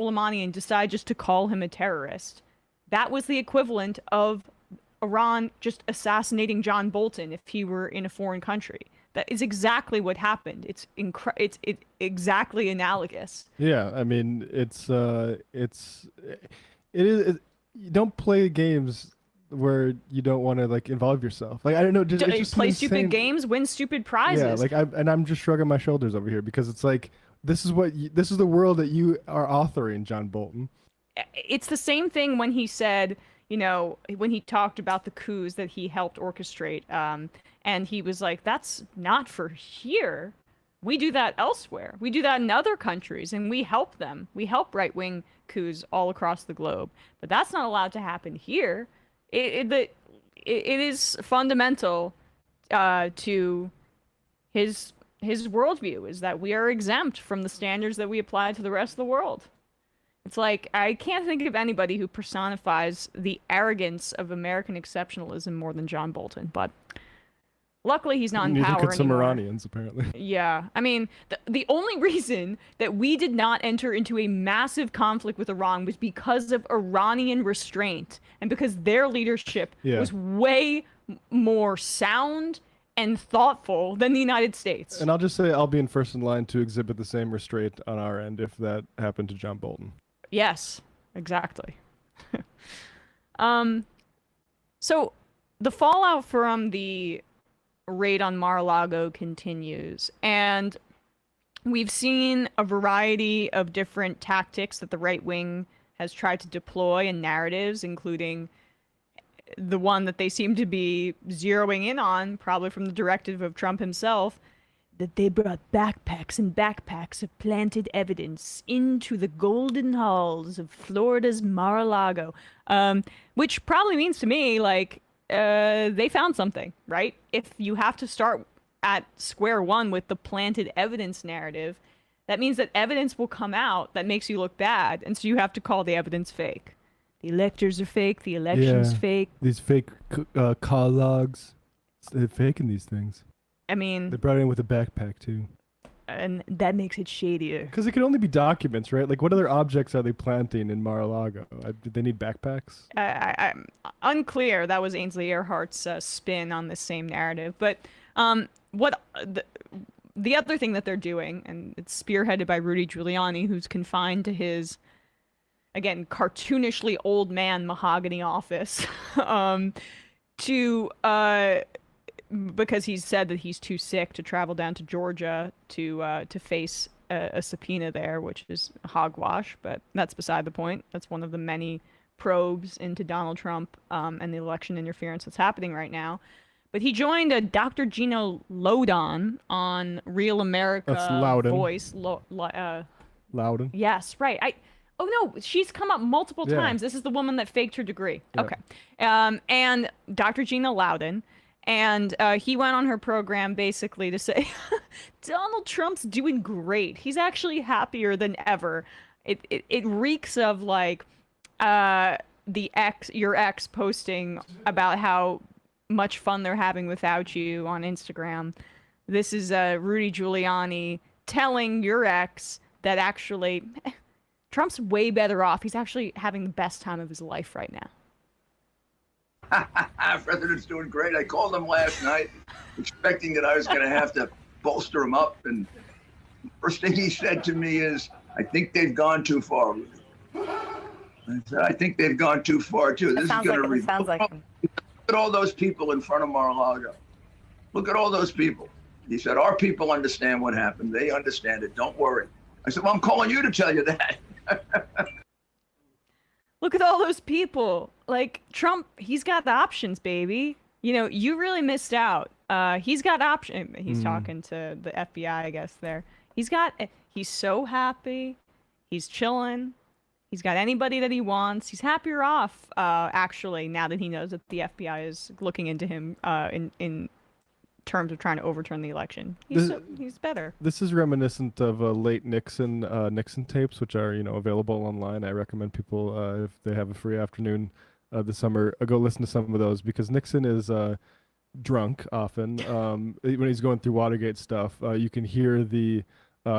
Soleimani and decide just to call him a terrorist, that was the equivalent of Iran just assassinating John Bolton if he were in a foreign country. That is exactly what happened. It's exactly analogous. Yeah, I mean, it is. You don't play games where you don't want to like involve yourself. Like I don't know, just it's just an Play stupid insane. games, win stupid Yeah, prizes. like I'm just shrugging my shoulders over here because it's like this is the world that you are authoring, John Bolton. It's the same thing when he said, when he talked about the coups that he helped orchestrate, and he was like, "That's not for here. We do that elsewhere. We do that in other countries, and we help them. We help right-wing coups all across the globe. But that's not allowed to happen here. It is fundamental to his worldview is that we are exempt from the standards that we apply to the rest of the world. It's like I can't think of anybody who personifies the arrogance of American exceptionalism more than John Bolton, but luckily he's not in Neither power could some anymore. Iranians, apparently. Yeah, I mean, the only reason that we did not enter into a massive conflict with Iran was because of Iranian restraint and because their leadership Yeah. was way more sound and thoughtful than the United States. And I'll just say I'll be in first in line to exhibit the same restraint on our end if that happened to John Bolton. Yes, exactly. Um, so the fallout from the raid on Mar-a-Lago continues, and we've seen a variety of different tactics that the right wing has tried to deploy and narratives, including the one that they seem to be zeroing in on, probably from the directive of Trump himself, that they brought backpacks and backpacks of planted evidence into the golden halls of Florida's Mar-a-Lago, which probably means to me, like, they found something, right? If you have to start at square one with the planted evidence narrative, that means that evidence will come out that makes you look bad, and so you have to call the evidence fake. The electors are fake, the election's Yeah. fake. These fake call logs, they're faking these things. I mean, They brought it in with a backpack too. and that makes it shadier. Because it can only be documents, right? Like, what other objects are they planting in Mar-a-Lago? Did they need backpacks? I'm unclear. That was Ainsley Earhart's spin on this same narrative. But what the other thing that they're doing, and it's spearheaded by Rudy Giuliani, who's confined to his, again, cartoonishly old man mahogany office, to because he's said that he's too sick to travel down to Georgia to face a subpoena there, which is hogwash, but that's beside the point. That's one of the many probes into Donald Trump and the election interference that's happening right now. But he joined a Dr. Gina Lodon on Real America That's Loudon. Voice. Loudon. Yes, right. Oh no, she's come up multiple Yeah. times. This is the woman that faked her degree. Yeah. Okay. And Dr. Gina Loudon. And he went on her program basically to say, Donald Trump's doing great. He's actually happier than ever. It reeks of like your ex posting about how much fun they're having without you on Instagram. This is Rudy Giuliani telling your ex that actually Trump's way better off. He's actually having the best time of his life right now. President's doing great. I called him last night, expecting that I was going to have to bolster him up. And first thing he said to me is, "I think they've gone too far." I said, "I think they've gone too far too." This is going to sounds like him. Look at all those people in front of Mar-a-Lago. Look at all those people. He said, "Our people understand what happened. They understand it. Don't worry." I said, "Well, I'm calling you to tell you that." Look at all those people. Like Trump, he's got the options, baby. You really missed out. He's got option. He's talking to the FBI, I guess there. He's so happy. He's chilling. He's got anybody that he wants. He's happier off, actually, now that he knows that the FBI is looking into him in terms of trying to overturn the election. He's better. This is reminiscent of late Nixon tapes, which are available online. I recommend people if they have a free afternoon this summer, go listen to some of those because Nixon is drunk often. When he's going through Watergate stuff, you can hear the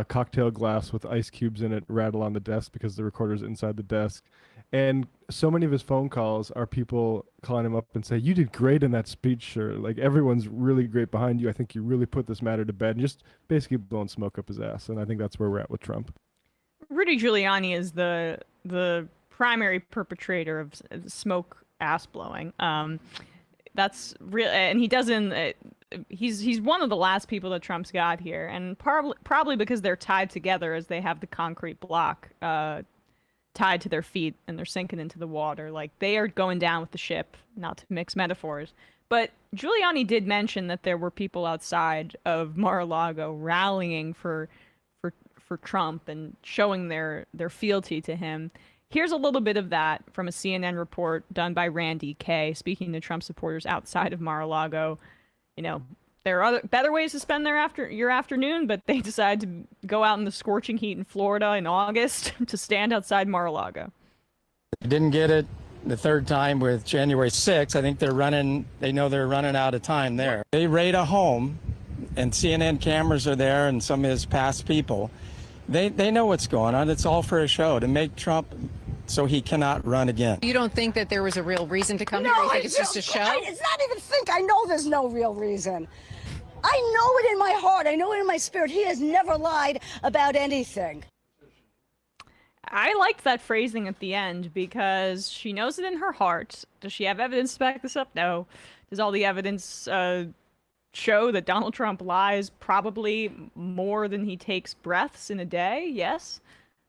cocktail glass with ice cubes in it rattle on the desk because the recorder's inside the desk. And so many of his phone calls are people calling him up and say, "You did great in that speech, sir. Like everyone's really great behind you. I think you really put this matter to bed," and just basically blowing smoke up his ass. And I think that's where we're at with Trump. Rudy Giuliani is the primary perpetrator of smoke ass blowing. That's real, and he doesn't. He's one of the last people that Trump's got here, and probably because they're tied together, as they have the concrete block tied to their feet and they're sinking into the water. Like they are going down with the ship. Not to mix metaphors, but Giuliani did mention that there were people outside of Mar-a-Lago rallying for Trump and showing their fealty to him. Here's a little bit of that from a CNN report done by Randy Kay, speaking to Trump supporters outside of Mar-a-Lago. You know, there are better ways to spend your afternoon, but they decided to go out in the scorching heat in Florida in August to stand outside Mar-a-Lago. They didn't get it the third time with January 6th. I think they know they're running out of time there. They raid a home, and CNN cameras are there and some of his past people. They know what's going on. It's all for a show to make Trump so he cannot run again. You don't think that there was a real reason to come here? You think it's just a show? It's not even think. I know there's no real reason. I know it in my heart. I know it in my spirit. He has never lied about anything. I liked that phrasing at the end because she knows it in her heart. Does she have evidence to back this up? No. Does all the evidence show that Donald Trump lies probably more than he takes breaths in a day? Yes.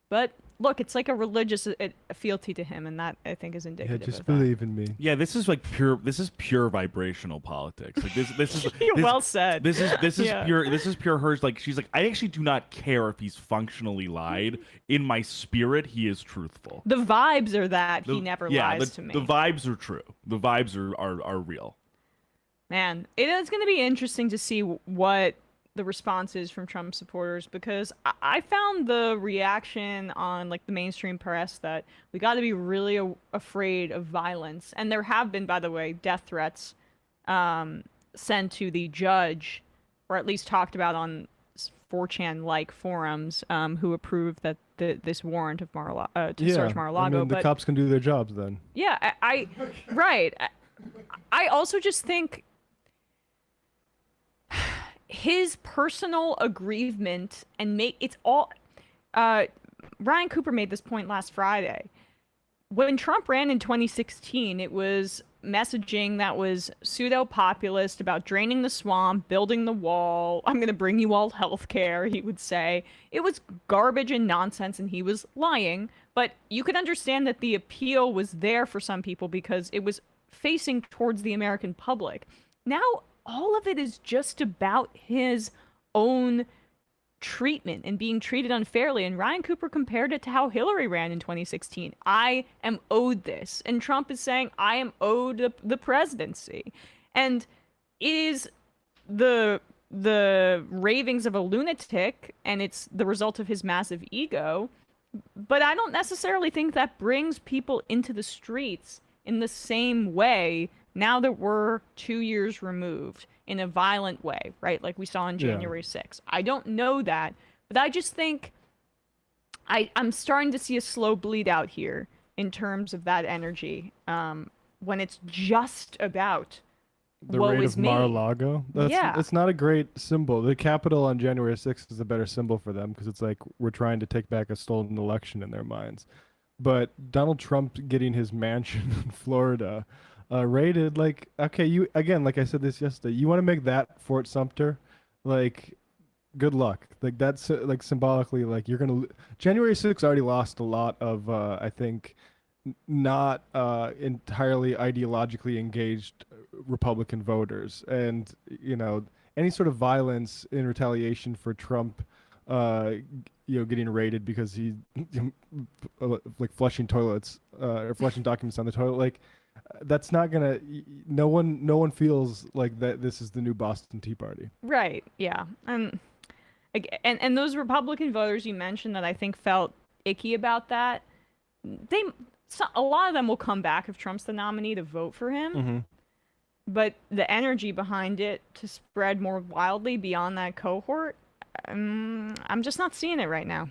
But look, it's like a religious fealty to him, and that I think is indicative. Yeah, just of that. believe in me. Yeah, this is like pure vibrational politics. Like this is well said. This is Yeah. pure. This is pure hers. Like she's like, I actually do not care if he's functionally lied. In my spirit, he is truthful. The vibes are that he never lies to me. The vibes are true. The vibes are real. Man, it is going to be interesting to see what the response is from Trump supporters, because I found the reaction on like the mainstream press that we got to be really afraid of violence. And there have been, by the way, death threats sent to the judge, or at least talked about on 4chan-like forums, who approved that this warrant of search Mar-a-Lago. I mean, the cops can do their jobs then. Yeah, right. I also just think his personal aggrievement and it's all Ryan Cooper made this point last Friday. When Trump ran in 2016, it was messaging that was pseudo-populist about draining the swamp, building the wall, I'm going to bring you all health care, he would say. It was garbage and nonsense, and he was lying. But you could understand that the appeal was there for some people because it was facing towards the American public. Now, all of it is just about his own treatment and being treated unfairly. And Ryan Cooper compared it to how Hillary ran in 2016. I am owed this. And Trump is saying, I am owed the presidency. And it is the ravings of a lunatic, and it's the result of his massive ego. But I don't necessarily think that brings people into the streets in the same way now that we're 2 years removed in a violent way, right? Like we saw on January 6th. I don't know that, but I just think I'm starting to see a slow bleed out here in terms of that energy when it's just about The woe raid is of me. Mar-a-Lago? Yeah. It's not a great symbol. The Capitol on January 6th is a better symbol for them because it's like we're trying to take back a stolen election in their minds. But Donald Trump getting his mansion in Florida raided, like, okay, you, again, like I said this yesterday, you want to make that Fort Sumter, like, good luck. Like, that's, like, symbolically, like, you're going to, January 6th already lost a lot of, I think, not entirely ideologically engaged Republican voters. And, you know, any sort of violence in retaliation for Trump, you know, getting raided because he, like, flushing toilets, or flushing documents on the toilet, like, that's not gonna. No one feels like that. This is the new Boston Tea Party. Right. Yeah. And those Republican voters you mentioned that I think felt icky about that, a lot of them will come back if Trump's the nominee to vote for him. Mm-hmm. But the energy behind it to spread more wildly beyond that cohort, I'm just not seeing it right now.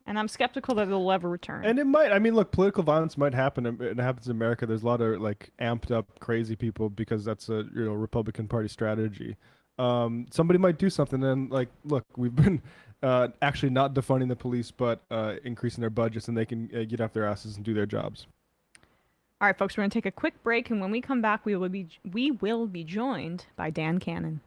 And I'm skeptical that it'll ever return. And it might. I mean, look, political violence might happen. It happens in America. There's a lot of like amped up crazy people because that's a Republican Party strategy. Somebody might do something, and like, look, we've been actually not defunding the police, but increasing their budgets, and they can get off their asses and do their jobs. All right, folks, we're going to take a quick break, and when we come back, we will be joined by Dan Canon.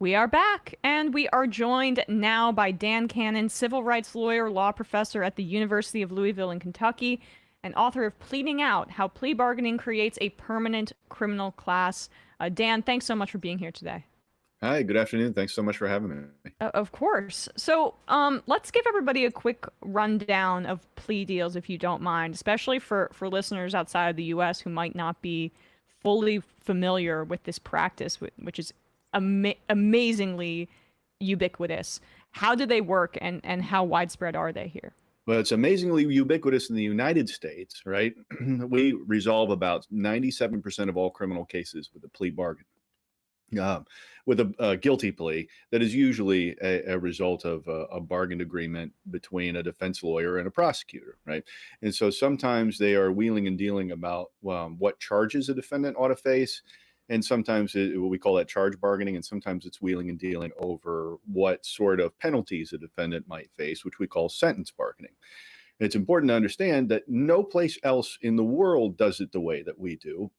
We are back, and we are joined now by Dan Canon, civil rights lawyer, law professor at the University of Louisville in Kentucky, and author of Pleading Out, How Plea Bargaining Creates a Permanent Criminal Class. Dan, thanks so much for being here today. Hi, good afternoon. Thanks so much for having me. Of course. So let's give everybody a quick rundown of plea deals, if you don't mind, especially for listeners outside of the U.S. who might not be fully familiar with this practice, which is amazingly ubiquitous. How do they work, and how widespread are they here? Well, it's amazingly ubiquitous in the United States, right? We resolve about 97% of all criminal cases with a plea bargain. With a guilty plea that is usually a result of a bargained agreement between a defense lawyer and a prosecutor, right? And so sometimes they are wheeling and dealing about what charges a defendant ought to face. And sometimes we call that charge bargaining, and sometimes it's wheeling and dealing over what sort of penalties a defendant might face, which we call sentence bargaining. And it's important to understand that no place else in the world does it the way that we do,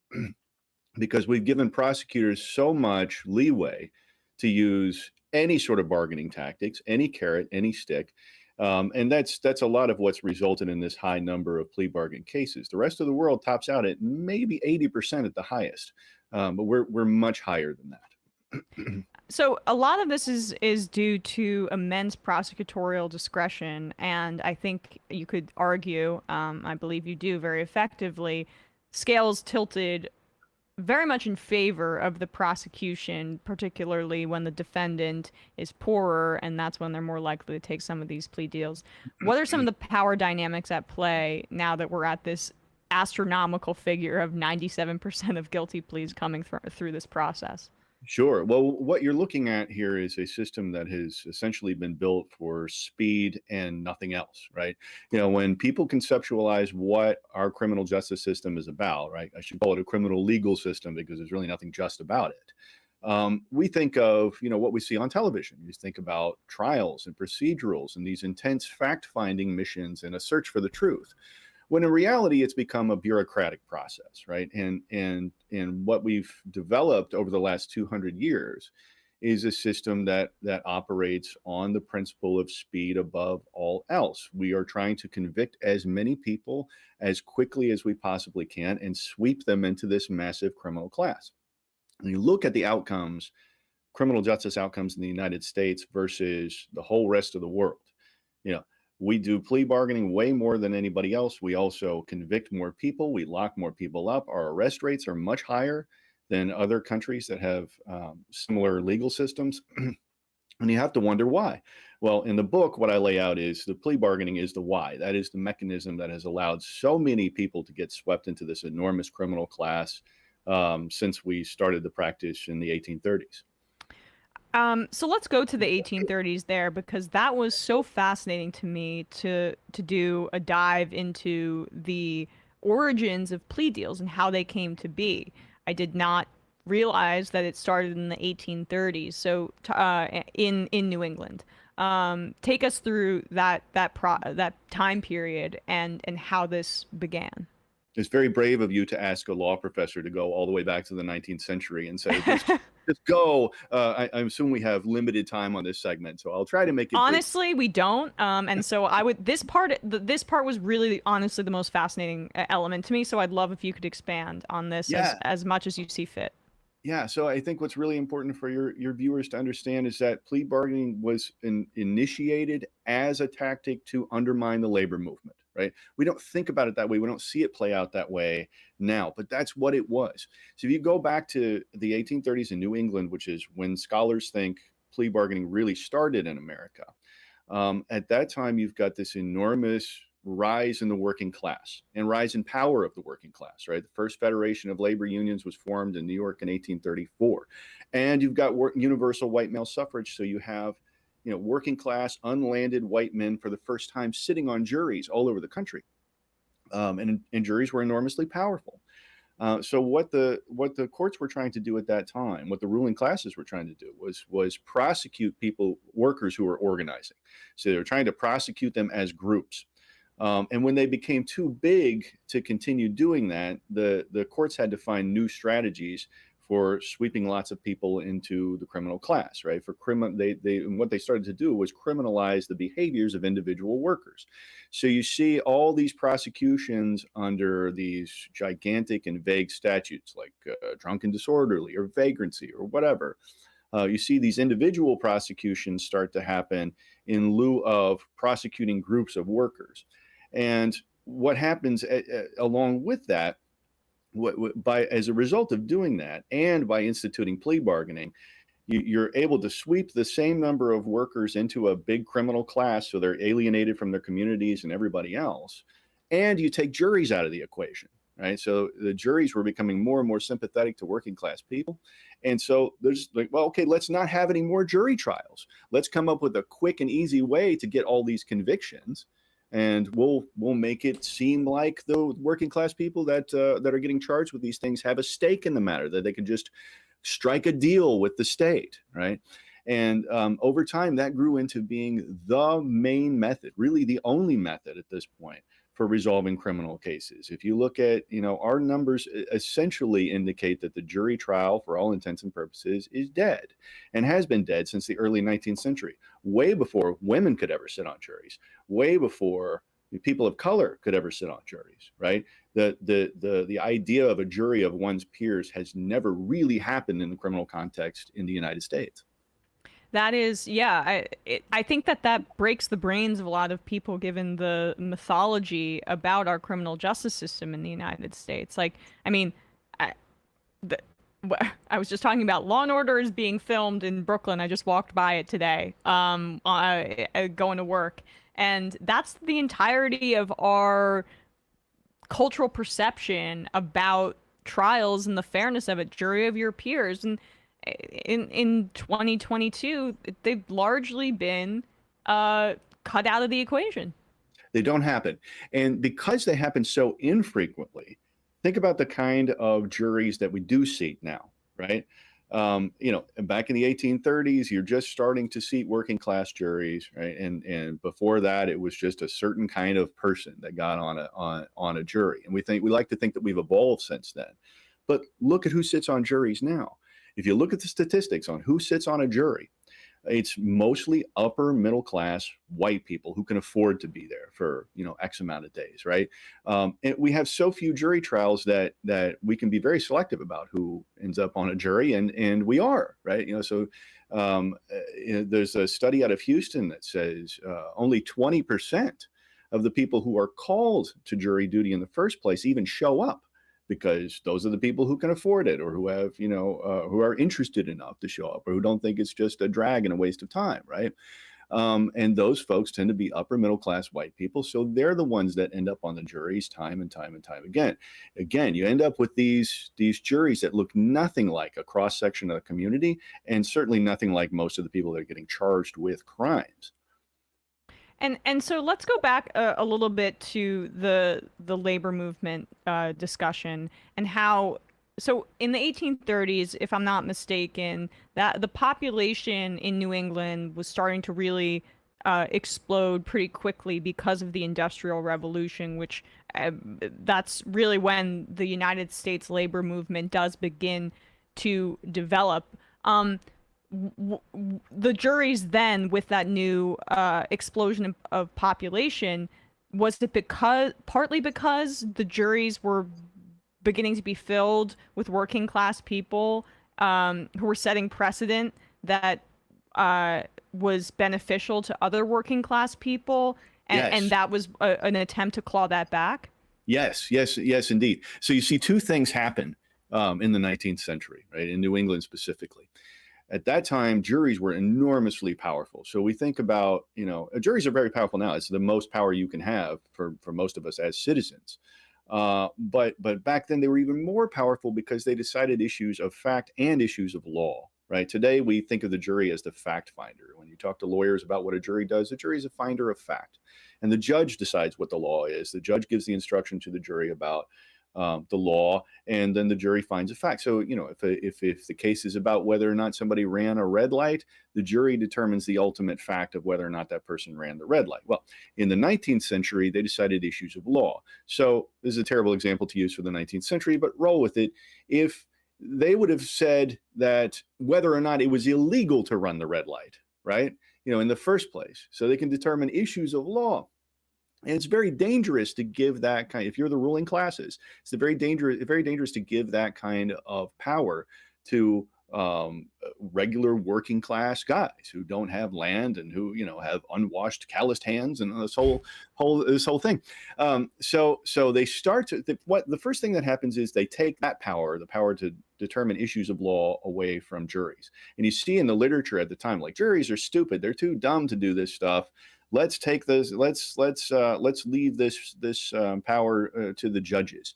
because we've given prosecutors so much leeway to use any sort of bargaining tactics, any carrot, any stick. And that's a lot of what's resulted in this high number of plea bargain cases. The rest of the world tops out at maybe 80% at the highest. But we're much higher than that. So a lot of this is due to immense prosecutorial discretion, and I think you could argue, I believe you do very effectively, scales tilted very much in favor of the prosecution, particularly when the defendant is poorer, and that's when they're more likely to take some of these plea deals. What are some of the power dynamics at play now that we're at this astronomical figure of 97% of guilty pleas coming through this process? Sure. Well, what you're looking at here is a system that has essentially been built for speed and nothing else, right? When people conceptualize what our criminal justice system is about, right? I should call it a criminal legal system because there's really nothing just about it. We think of, what we see on television. You think about trials and procedurals and these intense fact-finding missions and a search for the truth. When in reality, it's become a bureaucratic process, right? And what we've developed over the last 200 years is a system that operates on the principle of speed above all else. We are trying to convict as many people as quickly as we possibly can and sweep them into this massive criminal class. When you look at the outcomes, criminal justice outcomes in the United States versus the whole rest of the world, we do plea bargaining way more than anybody else. We also convict more people. We lock more people up. Our arrest rates are much higher than other countries that have similar legal systems. And you have to wonder why. Well, in the book, what I lay out is the plea bargaining is the why. That is the mechanism that has allowed so many people to get swept into this enormous criminal class since we started the practice in the 1830s. So let's go to the 1830s there, because that was so fascinating to me to do a dive into the origins of plea deals and how they came to be. I did not realize that it started in the 1830s, so in New England. Take us through that time period and how this began. It's very brave of you to ask a law professor to go all the way back to the 19th century and say, just go. I assume we have limited time on this segment, so I'll try to make it brief. Honestly, we don't. And so I would, this part was really honestly the most fascinating element to me. So I'd love if you could expand on this as much as you see fit. Yeah, so I think what's really important for your viewers to understand is that plea bargaining was initiated as a tactic to undermine the labor movement, right? We don't think about it that way. We don't see it play out that way now, but that's what it was. So if you go back to the 1830s in New England, which is when scholars think plea bargaining really started in America, at that time, you've got this enormous rise in the working class and rise in power of the working class, right? The first Federation of Labor Unions was formed in New York in 1834. And you've got universal white male suffrage. So you have, working class, unlanded white men for the first time sitting on juries all over the country. And juries were enormously powerful. So what the courts were trying to do at that time, what the ruling classes were trying to do was prosecute workers who were organizing. So they were trying to prosecute them as groups. And when they became too big to continue doing that, the courts had to find new strategies for sweeping lots of people into the criminal class, right? What they started to do was criminalize the behaviors of individual workers. So you see all these prosecutions under these gigantic and vague statutes like drunken disorderly or vagrancy or whatever. You see these individual prosecutions start to happen in lieu of prosecuting groups of workers. And what happens along with that, as a result of doing that, and by instituting plea bargaining, you're able to sweep the same number of workers into a big criminal class, so they're alienated from their communities and everybody else, and you take juries out of the equation, right? So the juries were becoming more and more sympathetic to working class people, and so there's like, well, okay, let's not have any more jury trials. Let's come up with a quick and easy way to get all these convictions. And we'll make it seem like the working class people that are getting charged with these things have a stake in the matter, that they can just strike a deal with the state, right? And over time, that grew into being the main method, really the only method at this point for resolving criminal cases. If you look at, our numbers essentially indicate that the jury trial, for all intents and purposes, is dead and has been dead since the early 19th century, way before women could ever sit on juries, way before people of color could ever sit on juries, right? The idea of a jury of one's peers has never really happened in the criminal context in the United States. That is, I think that breaks the brains of a lot of people, given the mythology about our criminal justice system in the United States. Like, I mean, I was just talking about Law and Order is being filmed in Brooklyn. I just walked by it today, going to work. And that's the entirety of our cultural perception about trials and the fairness of it, jury of your peers. And in 2022, they've largely been cut out of the equation. They don't happen. And because they happen so infrequently, think about the kind of juries that we do seat now, right? Back in the 1830s, you're just starting to seat working class juries, right? And before that, it was just a certain kind of person that got on a jury. And we like to think that we've evolved since then. But look at who sits on juries now. If you look at the statistics on who sits on a jury, it's mostly upper middle class white people who can afford to be there for X amount of days, right? And we have so few jury trials that we can be very selective about who ends up on a jury, and we are, right? There's a study out of Houston that says only 20% of the people who are called to jury duty in the first place even show up, because those are the people who can afford it, or who have, who are interested enough to show up, or who don't think it's just a drag and a waste of time, right? And those folks tend to be upper middle class white people, so they're the ones that end up on the juries time and time and time again. Again, you end up with these juries that look nothing like a cross section of the community, and certainly nothing like most of the people that are getting charged with crimes. And so let's go back a little bit to the labor movement discussion, and how, so in the 1830s, if I'm not mistaken, that the population in New England was starting to really explode pretty quickly because of the Industrial Revolution, which that's really when the United States labor movement does begin to develop. The juries then, with that new explosion of population, was it partly because the juries were beginning to be filled with working class people who were setting precedent that was beneficial to other working class people, and that was an attempt to claw that back? Yes, indeed. So you see two things happen in the 19th century, right, in New England specifically. At that time, juries were enormously powerful. So we think about, juries are very powerful now. It's the most power you can have for most of us as citizens. But back then they were even more powerful because they decided issues of fact and issues of law, right? Today we think of the jury as the fact finder. When you talk to lawyers about what a jury does, the jury is a finder of fact. And the judge decides what the law is. The judge gives the instruction to the jury about the law, and then the jury finds a fact. So, if the case is about whether or not somebody ran a red light, the jury determines the ultimate fact of whether or not that person ran the red light. Well, in the 19th century, they decided issues of law. So this is a terrible example to use for the 19th century, but roll with it. If they would have said that whether or not it was illegal to run the red light, right, in the first place, so they can determine issues of law. And it's very dangerous to give that kind. If you're the ruling classes, it's very dangerous to give that kind of power to regular working class guys who don't have land and who have unwashed, calloused hands and this whole thing. So they start to the first thing that happens is they take that power, the power to determine issues of law, away from juries. And you see in the literature at the time, like, juries are stupid, they're too dumb to do this stuff. Let's take this. Let's leave this power to the judges.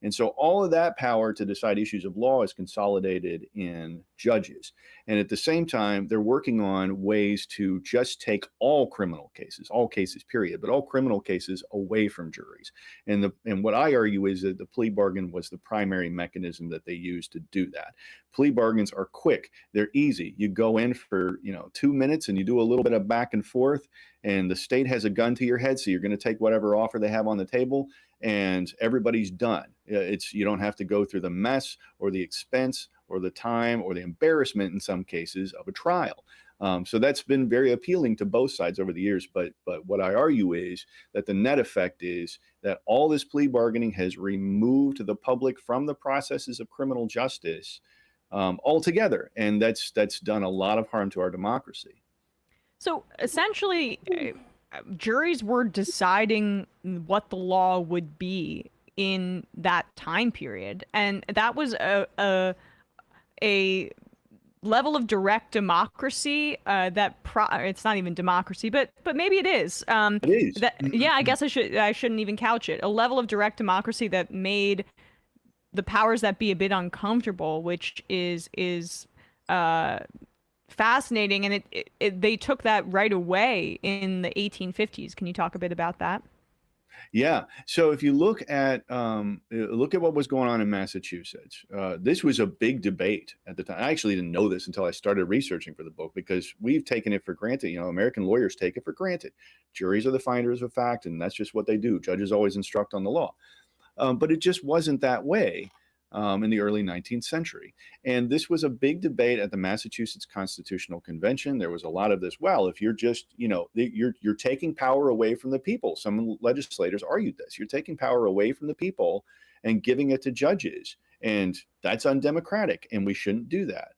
And so all of that power to decide issues of law is consolidated in judges. And at the same time, they're working on ways to just take all criminal cases, all cases, period, but all criminal cases away from juries. And what I argue is that the plea bargain was the primary mechanism that they used to do that. Plea bargains are quick. They're easy. You go in for 2 minutes and you do a little bit of back and forth, and the state has a gun to your head. So you're going to take whatever offer they have on the table, and everybody's done. You don't have to go through the mess or the expense or the time or the embarrassment in some cases of a trial. So that's been very appealing to both sides over the years. But what I argue is that the net effect is that all this plea bargaining has removed the public from the processes of criminal justice altogether. And that's done a lot of harm to our democracy. So essentially, juries were deciding what the law would be in that time period, and that was a level of direct democracy it's not even democracy, but maybe it is. It is. I guess I shouldn't even couch it. A level of direct democracy that made the powers that be a bit uncomfortable, which is fascinating, and they took that right away in the 1850s. Can you talk a bit about that? Yeah. So if you look at what was going on in Massachusetts, this was a big debate at the time. I actually didn't know this until I started researching for the book, because we've taken it for granted. American lawyers take it for granted. Juries are the finders of fact, and that's just what they do. Judges always instruct on the law. But it just wasn't that way in the early 19th century. And this was a big debate at the Massachusetts Constitutional Convention. There was a lot of this. Well, if you're just, you're taking power away from the people. Some legislators argued this. You're taking power away from the people and giving it to judges. And that's undemocratic, and we shouldn't do that.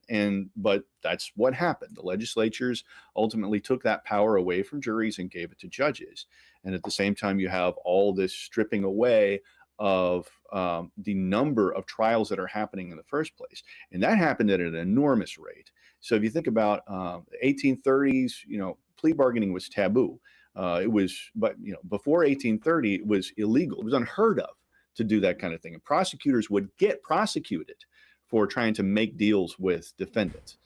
But that's what happened. The legislatures ultimately took that power away from juries and gave it to judges. And at the same time, you have all this stripping away of the number of trials that are happening in the first place. And that happened at an enormous rate. So if you think about the 1830s, plea bargaining was taboo. But before 1830, it was illegal. It was unheard of to do that kind of thing. And prosecutors would get prosecuted for trying to make deals with defendants.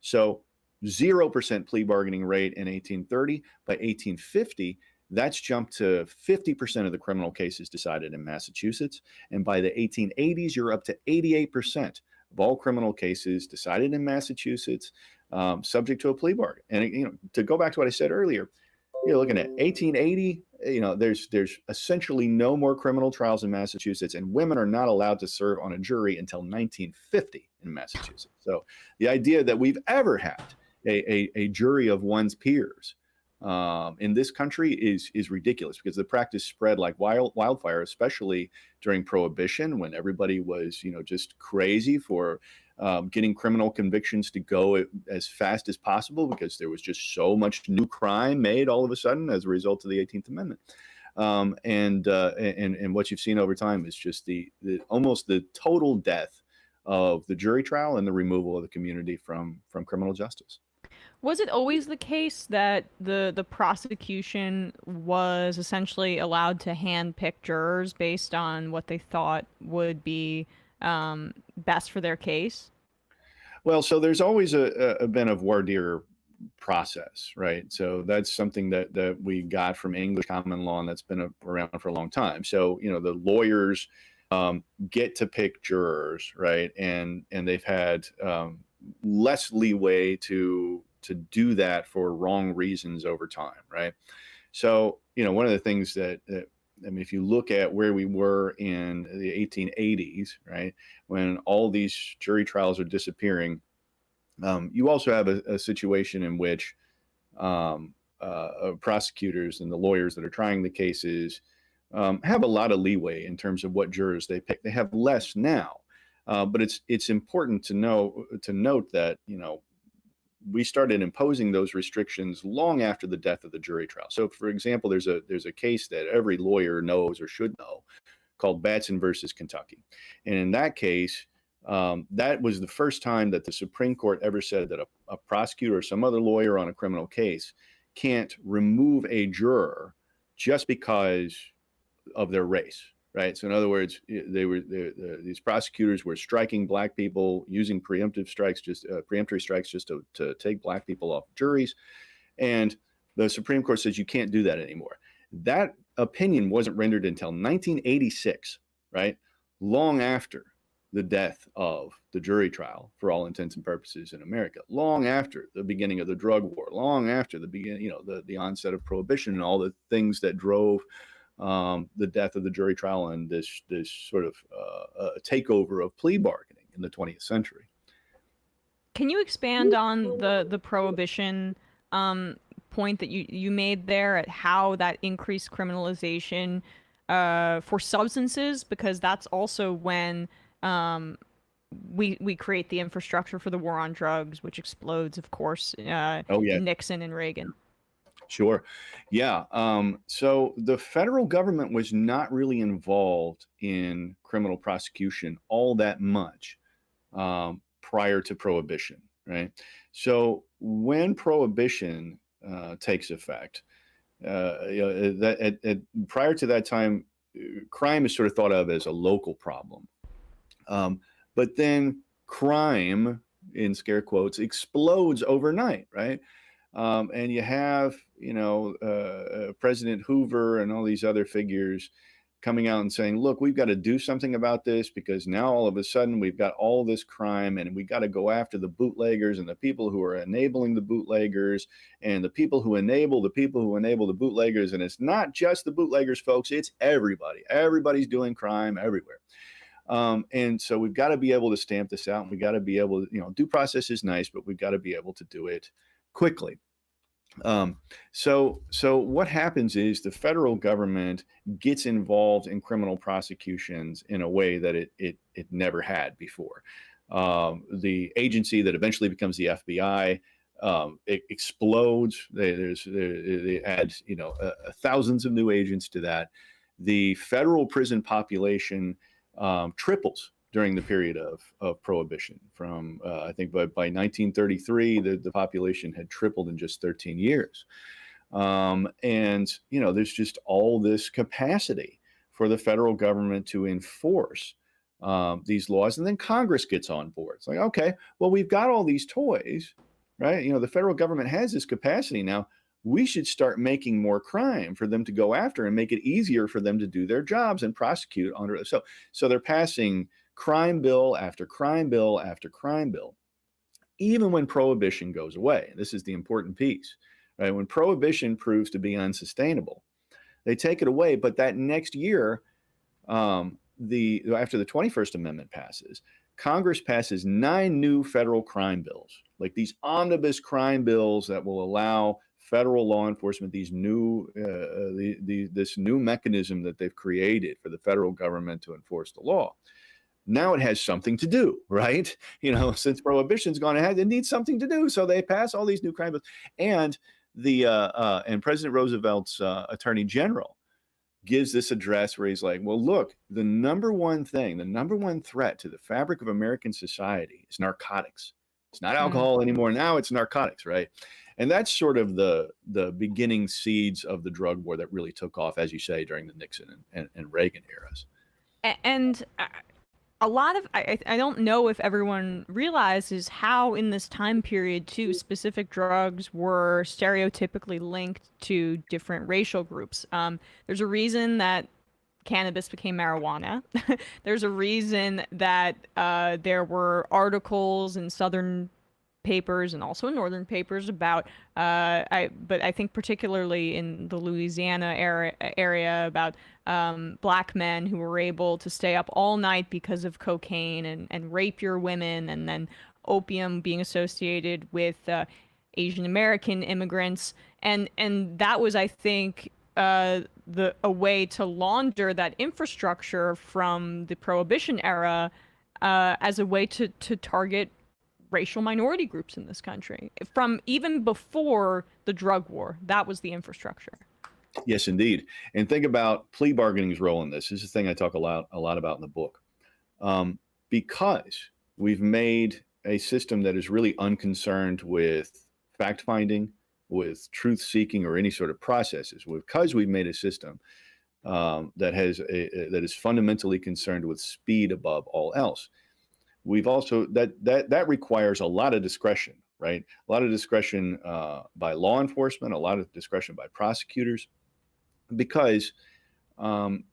So 0% plea bargaining rate in 1830. By 1850, that's jumped to 50% of the criminal cases decided in Massachusetts. And by the 1880s, you're up to 88% of all criminal cases decided in Massachusetts, subject to a plea bargain. And to go back to what I said earlier, You're looking at 1880. There's essentially no more criminal trials in Massachusetts, and women are not allowed to serve on a jury until 1950 in Massachusetts. So the idea that we've ever had a jury of one's peers in this country is ridiculous, because the practice spread like wildfire, especially during Prohibition, when everybody was just crazy for getting criminal convictions to go as fast as possible, because there was just so much new crime made all of a sudden as a result of the 18th Amendment. And what you've seen over time is just the almost the total death of the jury trial and the removal of the community from criminal justice. Was it always the case that the prosecution was essentially allowed to handpick jurors based on what they thought would be best for their case? Well, so there's always been a voir dire process, right? So that's something that we got from English common law, and that's been around for a long time. So the lawyers get to pick jurors, right? And they've had less leeway to do that for wrong reasons over time, right? So one of the things that if you look at where we were in the 1880s, right, when all these jury trials are disappearing, you also have a situation in which prosecutors and the lawyers that are trying the cases have a lot of leeway in terms of what jurors they pick. They have less now, but it's important to note that we started imposing those restrictions long after the death of the jury trial. So, for example, there's a case that every lawyer knows or should know called Batson versus Kentucky. And in that case, that was the first time that the Supreme Court ever said that a prosecutor or some other lawyer on a criminal case can't remove a juror just because of their race. Right. So in other words, these prosecutors were striking black people, using preemptory strikes just to take black people off juries. And the Supreme Court says you can't do that anymore. That opinion wasn't rendered until 1986. Right. Long after the death of the jury trial, for all intents and purposes in America, long after the beginning of the drug war, long after the beginning, the onset of Prohibition and all the things that drove the death of the jury trial and this sort of takeover of plea bargaining in the 20th century. Can you expand on the Prohibition point that you made there, at how that increased criminalization for substances? Because that's also when we create the infrastructure for the war on drugs, which explodes, of course, Nixon and Reagan. Sure. Yeah. So the federal government was not really involved in criminal prosecution all that much prior to Prohibition, right? So when Prohibition takes effect, prior to that time, crime is sort of thought of as a local problem. But then crime, in scare quotes, explodes overnight, right? And you have, President Hoover and all these other figures coming out and saying, look, we've got to do something about this, because now all of a sudden we've got all this crime, and we got to go after the bootleggers and the people who are enabling the bootleggers and the people who enable the bootleggers. And it's not just the bootleggers, folks. It's everybody. Everybody's doing crime everywhere. And so we've got to be able to stamp this out, and we got to be able to, due process is nice, but we've got to be able to do it quickly. So what happens is the federal government gets involved in criminal prosecutions in a way that it never had before. The agency that eventually becomes the FBI, it explodes. They add thousands of new agents to that. The federal prison population triples during the period of Prohibition. From I think by 1933, the population had tripled in just 13 years. And there's just all this capacity for the federal government to enforce these laws. And then Congress gets on board. It's like, okay, well, we've got all these toys, right? The federal government has this capacity now. We should start making more crime for them to go after and make it easier for them to do their jobs and prosecute under. So they're passing crime bill after crime bill after crime bill, even when Prohibition goes away. This is the important piece, right? When prohibition proves to be unsustainable, they take it away. But that next year, after the 21st Amendment passes, Congress passes 9 new federal crime bills, like these omnibus crime bills that will allow federal law enforcement this new mechanism that they've created for the federal government to enforce the law. Now it has something to do, right? Since prohibition's gone ahead, it needs something to do, so they pass all these new crime bills. And and President Roosevelt's Attorney General gives this address where he's like, well, look, the number one threat to the fabric of American society is narcotics. It's not alcohol anymore. Now it's narcotics, right? And that's sort of the beginning seeds of the drug war that really took off, as you say, during the Nixon and Reagan eras. And a lot of, I don't know if everyone realizes how in this time period too, specific drugs were stereotypically linked to different racial groups. There's a reason that cannabis became marijuana. There's a reason that there were articles in Southern papers and also in Northern papers about, but I think particularly in the Louisiana area about black men who were able to stay up all night because of cocaine and rape your women, and then opium being associated with Asian American immigrants, and that was, I think, a way to launder that infrastructure from the Prohibition era as a way to target racial minority groups in this country. From even before the drug war, that was the infrastructure. Yes, indeed. And think about plea bargaining's role in this. This is a thing I talk a lot about in the book. Because we've made a system that is really unconcerned with fact-finding, with truth-seeking, or any sort of processes. Because we've made a system that is fundamentally concerned with speed above all else. We've also, that requires a lot of discretion, right? A lot of discretion by law enforcement, a lot of discretion by prosecutors, because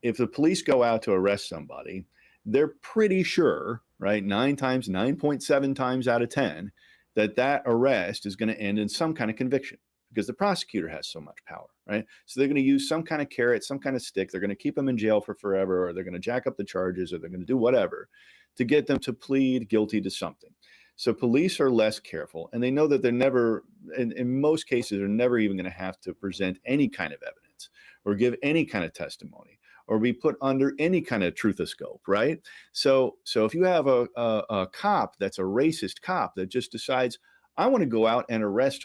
if the police go out to arrest somebody, they're pretty sure, right, 9.7 times out of 10, that arrest is going to end in some kind of conviction, because the prosecutor has so much power, right? So they're going to use some kind of carrot, some kind of stick. They're going to keep them in jail for forever, or they're going to jack up the charges, or they're going to do whatever to get them to plead guilty to something. So police are less careful, and they know that they're never, in most cases, are never even going to have to present any kind of evidence or give any kind of testimony or be put under any kind of truthoscope, right? So if you have a cop that's a racist cop that just decides, I want to go out and arrest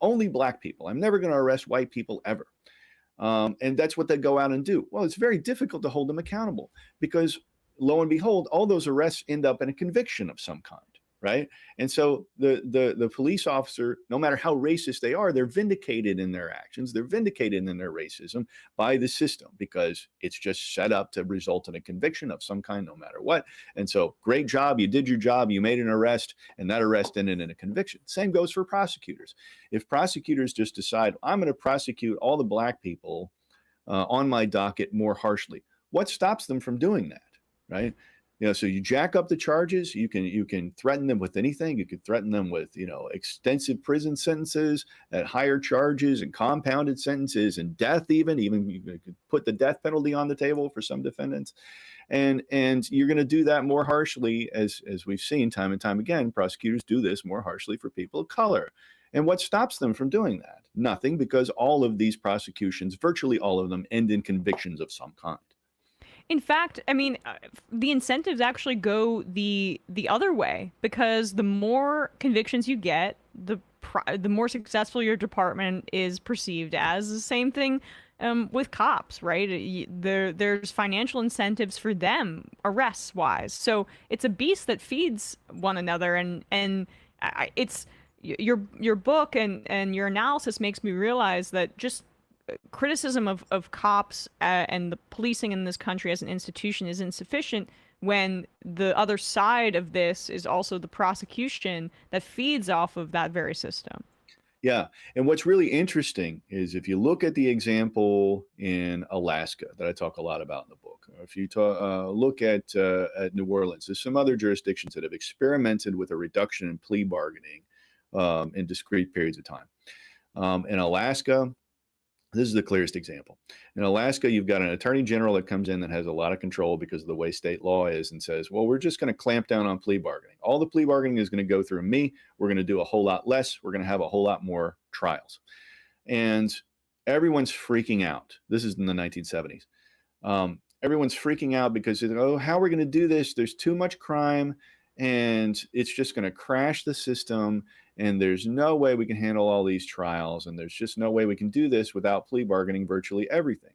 only black people, I'm never going to arrest white people ever. And that's what they go out and do. Well, it's very difficult to hold them accountable, because lo and behold, all those arrests end up in a conviction of some kind, right? And so the police officer, no matter how racist they are, they're vindicated in their actions. They're vindicated in their racism by the system, because it's just set up to result in a conviction of some kind, no matter what. And so, great job. You did your job. You made an arrest, and that arrest ended in a conviction. Same goes for prosecutors. If prosecutors just decide, I'm going to prosecute all the black people on my docket more harshly, what stops them from doing that? Right? So you jack up the charges. You can threaten them with anything. You can threaten them with, extensive prison sentences at higher charges and compounded sentences and death. Even you could put the death penalty on the table for some defendants, and you're going to do that more harshly, as we've seen time and time again. Prosecutors do this more harshly for people of color. And what stops them from doing that? Nothing, because all of these prosecutions, virtually all of them, end in convictions of some kind. In fact, I mean, the incentives actually go the other way, because the more convictions you get, the more successful your department is perceived as. The same thing with cops, right? There's financial incentives for them, arrests wise. So it's a beast that feeds one another, and it's your book and your analysis makes me realize that just criticism of cops and the policing in this country as an institution is insufficient, when the other side of this is also the prosecution that feeds off of that very system. Yeah. And what's really interesting is, if you look at the example in Alaska that I talk a lot about in the book, or if you look at New Orleans, there's some other jurisdictions that have experimented with a reduction in plea bargaining in discrete periods of time. In Alaska, this is the clearest example. In Alaska, you've got an attorney general that comes in that has a lot of control because of the way state law is, and says, well, we're just going to clamp down on plea bargaining. All the plea bargaining is going to go through me. We're going to do a whole lot less. We're going to have a whole lot more trials. And everyone's freaking out. This is in the 1970s. Everyone's freaking out because, oh, how are we going to do this? There's too much crime and it's just going to crash the system. And there's no way we can handle all these trials. And there's just no way we can do this without plea bargaining virtually everything.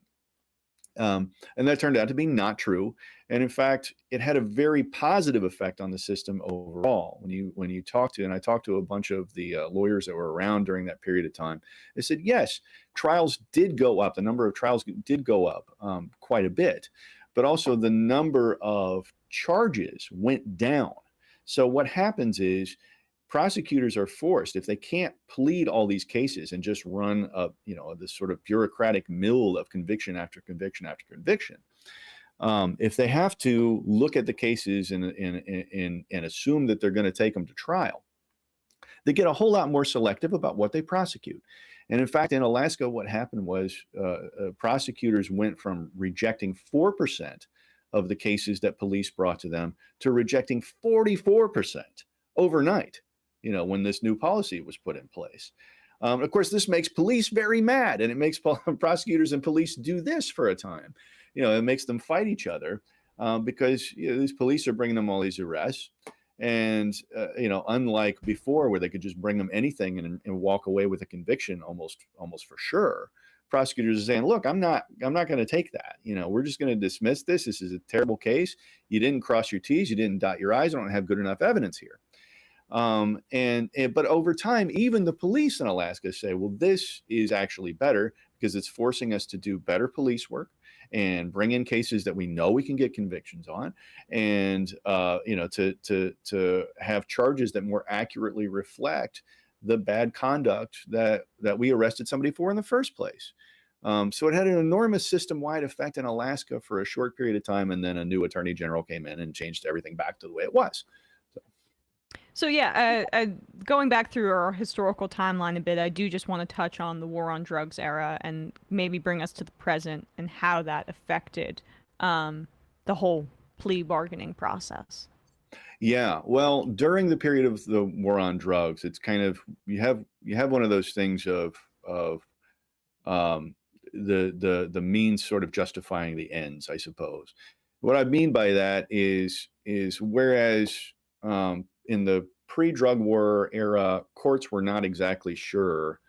And that turned out to be not true. And in fact, it had a very positive effect on the system overall. When you talk to, and I talked to a bunch of the lawyers that were around during that period of time, they said, yes, trials did go up. The number of trials did go up quite a bit, but also the number of charges went down. So what happens is prosecutors are forced, if they can't plead all these cases and just run this sort of bureaucratic mill of conviction after conviction after conviction, if they have to look at the cases and assume that they're going to take them to trial, they get a whole lot more selective about what they prosecute. And in fact, in Alaska, what happened was prosecutors went from rejecting 4% of the cases that police brought to them to rejecting 44% overnight, when this new policy was put in place. Of course, this makes police very mad, and it makes prosecutors and police do this for a time. It makes them fight each other because these police are bringing them all these arrests. And, unlike before where they could just bring them anything and walk away with a conviction almost for sure, prosecutors are saying, look, I'm not going to take that. We're just going to dismiss this. This is a terrible case. You didn't cross your T's. You didn't dot your I's. I don't have good enough evidence here. But over time, even the police in Alaska say, well, this is actually better because it's forcing us to do better police work and bring in cases that we know we can get convictions on, and to have charges that more accurately reflect the bad conduct that we arrested somebody for in the first place. So it had an enormous system-wide effect in Alaska for a short period of time, and then a new attorney general came in and changed everything back to the way it was. So yeah, going back through our historical timeline a bit, I do just want to touch on the war on drugs era and maybe bring us to the present and how that affected the whole plea bargaining process. Yeah, well, during the period of the war on drugs, it's kind of you have one of those things of the means sort of justifying the ends, I suppose. What I mean by that is whereas in the pre-drug war era, courts were not exactly sure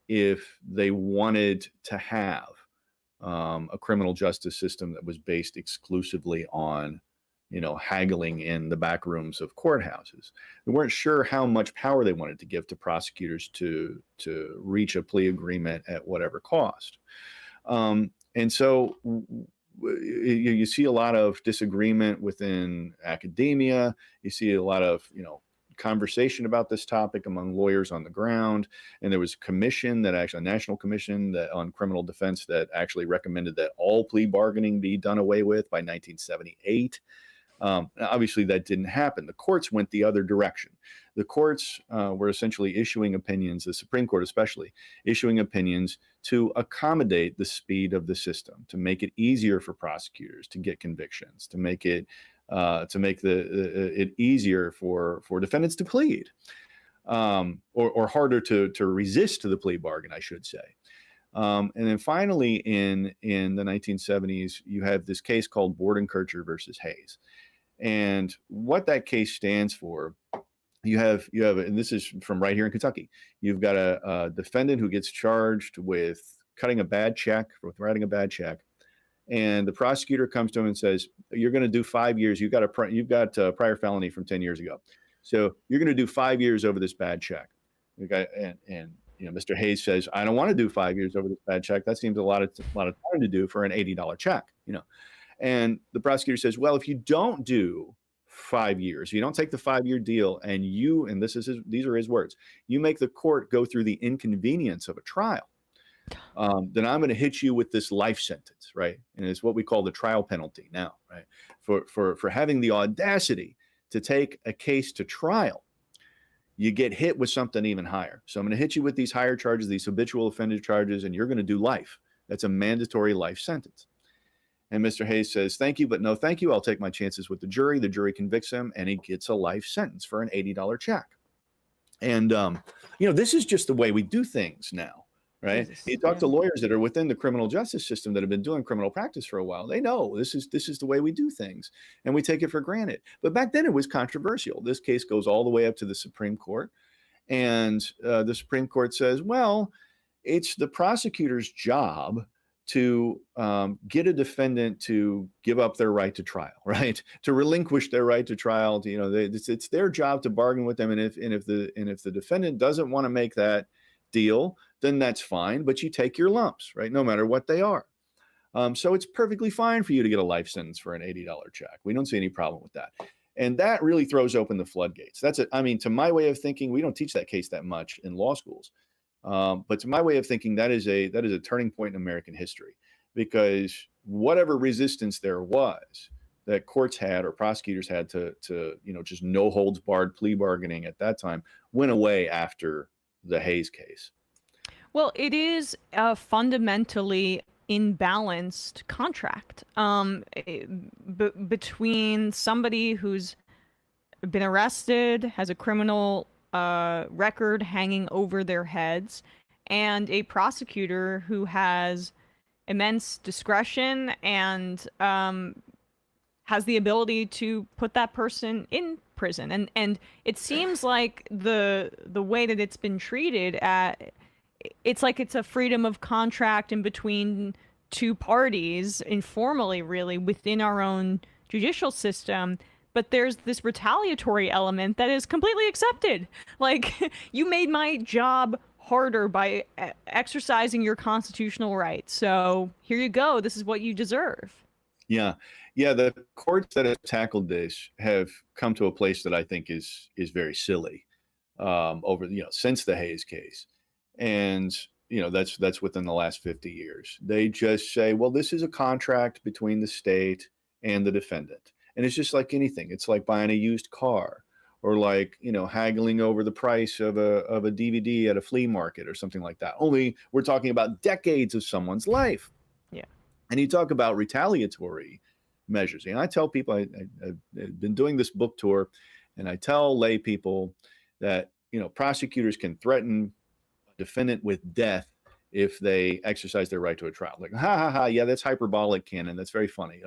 if they wanted to have a criminal justice system that was based exclusively on, haggling in the back rooms of courthouses. They weren't sure how much power they wanted to give to prosecutors to reach a plea agreement at whatever cost. And so you see a lot of disagreement within academia. You see a lot of, conversation about this topic among lawyers on the ground. And there was a commission a national commission on criminal defense that actually recommended that all plea bargaining be done away with by 1978. Obviously, that didn't happen. The courts went the other direction. The courts were essentially issuing opinions, the Supreme Court especially, issuing opinions to accommodate the speed of the system, to make it easier for prosecutors to get convictions, to make it it easier for defendants to plead, or harder to resist to the plea bargain, I should say. And then finally, in the 1970s, you have this case called Bordenkircher versus Hayes. And what that case stands for, you have, and this is from right here in Kentucky, you've got a defendant who gets charged with cutting a bad check, with writing a bad check. And the prosecutor comes to him and says, you're going to do 5 years. You've got a prior felony from 10 years ago. So you're going to do 5 years over this bad check. And Mr. Hayes says, I don't want to do 5 years over this bad check. That seems a lot of time to do for an $80 check, And the prosecutor says, well, if you don't do 5 years, you don't take the 5-year deal, and these are his words, you make the court go through the inconvenience of a trial, then I'm going to hit you with this life sentence, right? And it's what we call the trial penalty now, right? For having the audacity to take a case to trial, you get hit with something even higher. So I'm going to hit you with these higher charges, these habitual offender charges, and you're going to do life. That's a mandatory life sentence. And Mr. Hayes says, thank you, but no thank you. I'll take my chances with the jury. The jury convicts him, and he gets a life sentence for an $80 check. And, this is just the way we do things now, right? Jesus, You talk to lawyers that are within the criminal justice system that have been doing criminal practice for a while. They know this is the way we do things, and we take it for granted. But back then it was controversial. This case goes all the way up to the Supreme Court, and the Supreme Court says, well, it's the prosecutor's job to get a defendant to give up their right to trial, right? To relinquish their right to trial. It's their job to bargain with them, and if the defendant doesn't want to make that deal, then that's fine. But you take your lumps, right? No matter what they are. So it's perfectly fine for you to get a life sentence for an $80 check. We don't see any problem with that. And that really throws open the floodgates. That's it. I mean, to my way of thinking, we don't teach that case that much in law schools. But to my way of thinking, that is a turning point in American history, because whatever resistance there was that courts had or prosecutors had to just no holds barred plea bargaining at that time went away after the Hayes case. Well, it is a fundamentally imbalanced contract between somebody who's been arrested, has a criminal record hanging over their heads, and a prosecutor who has immense discretion and has the ability to put that person in prison. And it seems like the way that it's been treated it's like it's a freedom of contract in between two parties, informally, really, within our own judicial system. But there's this retaliatory element that is completely accepted. Like, you made my job harder by exercising your constitutional rights. So here you go. This is what you deserve. Yeah. The courts that have tackled this have come to a place that I think is very silly over, since the Hayes case. And, that's within the last 50 years. They just say, well, this is a contract between the state and the defendant. And it's just like anything. It's like buying a used car, or like, haggling over the price of a DVD at a flea market or something like that. Only we're talking about decades of someone's life. Yeah. And you talk about retaliatory measures. And I tell people, I've been doing this book tour, and I tell lay people that, prosecutors can threaten a defendant with death if they exercise their right to a trial. Like, yeah, that's hyperbolic, Canon. That's very funny.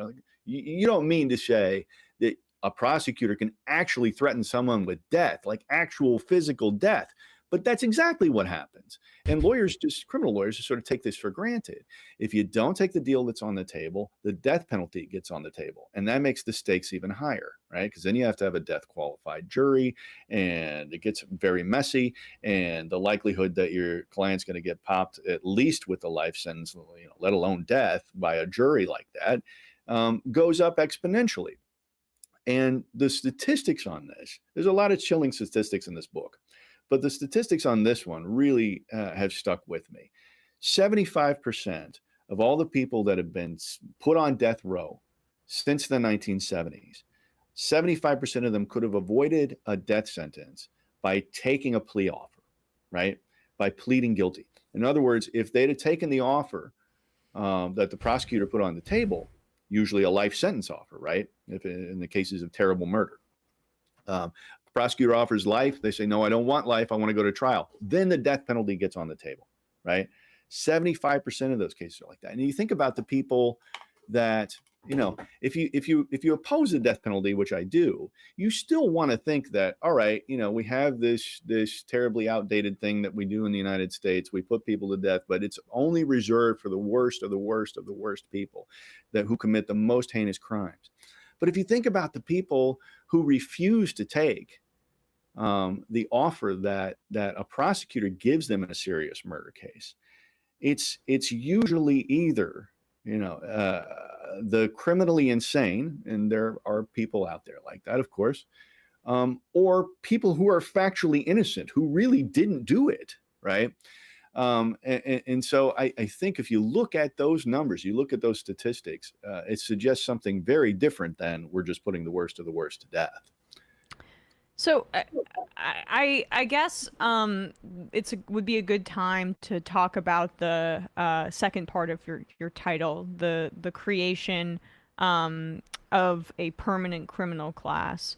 You don't mean to say that a prosecutor can actually threaten someone with death, like actual physical death. But that's exactly what happens. And criminal lawyers just sort of take this for granted. If you don't take the deal that's on the table, the death penalty gets on the table. And that makes the stakes even higher, right? Because then you have to have a death qualified jury, and it gets very messy. And the likelihood that your client's going to get popped, at least with a life sentence, let alone death, by a jury like that, goes up exponentially. And the statistics on this, there's a lot of chilling statistics in this book. But the statistics on this one really have stuck with me. 75% of all the people that have been put on death row since the 1970s, 75% of them could have avoided a death sentence by taking a plea offer, right? By pleading guilty. In other words, if they'd have taken the offer that the prosecutor put on the table, usually a life sentence offer, right? If in the cases of terrible murder. Prosecutor offers life. They say, no, I don't want life. I want to go to trial. Then the death penalty gets on the table, right? 75% of those cases are like that. And you think about the people that, if you oppose the death penalty, which I do, you still want to think that, all right, we have this terribly outdated thing that we do in the United States. We put people to death, but it's only reserved for the worst of the worst of the worst people who commit the most heinous crimes. But if you think about the people who refuse to take the offer that a prosecutor gives them in a serious murder case, it's usually either the criminally insane, and there are people out there like that, of course, or people who are factually innocent, who really didn't do it, right? And so I think if you look at those numbers, you look at those statistics, it suggests something very different than we're just putting the worst of the worst to death. So I guess would be a good time to talk about the second part of your title, the creation of a permanent criminal class.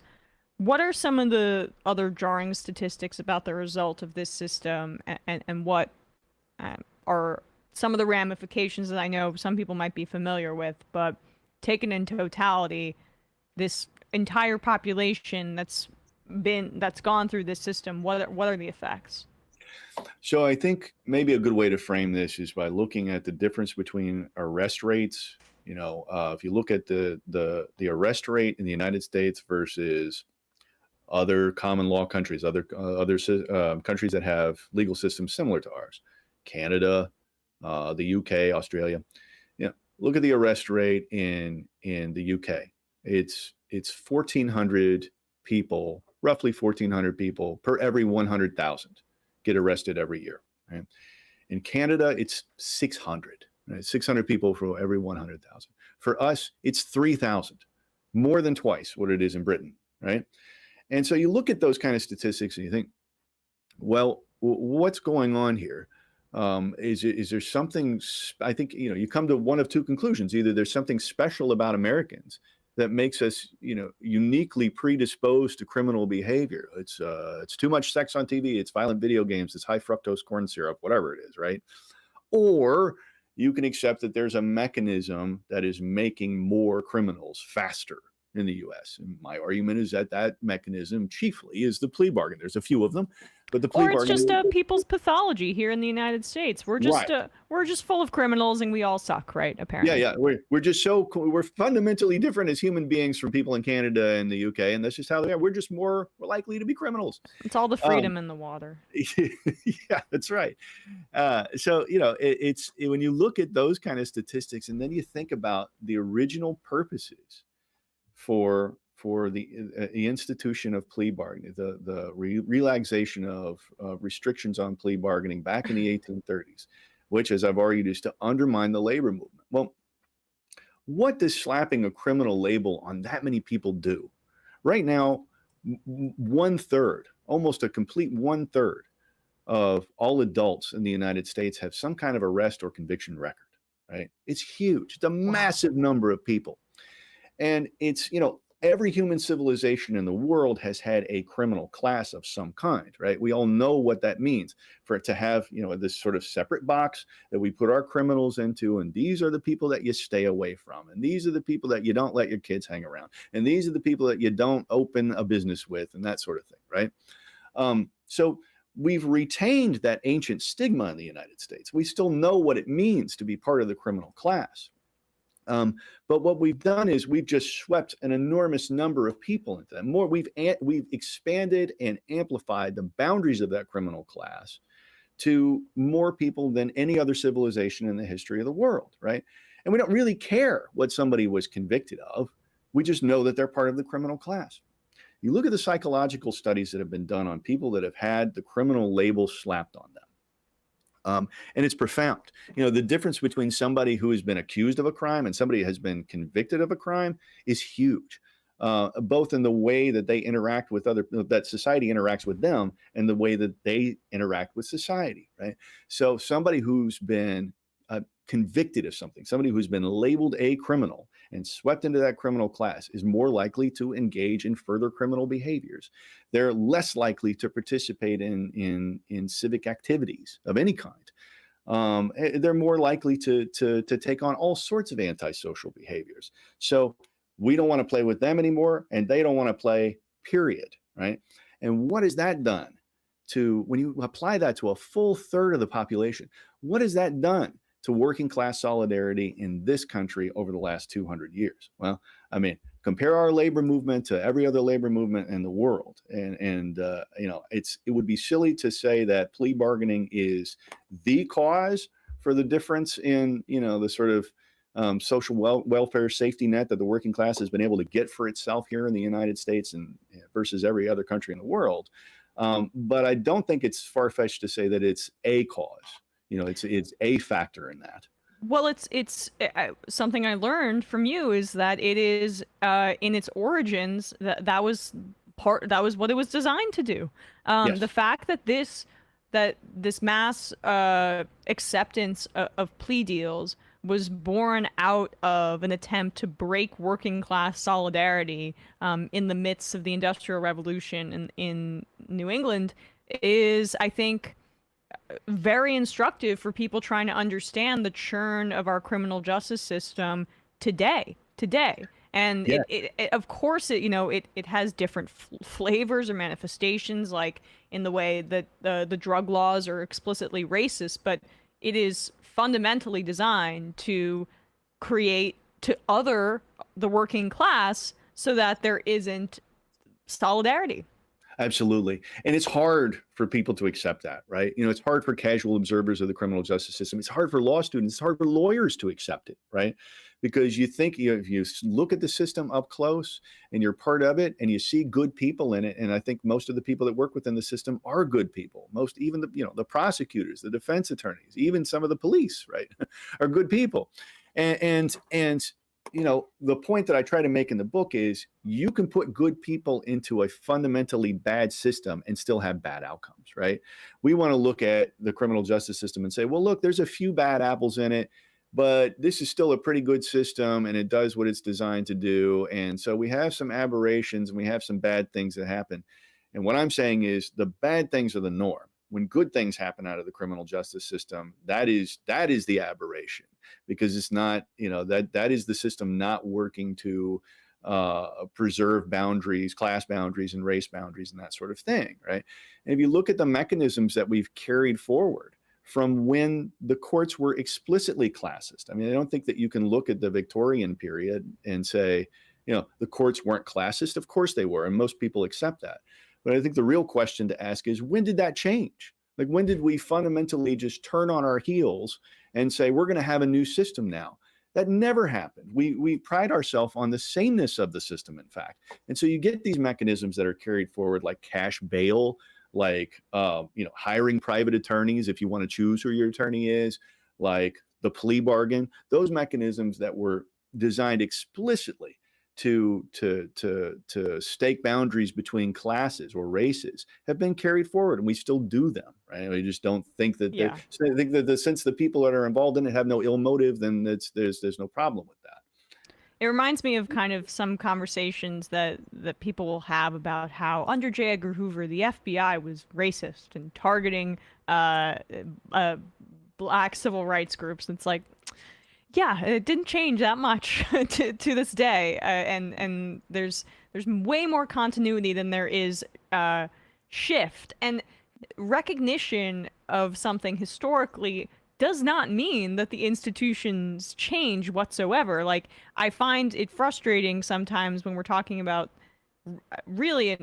What are some of the other jarring statistics about the result of this system, and what are some of the ramifications that I know some people might be familiar with, but taken in totality, this entire population that's gone through this system, what are the effects? So I think maybe a good way to frame this is by looking at the difference between arrest rates. If you look at the arrest rate in the United States versus other common law countries, other countries that have legal systems similar to ours, Canada, the UK, Australia. Look at the arrest rate in the UK. It's 1,400 people, roughly 1,400 people per every 100,000 get arrested every year. Right? In Canada, it's 600. Right? 600 people for every 100,000. For us, it's 3,000, more than twice what it is in Britain. Right? And so you look at those kind of statistics and you think, well, what's going on here? Is there something? I think you come to one of two conclusions. Either there's something special about Americans that makes us uniquely predisposed to criminal behavior. It's too much sex on TV. It's violent video games. It's high fructose corn syrup, whatever it is, right? Or you can accept that there's a mechanism that is making more criminals faster in the U.S. And my argument is that mechanism chiefly is the plea bargain. There's a few of them, but the plea bargain. Or it's just people's pathology here in the United States. We're just we're just full of criminals and we all suck, right? Apparently. Yeah. We're just we're fundamentally different as human beings from people in Canada and the UK, and that's just how they are. We're just more likely to be criminals. It's all the freedom in the water. Yeah, that's right. So it's when you look at those kind of statistics, and then you think about the original purposes for the institution of plea bargaining, the relaxation of restrictions on plea bargaining back in the 1830s, which, as I've argued, is to undermine the labor movement. Well, what does slapping a criminal label on that many people do? Right now, 1/3, almost a complete 1/3 of all adults in the United States have some kind of arrest or conviction record, right? It's huge. It's a massive number of people. And it's, every human civilization in the world has had a criminal class of some kind, right? We all know what that means, for it to have, this sort of separate box that we put our criminals into. And these are the people that you stay away from. And these are the people that you don't let your kids hang around. And these are the people that you don't open a business with, and that sort of thing, right? So we've retained that ancient stigma in the United States. We still know what it means to be part of the criminal class. But what we've done is we've just swept an enormous number of people into that. We've expanded and amplified the boundaries of that criminal class to more people than any other civilization in the history of the world, right? And we don't really care what somebody was convicted of. We just know that they're part of the criminal class. You look at the psychological studies that have been done on people that have had the criminal label slapped on them. And it's profound. The difference between somebody who has been accused of a crime and somebody who has been convicted of a crime is huge, both in the way that they interact with that society interacts with them, and the way that they interact with society, right? So somebody who's been convicted of something, somebody who's been labeled a criminal and swept into that criminal class, is more likely to engage in further criminal behaviors. They're less likely to participate in civic activities of any kind. They're more likely to take on all sorts of antisocial behaviors. So we don't want to play with them anymore, and they don't want to play, period, right? And what has that done when you apply that to a full third of the population? What has that done to working class solidarity in this country over the last 200 years? Well, compare our labor movement to every other labor movement in the world, and it would be silly to say that plea bargaining is the cause for the difference in the sort of social welfare safety net that the working class has been able to get for itself here in the United States and versus every other country in the world. But I don't think it's far-fetched to say that it's a cause. It's a factor in that. Well, it's something I learned from you is that it is in its origins that was that was what it was designed to do. Yes. The fact that this mass acceptance of plea deals was born out of an attempt to break working class solidarity in the midst of the Industrial Revolution in New England is, I think, very instructive for people trying to understand the churn of our criminal justice system today. And Yeah. it of course, it has different flavors or manifestations, like in the way that the drug laws are explicitly racist, but it is fundamentally designed to create to other the working class so that there isn't solidarity. Absolutely. And it's hard for people to accept that, right? It's hard for casual observers of the criminal justice system. It's hard for law students. It's hard for lawyers to accept it, right? Because you think, if you look at the system up close and you're part of it and you see good people in it, and I think most of the people that work within the system are good people. Most, even the prosecutors, the defense attorneys, even some of the police, right, are good people. And the point that I try to make in the book is you can put good people into a fundamentally bad system and still have bad outcomes, right? We want to look at the criminal justice system and say, well, look, there's a few bad apples in it, but this is still a pretty good system and it does what it's designed to do. And so we have some aberrations and we have some bad things that happen. And what I'm saying is the bad things are the norm. When good things happen out of the criminal justice system, that is the aberration, because it's not, that is the system not working to preserve boundaries, class boundaries and race boundaries and that sort of thing, right? And if you look at the mechanisms that we've carried forward from when the courts were explicitly classist, I mean, I don't think that you can look at the Victorian period and say, the courts weren't classist. Of course they were, and most people accept that. But I think the real question to ask is, when did that change? Like, when did we fundamentally just turn on our heels and say, we're going to have a new system now? That never happened. We pride ourselves on the sameness of the system, in fact. And so you get these mechanisms that are carried forward, like cash bail, like hiring private attorneys if you want to choose who your attorney is, like the plea bargain. Those mechanisms that were designed explicitly to stake boundaries between classes or races have been carried forward, and we still do them, right? We just don't think that I think that since the people that are involved in it have no ill motive, then there's no problem with that. It reminds me of kind of some conversations that people will have about how under J. Edgar Hoover, the FBI was racist and targeting black civil rights groups. And it's like, yeah, it didn't change that much to this day, and there's way more continuity than there is shift. And recognition of something historically does not mean that the institutions change whatsoever. Like, I find it frustrating sometimes when we're talking about really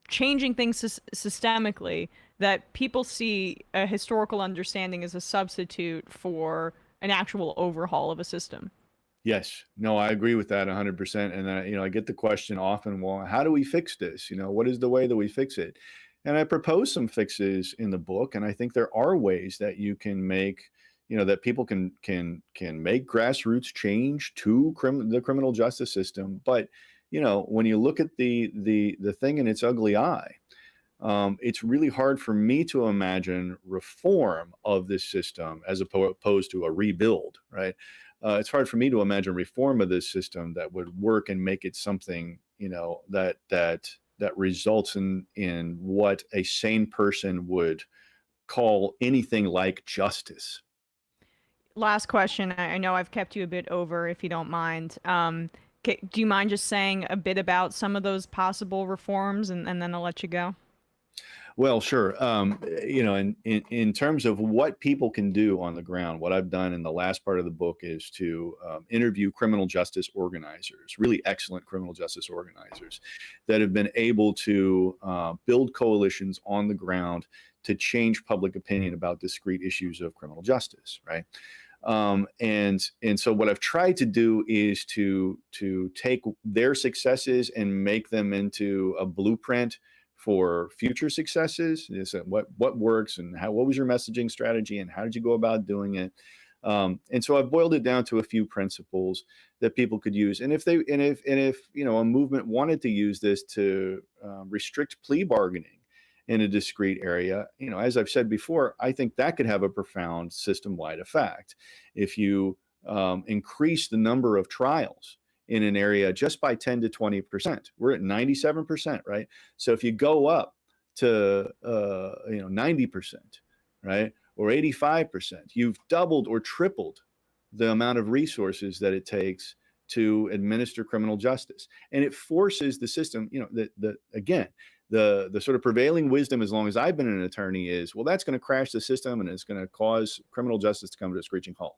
changing things systemically, that people see a historical understanding as a substitute for an actual overhaul of a system. Yes, no, I agree with that 100%. And I get the question often, well, how do we fix this? What is the way that we fix it? And I propose some fixes in the book, and I think there are ways that you can make, that people can make grassroots change to the criminal justice system. But when you look at the thing in its ugly eye, it's really hard for me to imagine reform of this system as opposed to a rebuild, right? It's hard for me to imagine reform of this system that would work and make it something, that results in what a sane person would call anything like justice. Last question. I know I've kept you a bit over, if you don't mind. Do you mind just saying a bit about some of those possible reforms, and then I'll let you go? Well, sure. In terms of what people can do on the ground, what I've done in the last part of the book is to interview criminal justice organizers, really excellent criminal justice organizers that have been able to build coalitions on the ground to change public opinion about discrete issues of criminal justice, right? And so what I've tried to do is to take their successes and make them into a blueprint for future successes. What works, and what was your messaging strategy, and how did you go about doing it? And so I've boiled it down to a few principles that people could use. And if a movement wanted to use this to restrict plea bargaining in a discrete area, as I've said before, I think that could have a profound system-wide effect. If you increase the number of trials in an area just by 10 to 20%, we're at 97%, right? So if you go up to 90%, right, or 85%, you've doubled or tripled the amount of resources that it takes to administer criminal justice. And it forces the system, the sort of prevailing wisdom, as long as I've been an attorney, is, well, that's going to crash the system and it's going to cause criminal justice to come to a screeching halt.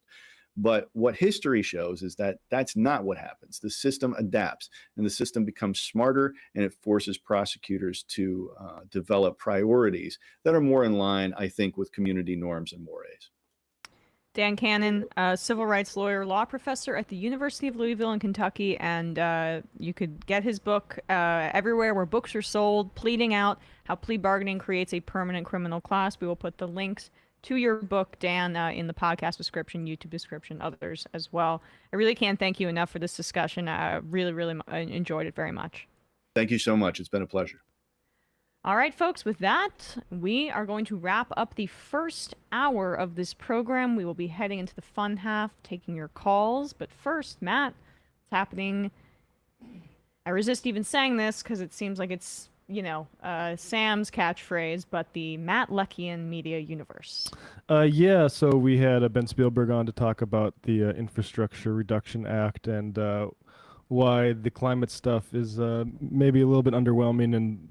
But what history shows is that that's not what happens. The system adapts and the system becomes smarter, and it forces prosecutors to develop priorities that are more in line, I think, with community norms and mores. Dan Canon, civil rights lawyer, law professor at the University of Louisville in Kentucky, and you could get his book everywhere where books are sold, Pleading Out, How Plea Bargaining Creates a Permanent Criminal Class. We will put the links to your book, Dan, in the podcast description, YouTube description, others as well. I really can't thank you enough for this discussion. I really, really enjoyed it very much. Thank you so much. It's been a pleasure. All right, folks, with that, we are going to wrap up the first hour of this program. We will be heading into the fun half, taking your calls. But first, Matt, what's happening? I resist even saying this because it seems like it's, Sam's catchphrase, but the Matt Leckian media universe. Yeah, so we had Ben Spielberg on to talk about the Infrastructure Reduction Act and why the climate stuff is maybe a little bit underwhelming, and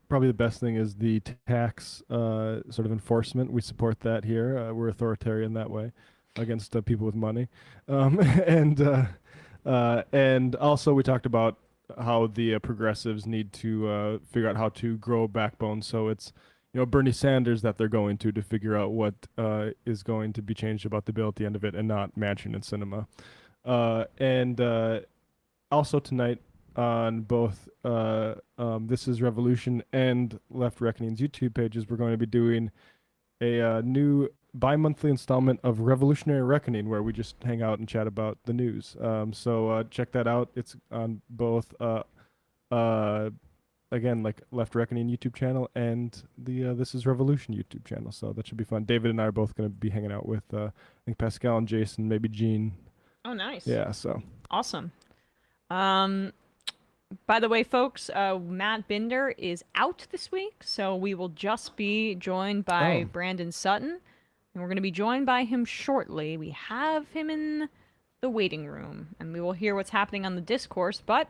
probably the best thing is the tax sort of enforcement. We support that here. We're authoritarian that way against people with money. And also we talked about how the progressives need to figure out how to grow a backbone. So it's, Bernie Sanders that they're going to figure out what is going to be changed about the bill at the end of it, and not Manchin and Cinema. And also tonight on both This Is Revolution and Left Reckoning's YouTube pages, we're going to be doing a new bi-monthly installment of Revolutionary Reckoning, where we just hang out and chat about the news. So check that out. It's on both, again, like Left Reckoning YouTube channel and the This Is Revolution YouTube channel. So that should be fun. David and I are both going to be hanging out with, I think, Pascal and Jason, maybe Gene. Oh, nice. Yeah, so. Awesome. By the way, folks, Matt Binder is out this week, so we will just be joined by Brandon Sutton, and we're going to be joined by him shortly. We have him in the waiting room, and we will hear what's happening on the discourse. But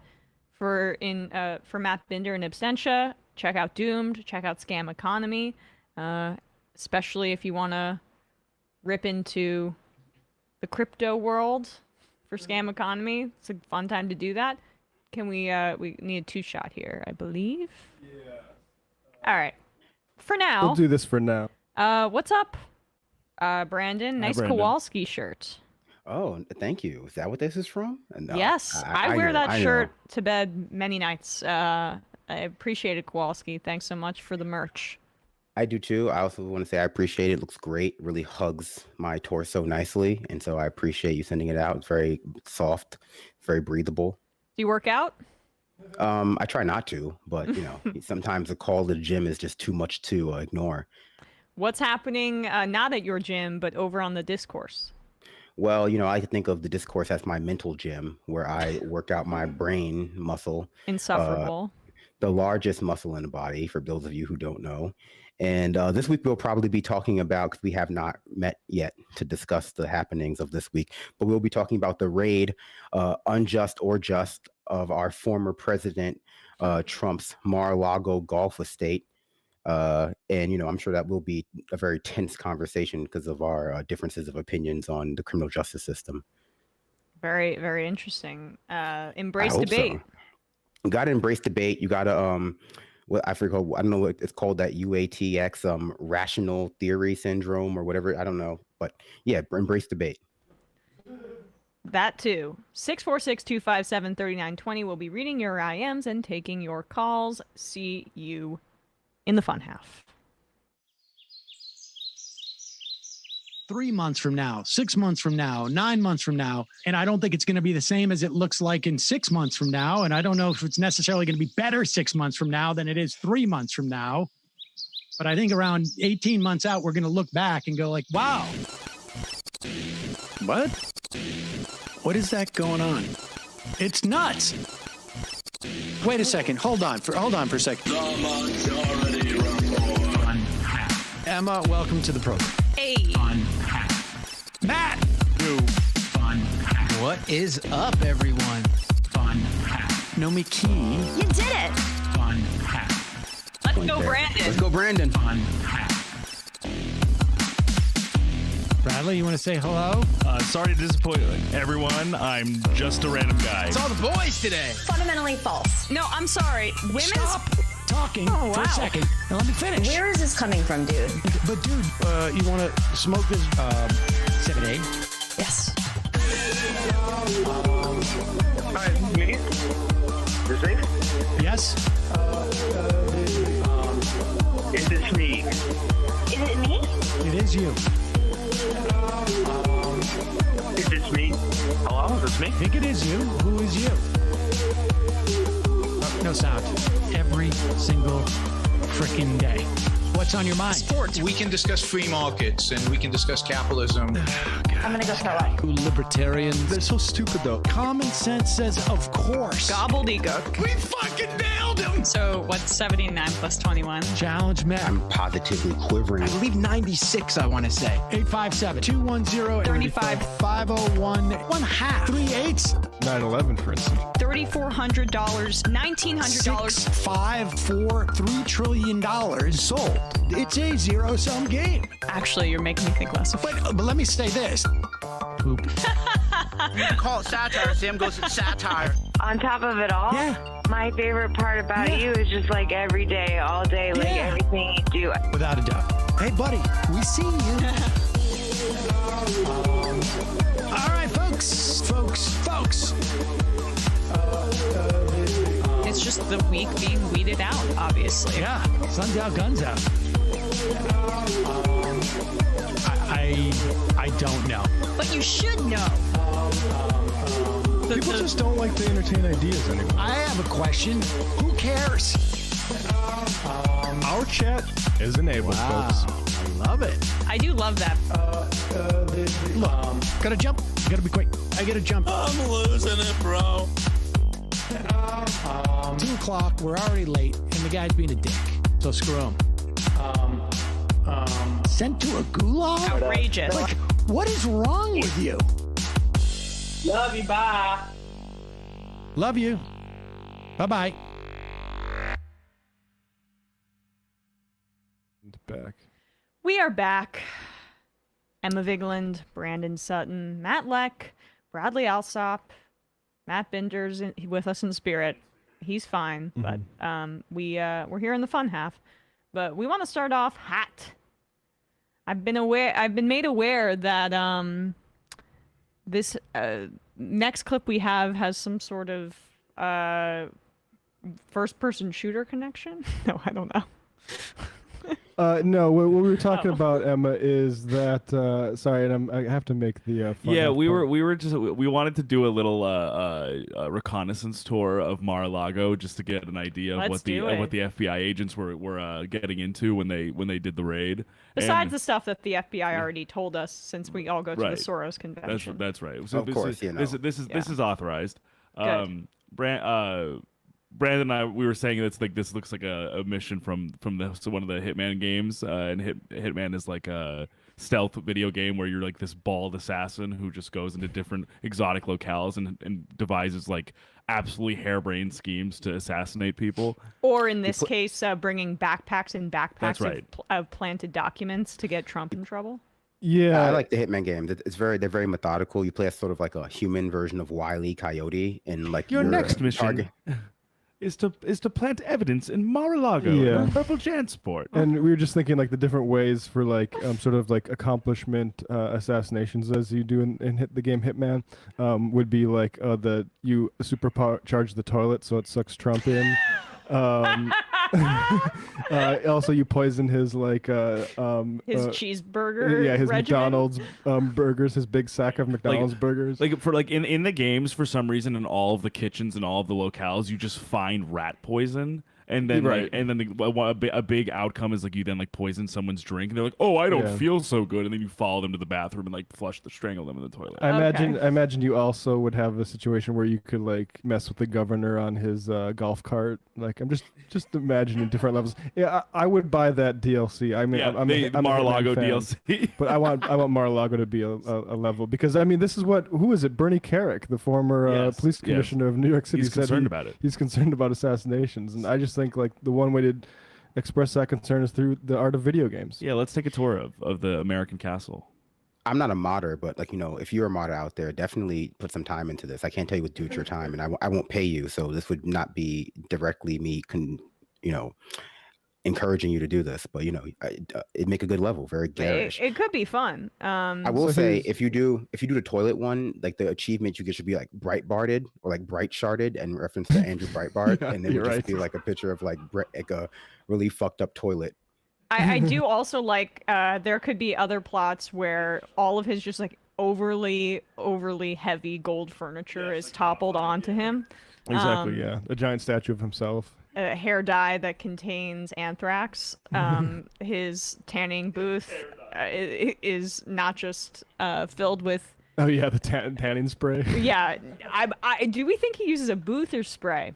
for Matt Binder and Absentia, check out Doomed, check out Scam Economy, especially if you want to rip into the crypto world for Scam Economy. It's a fun time to do that. Can we need a 2-shot here, I believe? Yeah. All right. For now. We'll do this for now. What's up, Brandon? Nice Brandon. Kowalski shirt. Oh, thank you. Is that what this is from? No, Yes. I wear know, that shirt to bed many nights. I appreciate it, Kowalski. Thanks so much for the merch. I do too. I also want to say I appreciate it. It looks great. It really hugs my torso nicely. And so I appreciate you sending it out. It's very soft, very breathable. Do you work out? I try not to, but sometimes the call to the gym is just too much to ignore. What's happening not at your gym, but over on the discourse? Well, I think of the discourse as my mental gym, where I work out my brain muscle. Insufferable. The largest muscle in the body, for those of you who don't know. And this week we'll probably be talking about, because we have not met yet to discuss the happenings of this week, but we'll be talking about the raid, unjust or just, of our former president Trump's Mar-a-Lago golf estate. And, I'm sure that will be a very tense conversation because of our differences of opinions on the criminal justice system. Very, very interesting. Embrace debate. So. You got to embrace debate. You got to, I forgot, I don't know what it's called, that UATX, rational theory syndrome or whatever. I don't know. But yeah, embrace debate. That too. 646-257-3920. We'll be reading your IMs and taking your calls. See you in the fun half. 3 months from now, 6 months from now, 9 months from now. And I don't think it's going to be the same as it looks like in 6 months from now. And I don't know if it's necessarily going to be better 6 months from now than it is 3 months from now. But I think around 18 months out, we're going to look back and go like, wow. What? What is that going on? It's nuts. Wait a second. Hold on for a second. Emma, welcome to the program. Hey. Matt. What is up, everyone? Nomi Key. You did it. Let's go, Brandon. Let's go, Brandon. Bradley, you want to say hello? Sorry to disappoint everyone. I'm just a random guy. It's all the boys today. Fundamentally false. No, I'm sorry. Women's. Stop talking for a second and let me finish. Where is this coming from, dude? But dude, you want to smoke this 7A? Yes. Hi, me? Is this? Yes. Is this me? Is it me? It is you. Is this me? Hello? Is this me? I think it is you. Who is you? No sound. Every single freaking day. What's on your mind? Sports. We can discuss free markets and we can discuss capitalism. I'm gonna go throw up. Libertarians. They're so stupid, though. Common sense says, of course. Gobbledygook. We fucking nailed him. So what's 79 plus 21? Challenge Matt. I'm positively quivering. I believe 96, I want to say. 857-210-35. 501. 1/2. 3/8. 9/11, for instance. $3,400, $1,900. 5, 4, $3 trillion sold. It's a zero-sum game. Actually, you're making me think less of it. But let me say this. Poop. Call it satire. Sam goes to satire. On top of it all, Yeah. my favorite part about you is just like every day, all day, like everything you do. Without a doubt. Hey, buddy, we see you. All right, folks. It's just the week being weeded out, obviously. Yeah, sun's out, guns out. I don't know. But you should know. People just don't like to entertain ideas anymore. I have a question. Who cares? Our chat is enabled, folks. I love it. I do love that. Look, gotta jump. Gotta be quick. I gotta jump. I'm losing it, bro. 2 o'clock. We're already late, and the guy's being a dick. So screw him. Sent to a gulag? Outrageous. Like, what is wrong with you? Love you, bye. Love you. Bye-bye. Back. We are back. Emma Vigland, Brandon Sutton, Matt Leck, Bradley Alsop, Matt Binder's with us in spirit. He's fine, but we're here in the fun half. But we want to start off hot. I've been made aware that this next clip we have has some sort of first-person shooter connection. No, I don't know. No, what we were talking about, Emma, is that sorry, and I have to make the fun Yeah, half we part. we wanted to do a little reconnaissance tour of Mar-a-Lago just to get an idea of Let's what the do it. what the FBI agents were getting into when they did the raid. Besides And- the stuff that the FBI already told us, since we all go to Right. the Soros convention. That's right. So Of this course, is, you know. this is authorized. Good. Brandon and I, we were saying it's like this looks like a mission from one of the Hitman games, and Hitman is like a stealth video game where you're like this bald assassin who just goes into different exotic locales and devises like absolutely harebrained schemes to assassinate people. Or in this case, bringing backpacks and backpacks That's right. of planted documents to get Trump in trouble. Yeah, I like the Hitman game. They're very methodical. You play as sort of like a human version of Wile E. Coyote, and like Your you're next a mission target. is to plant evidence in Mar-a-Lago, Yeah. Purple Jansport. And we were just thinking like the different ways for like sort of like accomplishment assassinations as you do in the game Hitman would be like you supercharge the toilet so it sucks Trump in. Also, you poison his like his cheeseburger. Yeah, his regimen? McDonald's burgers, his big sack of McDonald's burgers. Like for like in the games, for some reason, in all of the kitchens and all of the locales, you just find rat poison. And then, Right. a big outcome is like you then like poison someone's drink, and they're like, "Oh, I don't Yeah. feel so good," and then you follow them to the bathroom and like strangle them in the toilet. I imagine you also would have a situation where you could like mess with the governor on his golf cart. Like I'm just imagining different levels. Yeah, I would buy that DLC. I mean, Yeah, I'm the a Hitman Mar-a-Lago fan, DLC. but I want Mar-a-Lago to be a level, because I mean this is who is it? Bernie Carrick, the former Yes, police yes. commissioner of New York City, He's said concerned about it. He's concerned about assassinations, and I just think like the one way to express that concern is through the art of video games. Yeah, let's take a tour of the American castle. I'm not a modder, but like, if you're a modder out there, definitely put some time into this. I can't tell you what to do with your time, and I won't pay you. So this would not be directly me, encouraging you to do this, but it'd make a good level, very garish. It could be fun. I will say, if you do the toilet one, like the achievement you get should be like Breitbarted or like Bright Sharded, and reference to Andrew Breitbart, Yeah, and then it you're would just right. be like a picture of like a really fucked up toilet. I do also like there could be other plots where all of his just like overly heavy gold furniture is toppled onto him. Exactly. Yeah, a giant statue of himself. A hair dye that contains anthrax. His tanning booth is not just filled with. Oh yeah, the tanning spray. Yeah, do we think he uses a booth or spray?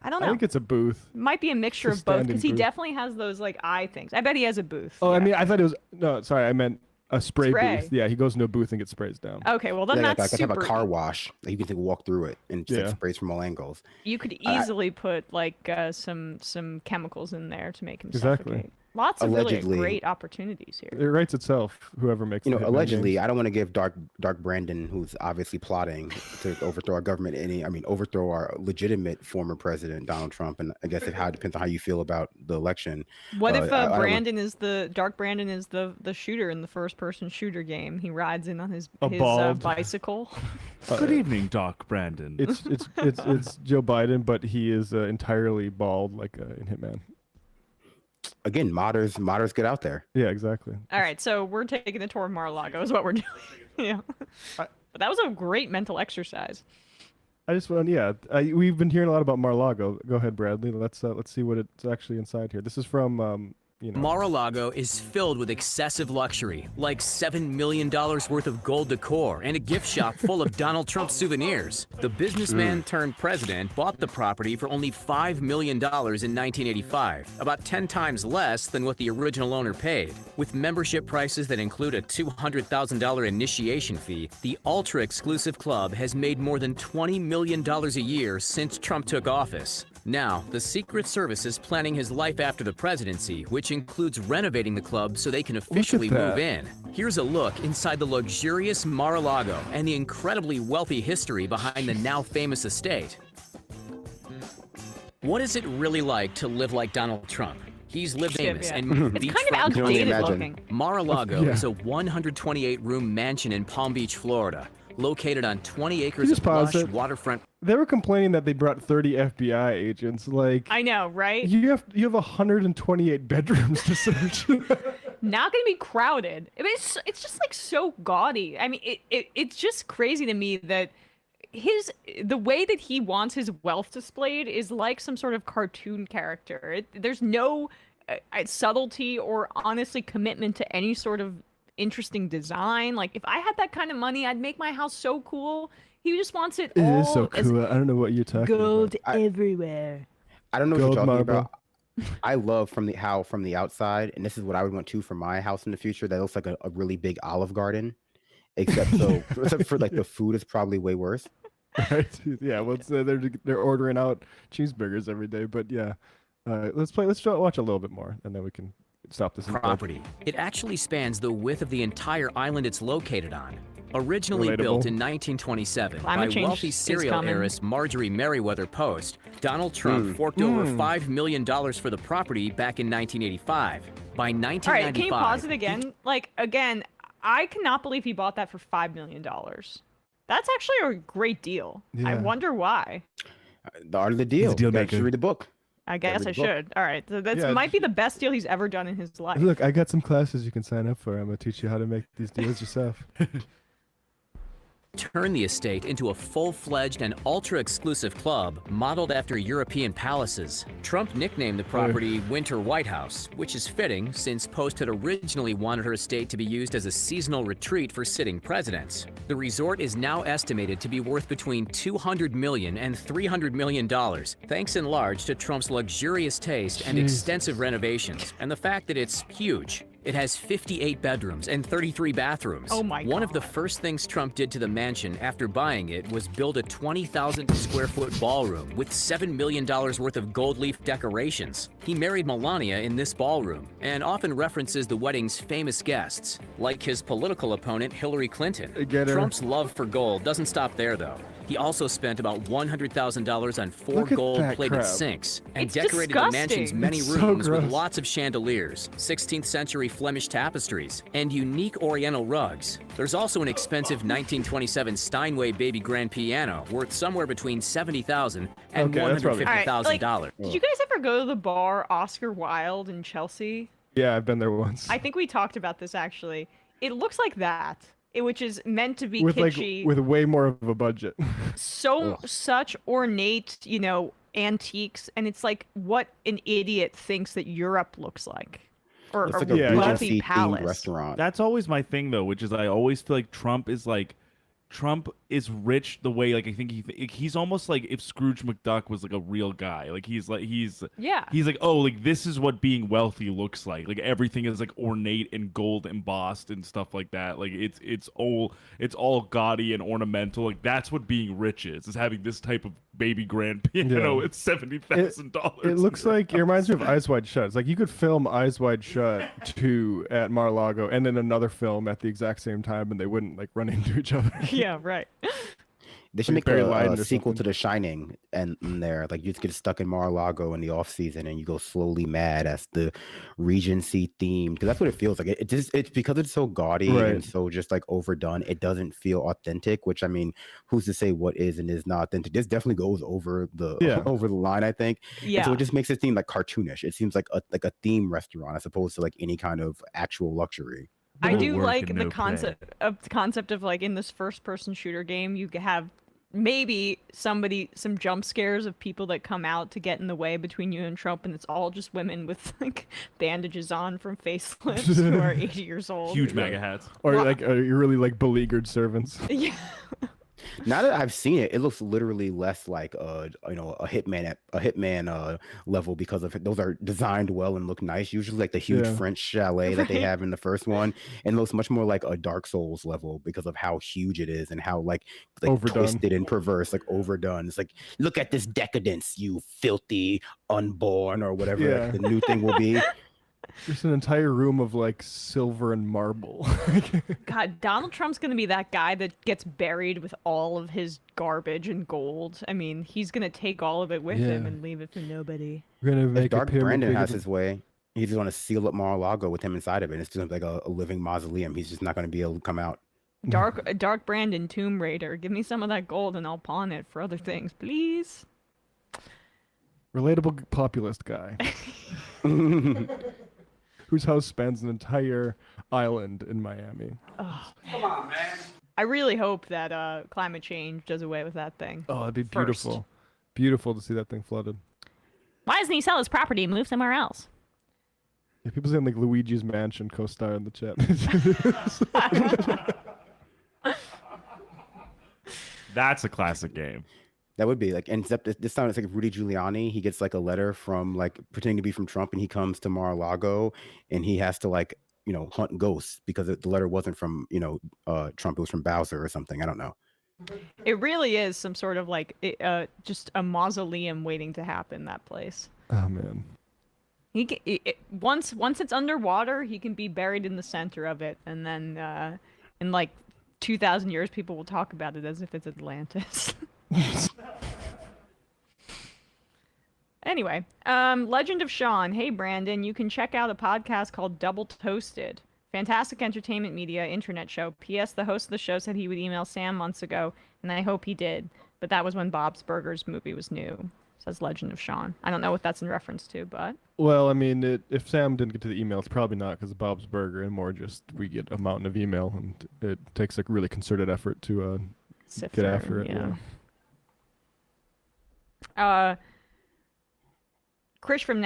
I don't know. I think it's a booth. Might be a mixture It's a of both, standing because he booth. definitely has those like eye things. I bet he has a booth. Oh, yeah. I mean, I thought it was sorry, I meant a spray Spray. booth. Yeah, he goes into a booth and gets sprays down. Okay, well then Yeah, that's like have a super. car wash. Like, you can walk through it and just Yeah. like, sprays from all angles. You could easily put like some chemicals in there to make him Exactly. suffocate. Lots of Allegedly. really great opportunities here. It writes itself. Whoever makes the Hitman Allegedly, games. I don't want to give Dark Brandon, who's obviously plotting to overthrow our government, overthrow our legitimate former president, Donald Trump. And I guess it depends on how you feel about the election. What if I don't want- Brandon is Dark Brandon is the shooter in the first person shooter game? He rides in on his bald- bicycle. Good evening, Doc Brandon. It's Joe Biden, but he is entirely bald, like in Hitman. Again, modders get out there. Yeah, exactly. All right, so we're taking the tour of Mar-a-Lago is what we're doing. Yeah, but that was a great mental exercise. I just want, we've been hearing a lot about Mar-a-Lago. Go ahead, Bradley. Let's see what it's actually inside here. This is from Mar-a-Lago is filled with excessive luxury, like $7 million worth of gold decor and a gift shop full of Donald Trump souvenirs. The businessman turned president bought the property for only $5 million in 1985, about 10 times less than what the original owner paid. With membership prices that include a $200,000 initiation fee, the ultra-exclusive club has made more than $20 million a year since Trump took office. Now, the Secret Service is planning his life after the presidency, which includes renovating the club so they can officially move in. Here's a look inside the luxurious Mar-a-Lago and the incredibly wealthy history behind the now famous estate. What is it really like to live like Donald Trump? He's lived famous and It's kind of outdated looking. Mar-a-Lago Yeah. is a 128-room mansion in Palm Beach, Florida, located on 20 acres just of pause lush it? waterfront. They were complaining that they brought 30 FBI agents. Like, I know, right? you have 128 bedrooms to search. Not gonna be crowded. I mean, it's just like so gaudy. I mean, it's just crazy to me that the way that he wants his wealth displayed is like some sort of cartoon character. There's no subtlety or honestly commitment to any sort of interesting design. Like, if I had that kind of money, I'd make my house so cool. He just wants it It all is so as cool. I don't know what you're talking gold about. everywhere. I don't know what Gold you're talking marble. about. I love from the outside, and this is what I would want to for my house in the future. That looks like a really big Olive Garden, except for like the food is probably way worse. Right? Yeah. Well, they're ordering out cheeseburgers every day. But yeah, let's watch a little bit more, and then we can stop this. Property. It actually spans the width of the entire island it's located on. Originally Relatable. built in 1927 Climate by change wealthy is serial coming. heiress Marjorie Merriweather Post, Donald Trump forked over $5 million for the property back in 1985. By 1995, All right, can you pause it again? Like, again, I cannot believe he bought that for $5 million. That's actually a great deal. I Yeah. wonder why. The art of the deal. He's a deal You gotta maker. just read the book. I guess I read the book. should. All right. So that Yeah, might be the best deal he's ever done in his life. Look, I got some classes you can sign up for. I'm gonna teach you how to make these deals yourself. Turn the estate into a full-fledged and ultra-exclusive club modeled after European palaces. Trump nicknamed the property Winter White House, which is fitting since Post had originally wanted her estate to be used as a seasonal retreat for sitting presidents. The resort is now estimated to be worth between $200 million and $300 million, thanks in large to Trump's luxurious taste and extensive renovations, and the fact that it's huge. It has 58 bedrooms and 33 bathrooms. Oh my One of God. the first things Trump did to the mansion after buying it was build a 20,000 square foot ballroom with $7 million worth of gold leaf decorations. He married Melania in this ballroom and often references the wedding's famous guests, like his political opponent Hillary Clinton. Get her. Trump's love for gold doesn't stop there, though. He also spent about $100,000 on 4 Look at that gold-plated crab. sinks and It's decorated the mansion's disgusting. many It's so rooms with gross. lots of chandeliers, 16th century Flemish tapestries, and unique Oriental rugs. There's also an expensive 1927 Steinway baby grand piano worth somewhere between $70,000 and Okay, that's probably- $150,000. Did you guys ever go to the bar Oscar Wilde in Chelsea? Yeah, I've been there once. I think we talked about this actually. It looks like that, which is meant to be with kitschy. with way more of a budget. Such ornate, antiques, and it's like what an idiot thinks that Europe looks like, or It's like a a wealthy Regency themed palace. restaurant. That's always my thing though, which is I always feel like Trump is rich the way I think he's almost like if Scrooge McDuck was like a real guy. Like he's like oh, like this is what being wealthy looks like. Like everything is like ornate and gold embossed and stuff like that. Like it's all gaudy and ornamental. Like that's what being rich is having this type of baby grand piano at $70,000. It looks like it reminds me of Eyes Wide Shut. It's like you could film Eyes Wide Shut 2 at Mar-a-Lago and then another film at the exact same time, and they wouldn't like run into each other. Yeah, right. They should Like make Barry a Lyndon or sequel something. to The Shining, and in there, like you just get stuck in Mar-a-Lago in the off season, and you go slowly mad as the Regency theme, because that's what it feels like. It's because it's so gaudy Right. and so just like overdone. It doesn't feel authentic. Which I mean, who's to say what is and is not authentic? This definitely goes over the over the line, I think. And so Yeah. it just makes it seem like cartoonish. It seems like a theme restaurant as opposed to like any kind of actual luxury. I No do work like and the no play. concept of like in this first person shooter game you have maybe some jump scares of people that come out to get in the way between you and Trump, and it's all just women with like bandages on from facelifts who are 80 years old. Huge MAGA hats. Or like you're really like beleaguered servants. Yeah. Now that I've seen it, it looks literally less like a hitman level, because of it. Those are designed well and look nice. Usually like the huge Yeah. French chalet that they Right. have in the first one, and looks much more like a Dark Souls level because of how huge it is and how like Overdone. twisted and perverse, like overdone. It's like, look at this decadence, you filthy unborn, or whatever Yeah. the new thing will be. Just an entire room of like silver and marble. God, Donald Trump's gonna be that guy that gets buried with all of his garbage and gold. I mean, he's gonna take all of it with him Yeah. and leave it for nobody. We're gonna If make a Dark pyramid Brandon big has as a- his way, he's just going to seal up Mar-a-Lago with him inside of it. It's just like a living mausoleum. He's just not going to be able to come out. Dark Brandon Tomb Raider. Give me some of that gold and I'll pawn it for other things, please. relatable populist guy whose house spans an entire island in Miami. Oh, come on, man. I really hope that climate change does away with that thing. Oh, that'd be first. beautiful. Beautiful to see that thing flooded. Why doesn't he sell his property and move somewhere else? Yeah, people saying like Luigi's Mansion co-star in the chat. That's a classic game. That would be like, and except this time it's like Rudy Giuliani. He gets like a letter from like pretending to be from Trump, and he comes to Mar-a-Lago, and he has to like hunt ghosts because the letter wasn't from Trump. It was from Bowser or something. I don't know. It really is some sort of like just a mausoleum waiting to happen. That place. Oh man. He can, once it's underwater, he can be buried in the center of it, and then in like 2,000 years, people will talk about it as if it's Atlantis. Anyway, Legend of Sean. Hey, Brandon, you can check out a podcast called Double Toasted. Fantastic entertainment media internet show. P.S. The host of the show said he would email Sam months ago, and I hope he did. But that was when Bob's Burgers movie was new. says Legend of Sean. I don't know what that's in reference to, but Well, I mean, if Sam didn't get to the email, it's probably not because of Bob's Burger, and more just we get a mountain of email, and it takes a really concerted effort to Sift get through, after it. yeah. Chris from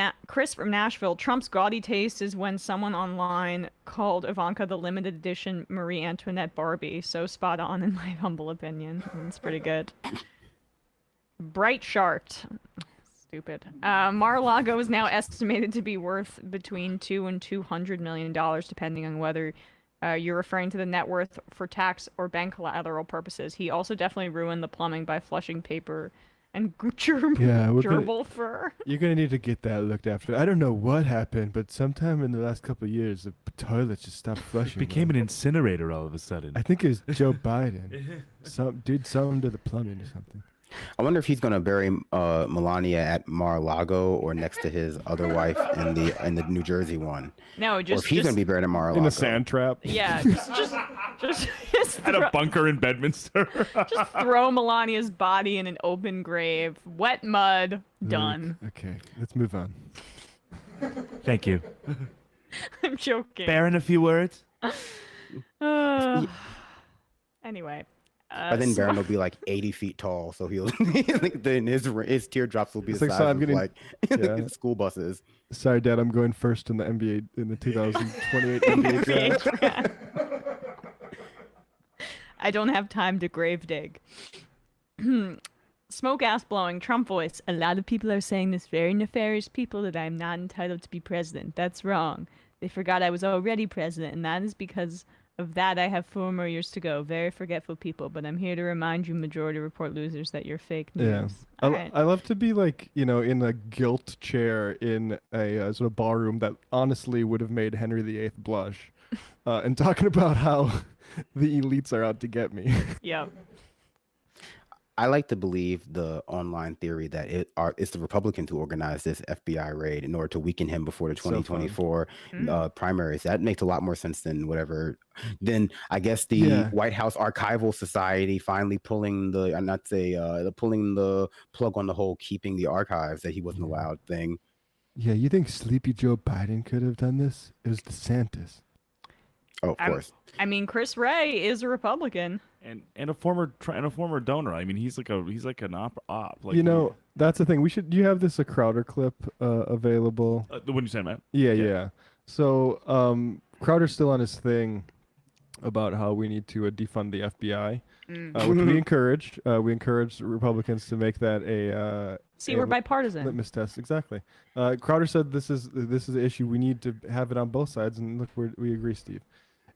Nashville. Trump's gaudy taste is when someone online called Ivanka the limited edition Marie Antoinette Barbie. So spot on, in my humble opinion. It's pretty good. Bright Shart. Stupid. Mar-a-Lago is now estimated to be worth between $2 and $200 million, depending on whether you're referring to the net worth for tax or bank collateral purposes. He also definitely ruined the plumbing by flushing paper and gerbil fur. You're gonna need to get that looked after. I don't know what happened, but sometime in the last couple of years, the toilets just stopped flushing. It became an incinerator all of a sudden. I think it was Joe Biden. Did something to the plumbing or something. I wonder if he's gonna bury Melania at Mar-a-Lago or next to his other wife in the New Jersey one. No, or if he's gonna be buried at Mar-a-Lago in a sand trap. Yeah, just at a bunker in Bedminster. Just throw Melania's body in an open grave, wet mud, done. Okay, let's move on. Thank you. I'm joking. Baron, a few words. Anyway. But then Baron will be like 80 feet tall, so he'll then his teardrops will be It's the like, size so I'm of getting- like yeah. school buses. Sorry, Dad, I'm going first in the NBA in the 2028 NBA draft. I don't have time to grave dig. Smoke ass blowing, Trump voice. A lot of people are saying this very nefarious people that I'm not entitled to be president. That's wrong. They forgot I was already president, and that is because of that I have 4 more years to go. Very forgetful people, but I'm here to remind you, Majority Report losers, that you're fake news. Yeah. I love to be like, in a gilt chair in a sort of ballroom that honestly would have made Henry VIII blush, and talking about how the elites are out to get me. Yeah. I like to believe the online theory that it's the Republicans who organized this FBI raid in order to weaken him before the 2024 primaries. That makes a lot more sense than whatever. Then I guess the White House Archival Society finally pulling pulling the plug on the whole keeping the archives that he wasn't allowed thing. Yeah, you think Sleepy Joe Biden could have done this? It was DeSantis. Oh, of course. I mean, Chris Wray is a Republican. And a former donor. I mean, he's like an op. Like, that's the thing. Do you have a Crowder clip available? The one you sent, Matt? Yeah. So Crowder's still on his thing about how we need to defund the FBI, which we encouraged. We encouraged Republicans to make that a we're bipartisan. Litmus test, exactly. Crowder said this is the issue. We need to have it on both sides, and look, we agree, Steve.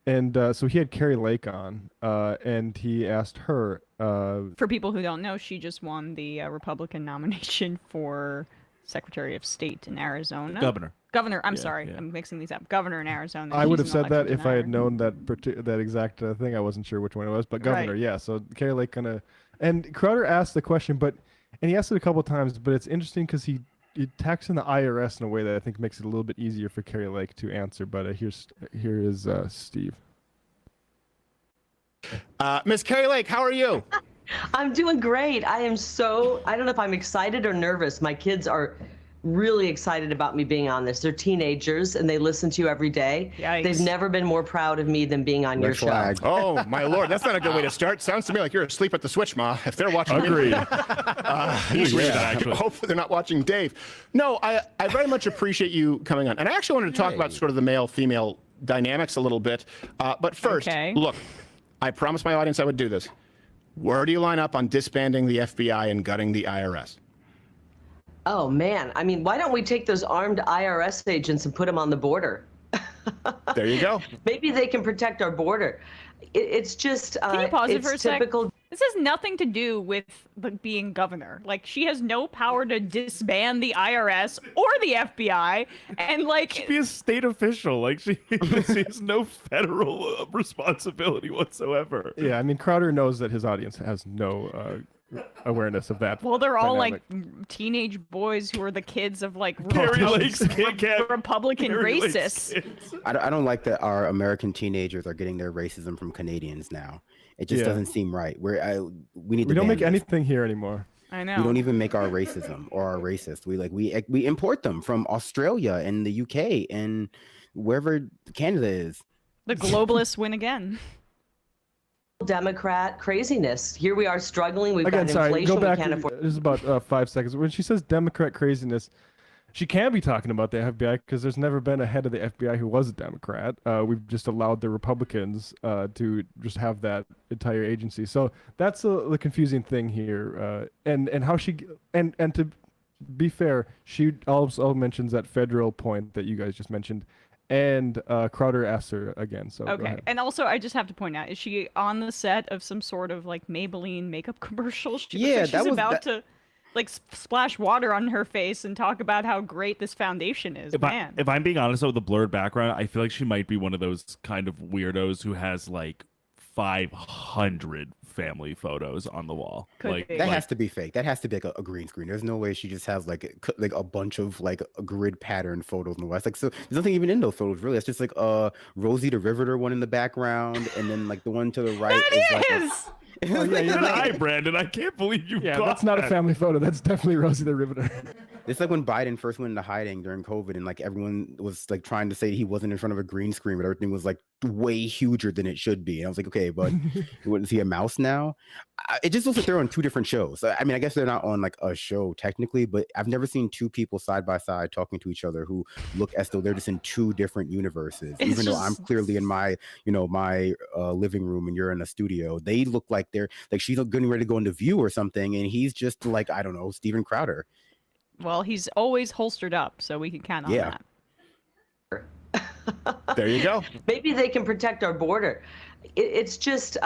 And so he had Carrie Lake on, and he asked her. For people who don't know, she just won the Republican nomination for Secretary of State in Arizona. Governor. I'm sorry. I'm mixing these up. Governor in Arizona. I would have said that if I had known that exact thing. I wasn't sure which one it was, but governor, Right. yeah. So Carrie Lake and Crowder asked the question, and he asked it a couple times, but it's interesting because he attacks in the IRS in a way that I think makes it a little bit easier for Carrie Lake to answer. But here is Steve. Miss Carrie Lake, how are you? I'm doing great. I don't know if I'm excited or nervous. My kids are really excited about me being on this. They're teenagers and they listen to you every day. Yikes. They've never been more proud of me than being on your show. Oh, my Lord. That's not a good way to start. Sounds to me like you're asleep at the switch, Ma. If they're watching Agreed. Hopefully they're not watching Dave. No, I very much appreciate you coming on. And I actually wanted to talk about sort of the male-female dynamics a little bit. But first, look, I promised my audience I would do this. Where do you line up on disbanding the FBI and gutting the IRS? Oh, man. I mean, why don't we take those armed IRS agents and put them on the border? There you go. Maybe they can protect our border. It's just Can you pause it for a typical. sec? This has nothing to do with being governor. Like, she has no power to disband the IRS or the FBI, and She'd be a state official. Like she has no federal responsibility whatsoever. Yeah, I mean Crowder knows that his audience has no awareness of that. Well, they're all dynamic. like teenage boys who are the kids of like Carrie Lake's Republican Carrie Lake's racists. I don't like that our American teenagers are getting their racism from Canadians now. It just doesn't seem right. We need to We don't ban make this. anything here anymore. I know. We don't even make our racism or our racist. We import them from Australia and the UK and wherever Canada is. The globalists win again. Democrat craziness. Here we are struggling. We've Again, got sorry, inflation. go back. We can't afford. This is about 5 seconds. When she says Democrat craziness, she can be talking about the FBI because there's never been a head of the FBI who was a Democrat. We've just allowed the Republicans to just have that entire agency. So that's the confusing thing here. And how she and to be fair, she also mentions that federal point that you guys just mentioned. And Crowder asked her again. So okay, and also I just have to point out: is she on the set of some sort of like Maybelline makeup commercial? Yeah, she's about to like splash water on her face and talk about how great this foundation is. If I'm being honest, though, with the blurred background, I feel like she might be one of those kind of weirdos who has like 500 family photos on the wall. That has to be fake. That has to be like a green screen. There's no way she just has like a bunch of like a grid pattern photos in the west. Like, so there's nothing even in those photos really. It's just like Rosie the Riveter one in the background, and then like the one to the right Oh, yeah, you're right, Brandon. I can't believe you got that's not a family photo. That's definitely Rosie the Riveter. It's like when Biden first went into hiding during COVID, and like everyone was like trying to say he wasn't in front of a green screen, but everything was like way huger than it should be. And I was like, okay, but you wouldn't see a mouse now. It just looks like they're on two different shows. I mean, I guess they're not on like a show technically, but I've never seen two people side by side talking to each other who look as though they're just in two different universes. Even though I'm clearly in my, my living room and you're in a studio, they look like they're like she's getting ready to go into View or something, and he's just like, I don't know, Steven Crowder. Well, he's always holstered up, so we can count on that. There you go. Maybe they can protect our border. It's just,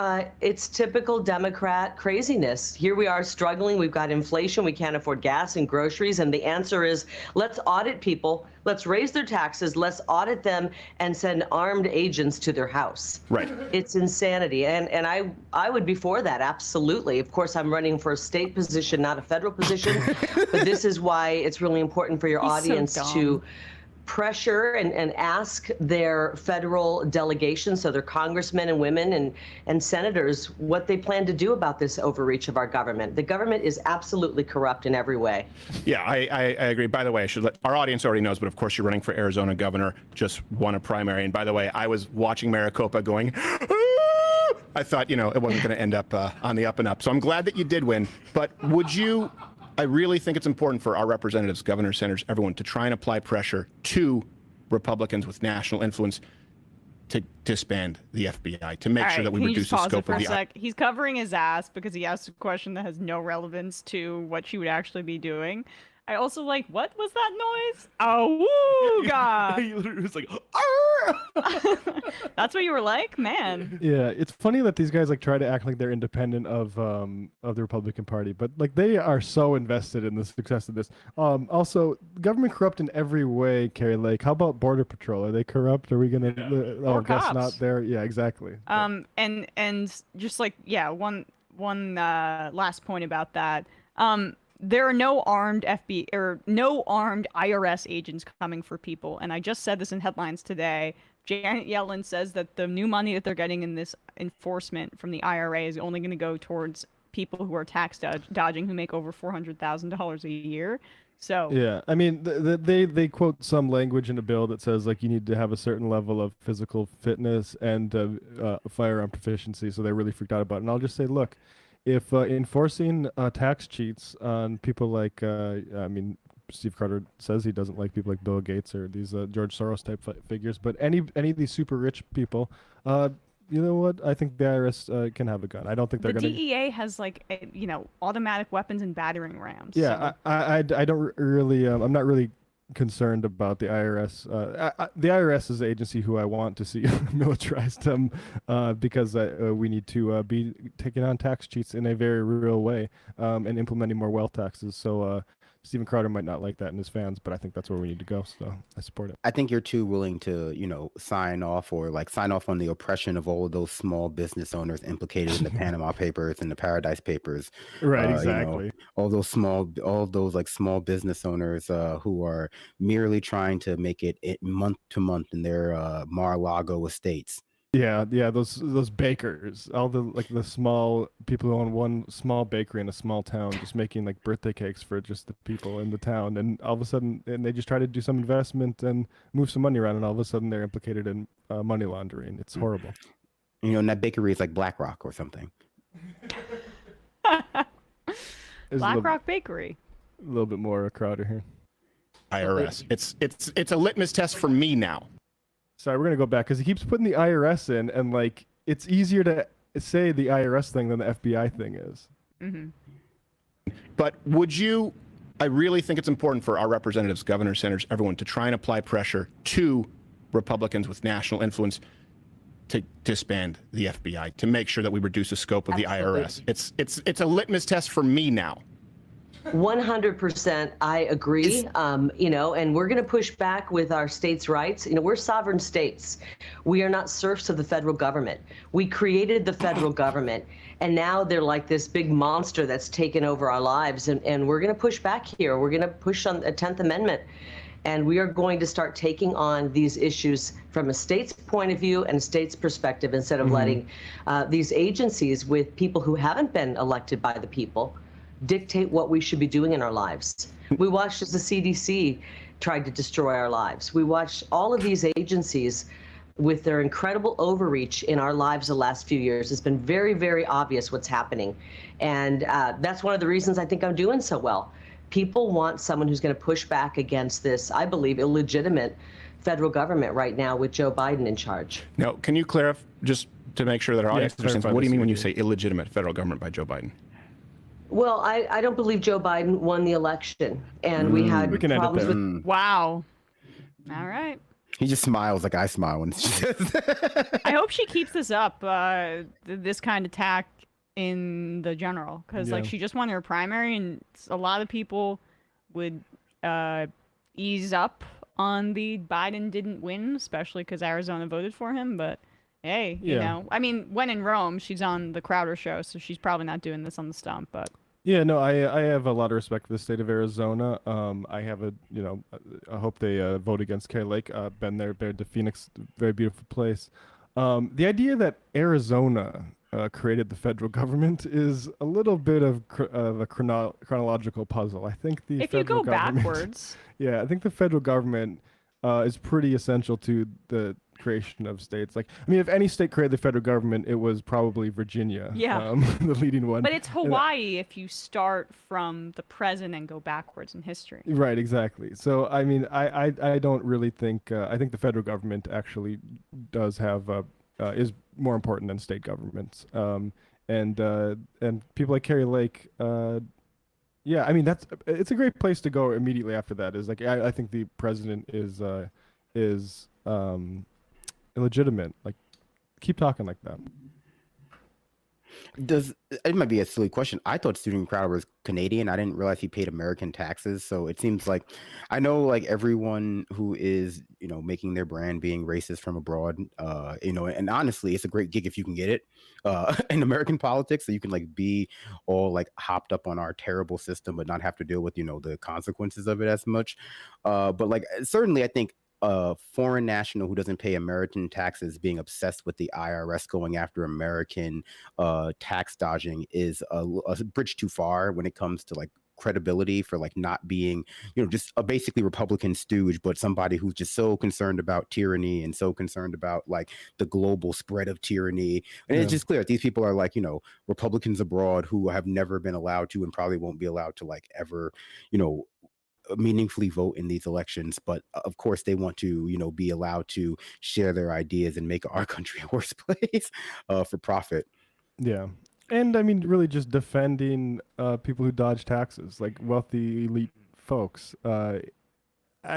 it's typical Democrat craziness. Here we are struggling. We've got inflation. We can't afford gas and groceries. And the answer is, let's audit people. Let's raise their taxes. Let's audit them and send armed agents to their house. Right. It's insanity. And I would be for that, absolutely. Of course, I'm running for a state position, not a federal position. But this is why it's really important for your audience to pressure and ask their federal delegations, so their congressmen and women and senators, what they plan to do about this overreach of our government. The government is absolutely corrupt in every way. Yeah, I agree. By the way, I should let our audience already knows, but of course you're running for Arizona governor, just won a primary. And by the way, I was watching Maricopa going, I thought, it wasn't going to end up on the up and up. So I'm glad that you did win. But I really think it's important for our representatives, governors, senators, everyone to try and apply pressure to Republicans with national influence to disband the FBI, to make sure that we reduce the scope of the. He's covering his ass because he asked a question that has no relevance to what she would actually be doing. I also like, what was that noise? Oh, God. He literally was like, that's what you were like? Man. Yeah, it's funny that these guys like try to act like they're independent of the Republican Party, but like they are so invested in the success of this. Also, government corrupt in every way, Carrie Lake. How about Border Patrol? Are they corrupt? Are we gonna guess not there? Yeah, exactly. And just like, yeah, one last point about that. There are no armed FBI or no armed IRS agents coming for people. And I just said this in headlines today. Janet Yellen says that the new money that they're getting in this enforcement from the IRA is only going to go towards people who are tax dodging, who make over $400,000 a year. So yeah, I mean, they quote some language in a bill that says like you need to have a certain level of physical fitness and firearm proficiency. So they really freaked out about it. And I'll just say, look, if enforcing tax cheats on people like, Steve Carter says he doesn't like people like Bill Gates or these George Soros type figures, but any of these super rich people, you know what? I think the IRS can have a gun. I don't think they're going to. The DEA has like, automatic weapons and battering rams. Yeah, so. I don't really, I'm not really concerned about the IRS. The IRS is the agency who I want to see militarized because we need to be taking on tax cheats in a very real way and implementing more wealth taxes. So Steven Crowder might not like that in his fans, but I think that's where we need to go. So I support it. I think you're too willing to, sign off on the oppression of all of those small business owners implicated in the Panama Papers and the Paradise Papers. Right, exactly. All those small business owners who are merely trying to make it month to month in their Mar-a-Lago estates. Yeah, yeah, those bakers, all the small people who own one small bakery in a small town, just making like birthday cakes for just the people in the town, and all of a sudden, and they just try to do some investment and move some money around, and all of a sudden they're implicated in money laundering. It's horrible. You know, and that bakery is like BlackRock or something. BlackRock Bakery. A little bit more crowded here. IRS. It's a litmus test for me now. Sorry, we're gonna go back because he keeps putting the IRS in, and like it's easier to say the IRS thing than the FBI thing is. Mm-hmm. But would you? I really think it's important for our representatives, governors, senators, everyone to try and apply pressure to Republicans with national influence to disband the FBI, to make sure that we reduce the scope of the IRS. It's a litmus test for me now. 100%, I agree. You know, and we're going to push back with our states' rights. You know, we're sovereign states. We are not serfs of the federal government. We created the federal government, and now they're like this big monster that's taken over our lives. And we're going to push back here. We're going to push on the 10th Amendment. And we are going to start taking on these issues from a state's point of view and a state's perspective, instead of letting these agencies with people who haven't been elected by the people dictate what we should be doing in our lives. We watched as the CDC tried to destroy our lives. We watched all of these agencies with their incredible overreach in our lives the last few years. It's been very, very obvious what's happening. And that's one of the reasons I think I'm doing so well. People want someone who's going to push back against this, I believe, illegitimate federal government right now with Joe Biden in charge. Now, can you clarify, just to make sure that our audience understands, what do you mean when you say illegitimate federal government by Joe Biden? Well, I don't believe Joe Biden won the election, and we had problems with. Wow. All right. He just smiles like I smile when she says. I hope she keeps this up, this kind of tack in the general, because like she just won her primary, and a lot of people would ease up on the Biden didn't win, especially because Arizona voted for him. But hey, you know, I mean, when in Rome, she's on the Crowder show, so she's probably not doing this on the stump. But yeah, no, I have a lot of respect for the state of Arizona. I have I hope they vote against Kay Lake. Been there, been to Phoenix, very beautiful place. The idea that Arizona created the federal government is a little bit of a chronological puzzle. I think the if you go backwards, yeah, I think the federal government is pretty essential to the creation of states. Like, I mean, if any state created the federal government, it was probably Virginia, the leading one. But it's Hawaii if you start from the present and go backwards in history. Right, exactly. So, I mean, I don't really think, I think the federal government actually does have, is more important than state governments. And people like Kari Lake, yeah, I mean, it's a great place to go immediately after that. Is like, I think the president is illegitimate. Like, keep talking like that. It might be a silly question. I thought Steven Crowder was Canadian. I didn't realize he paid American taxes. So it seems like, I know like everyone who is, you know, making their brand being racist from abroad, you know, and honestly, it's a great gig if you can get it in American politics, so you can like be all like hopped up on our terrible system, but not have to deal with, you know, the consequences of it as much. But like, certainly I think a foreign national who doesn't pay American taxes being obsessed with the IRS going after American tax dodging is a bridge too far when it comes to like credibility for like not being, you know, just a basically Republican stooge, but somebody who's just so concerned about tyranny and so concerned about like the global spread of tyranny. And it's just clear that these people are like, you know, Republicans abroad who have never been allowed to and probably won't be allowed to like ever, you know, meaningfully vote in these elections, but of course they want to, you know, be allowed to share their ideas and make our country a worse place for profit. Yeah. And I mean, really just defending people who dodge taxes, like wealthy elite folks. I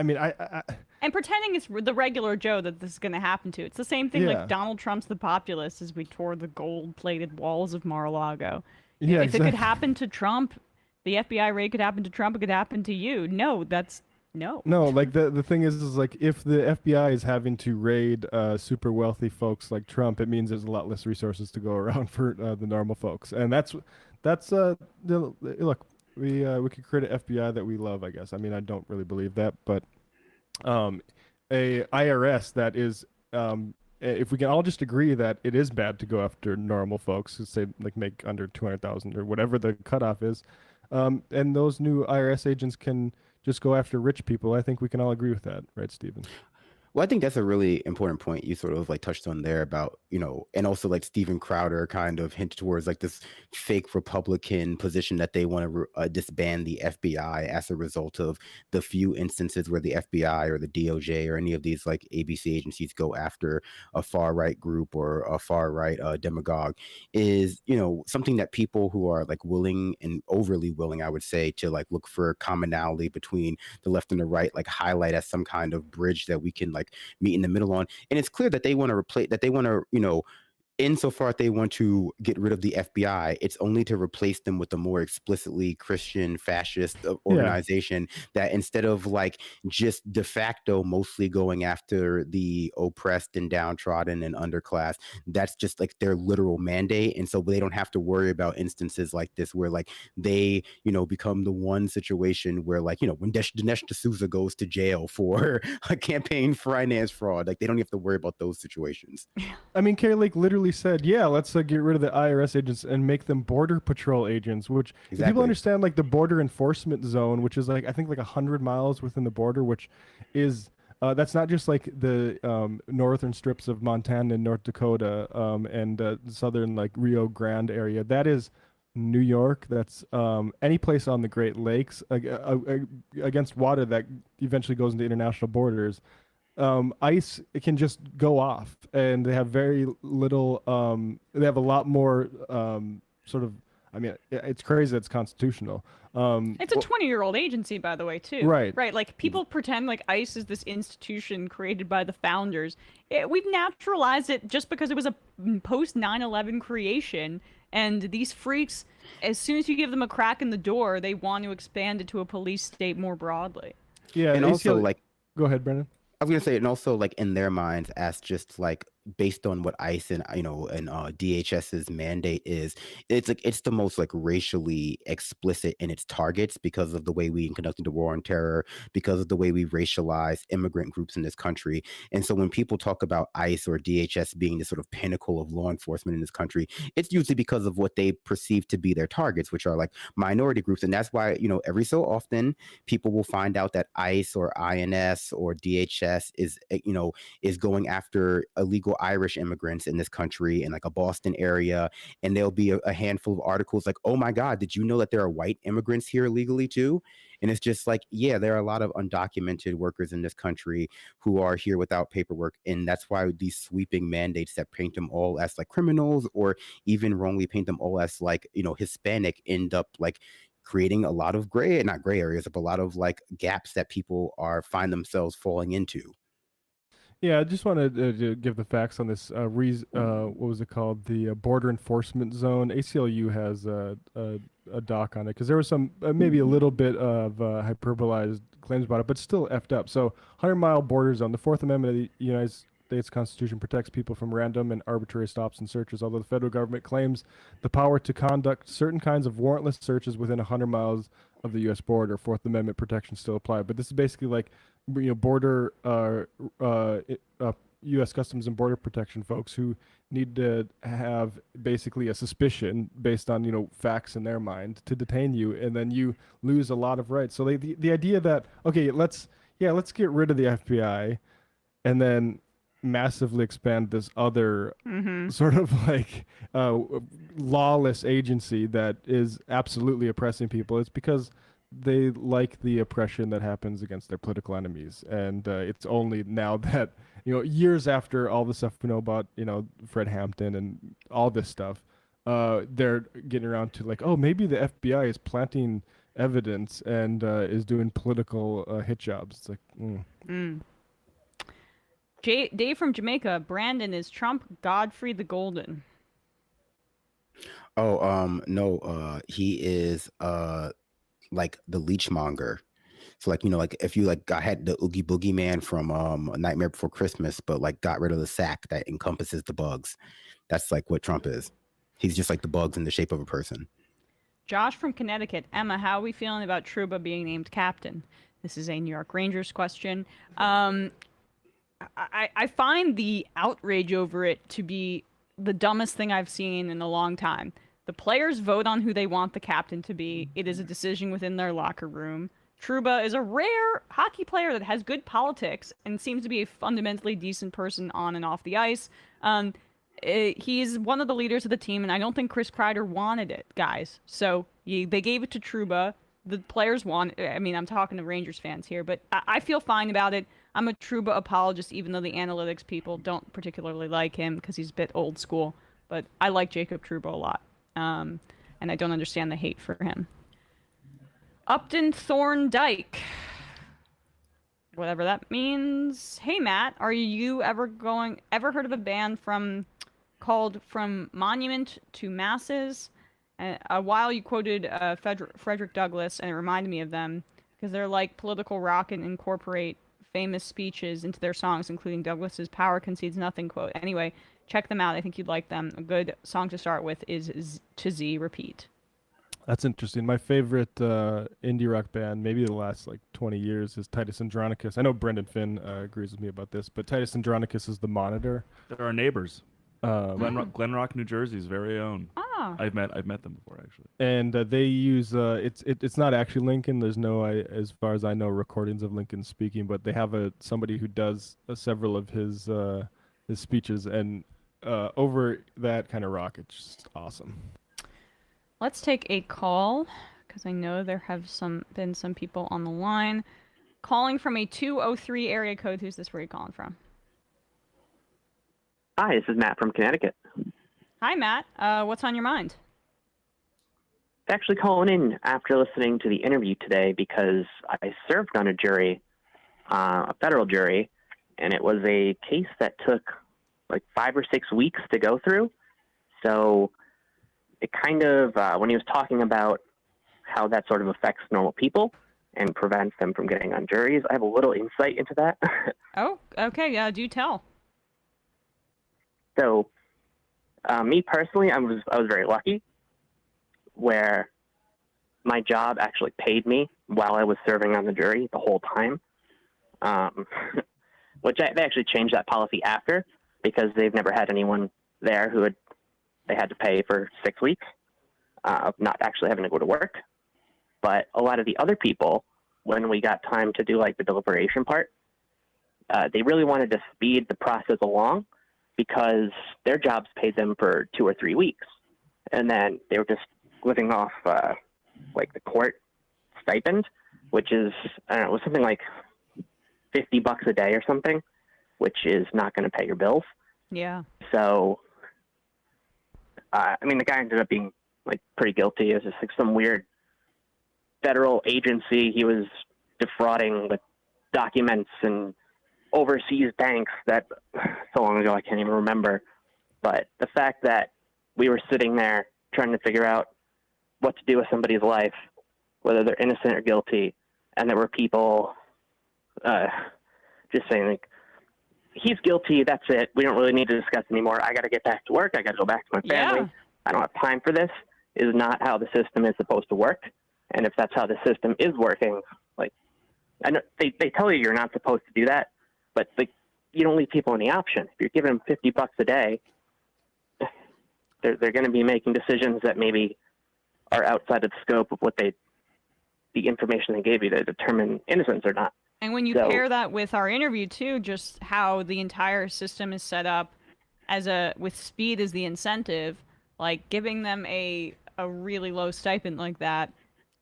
mean, and pretending it's the regular Joe that this is going to happen to. It's the same thing like Donald Trump's the populist as we tore the gold-plated walls of Mar-a-Lago. Yeah, if it could happen to Trump, the FBI raid could happen to Trump, it could happen to you. No, that's no. No, like the thing is like if the FBI is having to raid super wealthy folks like Trump, it means there's a lot less resources to go around for the normal folks. And that's look, we could create an FBI that we love, I guess. I mean, I don't really believe that, but a IRS that is if we can all just agree that it is bad to go after normal folks who say like make under 200,000 or whatever the cutoff is, and those new IRS agents can just go after rich people, I think we can all agree with that, right, Stephen? Well, I think that's a really important point you sort of like touched on there about, and also like Steven Crowder kind of hinted towards like this fake Republican position that they want to disband the FBI as a result of the few instances where the FBI or the DOJ or any of these like ABC agencies go after a far right group or a far right demagogue is, something that people who are like willing and overly willing, I would say, to like look for commonality between the left and the right, like highlight as some kind of bridge that we can like meet in the middle on. And it's clear that they want to replace that. They want to, insofar as they want to get rid of the FBI, it's only to replace them with a more explicitly Christian fascist organization that instead of like just de facto mostly going after the oppressed and downtrodden and underclass, that's just like their literal mandate. And so they don't have to worry about instances like this where like they, become the one situation where like, when Dinesh D'Souza goes to jail for a campaign finance fraud, like they don't have to worry about those situations. I mean, Kari Lake literally said, yeah, let's get rid of the IRS agents and make them border patrol agents, which if people understand like the border enforcement zone, which is like, I think like 100 miles within the border, which is, that's not just like the northern strips of Montana and North Dakota and southern like Rio Grande area. That is New York. That's any place on the Great Lakes against water that eventually goes into international borders. ICE, it can just go off, and they have very little. They have a lot more sort of. I mean, it's crazy that it's constitutional. It's a 20-year-old agency, by the way, too. Right. Right. Like people pretend like ICE is this institution created by the founders. We've naturalized it just because it was a post 9/11 creation, and these freaks, as soon as you give them a crack in the door, they want to expand it to a police state more broadly. Yeah, and also like, go ahead, Brendan. I was gonna say, and also like in their minds, as just like based on what ICE and and DHS's mandate is, it's like it's the most like racially explicit in its targets because of the way we conducted the war on terror, because of the way we racialize immigrant groups in this country. And so when people talk about ICE or DHS being the sort of pinnacle of law enforcement in this country, it's usually because of what they perceive to be their targets, which are like minority groups. And that's why, every so often people will find out that ICE or INS or DHS is going after illegal Irish immigrants in this country in like a Boston area, and there'll be a handful of articles like, oh my God, did you know that there are white immigrants here illegally too? And it's just like, yeah, there are a lot of undocumented workers in this country who are here without paperwork. And that's why these sweeping mandates that paint them all as like criminals or even wrongly paint them all as like, Hispanic end up like creating a lot of not gray areas, but a lot of like gaps that people find themselves falling into. Yeah, I just wanted to give the facts on this. What was it called? The border enforcement zone. ACLU has a doc on it because there was some maybe a little bit of hyperbolized claims about it, but still effed up. So 100-mile border zone. The Fourth Amendment of the United States Constitution protects people from random and arbitrary stops and searches, although the federal government claims the power to conduct certain kinds of warrantless searches within 100 miles of the U.S. border. Fourth Amendment protections still apply. But this is basically like, border U.S. Customs and Border Protection folks who need to have basically a suspicion based on, facts in their mind to detain you, and then you lose a lot of rights. So the idea that, okay, let's get rid of the FBI and then massively expand this other sort of like lawless agency that is absolutely oppressing people. It's because they like the oppression that happens against their political enemies, and it's only now that years after all the stuff we know about Fred Hampton and all this stuff, they're getting around to like, oh, maybe the FBI is planting evidence and is doing political hit jobs. It's like Dave from Jamaica. Brandon, is Trump Godfrey the Golden? Oh, no, he is like the leechmonger. So like, like if you like I had the Oogie Boogie Man from A Nightmare Before Christmas, but like got rid of the sack that encompasses the bugs. That's like what Trump is. He's just like the bugs in the shape of a person. Josh from Connecticut. Emma, how are we feeling about Trouba being named captain? This is a New York Rangers question. I find the outrage over it to be the dumbest thing I've seen in a long time. The players vote on who they want the captain to be. It is a decision within their locker room. Trouba is a rare hockey player that has good politics and seems to be a fundamentally decent person on and off the ice. He's one of the leaders of the team, and I don't think Chris Kreider wanted it, guys. So they gave it to Trouba. The players want. I mean, I'm talking to Rangers fans here, but I feel fine about it. I'm a Trouba apologist, even though the analytics people don't particularly like him because he's a bit old school. But I like Jacob Trouba a lot, and I don't understand the hate for him. Upton Thorndike, whatever that means. Hey Matt, are you ever heard of a band called From Monument to Masses? A while you quoted Frederick Douglass, and it reminded me of them because they're like political rock and incorporate famous speeches into their songs, including Douglass's "Power Concedes Nothing" quote. Anyway, check them out. I think you'd like them. A good song to start with is "To Z Repeat." That's interesting. My favorite indie rock band, maybe the last like 20 years, is Titus Andronicus. I know Brendan Finn agrees with me about this, but Titus Andronicus is the Monitor. They're our neighbors. Glen Rock, New Jersey's very own. Ah. I've met them before actually. And they use it's not actually Lincoln. There's no, as far as I know, recordings of Lincoln speaking, but they have somebody who does several of his speeches, and over that kind of rock, it's just awesome. Let's take a call because I know there have been some people on the line calling from a 203 area code. Who's this? Where are you calling from? Hi, this is Matt from Connecticut. Hi, Matt. What's on your mind? Actually calling in after listening to the interview today because I served on a jury, a federal jury, and it was a case that took like 5 or 6 weeks to go through. So it kind of, when he was talking about how that sort of affects normal people and prevents them from getting on juries, I have a little insight into that. Oh, okay. Do tell. So, me personally, I was very lucky where my job actually paid me while I was serving on the jury the whole time, which they actually changed that policy after because they've never had anyone there who they had to pay for 6 weeks of not actually having to go to work. But a lot of the other people, when we got time to do like the deliberation part, they really wanted to speed the process along because their jobs paid them for 2 or 3 weeks. And then they were just living off like the court stipend, which is, I don't know, it was something like $50 a day or something, which is not going to pay your bills. Yeah. So, I mean, the guy ended up being like pretty guilty. It was just like some weird federal agency. He was defrauding with documents and overseas banks that so long ago I can't even remember. But the fact that we were sitting there trying to figure out what to do with somebody's life, whether they're innocent or guilty, and there were people just saying like, he's guilty, that's it, we don't really need to discuss anymore, I got to get back to work, I got to go back to my family, I don't have time for this, is not how the system is supposed to work. And if that's how the system is working, like, I know they tell you you're not supposed to do that, but like, you don't leave people any option. If you're giving them $50 a day, they're going to be making decisions that maybe are outside of the scope of what the information they gave you to determine innocence or not. And when you pair that with our interview too, just how the entire system is set up with speed as the incentive, like giving them a really low stipend like that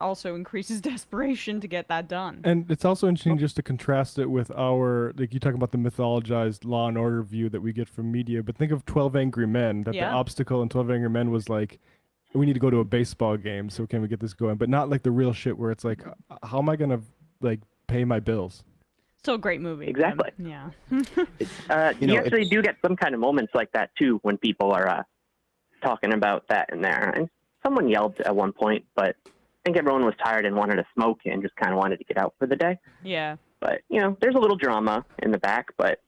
also increases desperation to get that done. And it's also interesting just to contrast it with like you talk about the mythologized Law and Order view that we get from media, but think of 12 Angry Men, that the obstacle in 12 Angry Men was like, we need to go to a baseball game, so can we get this going? But not like the real shit where it's like, how am I going to like pay my bills? Still a great movie. Exactly. Yeah. You actually do get some kind of moments like that too when people are talking about that in there. And someone yelled at one point, but I think everyone was tired and wanted to smoke and just kind of wanted to get out for the day. Yeah. But, there's a little drama in the back, but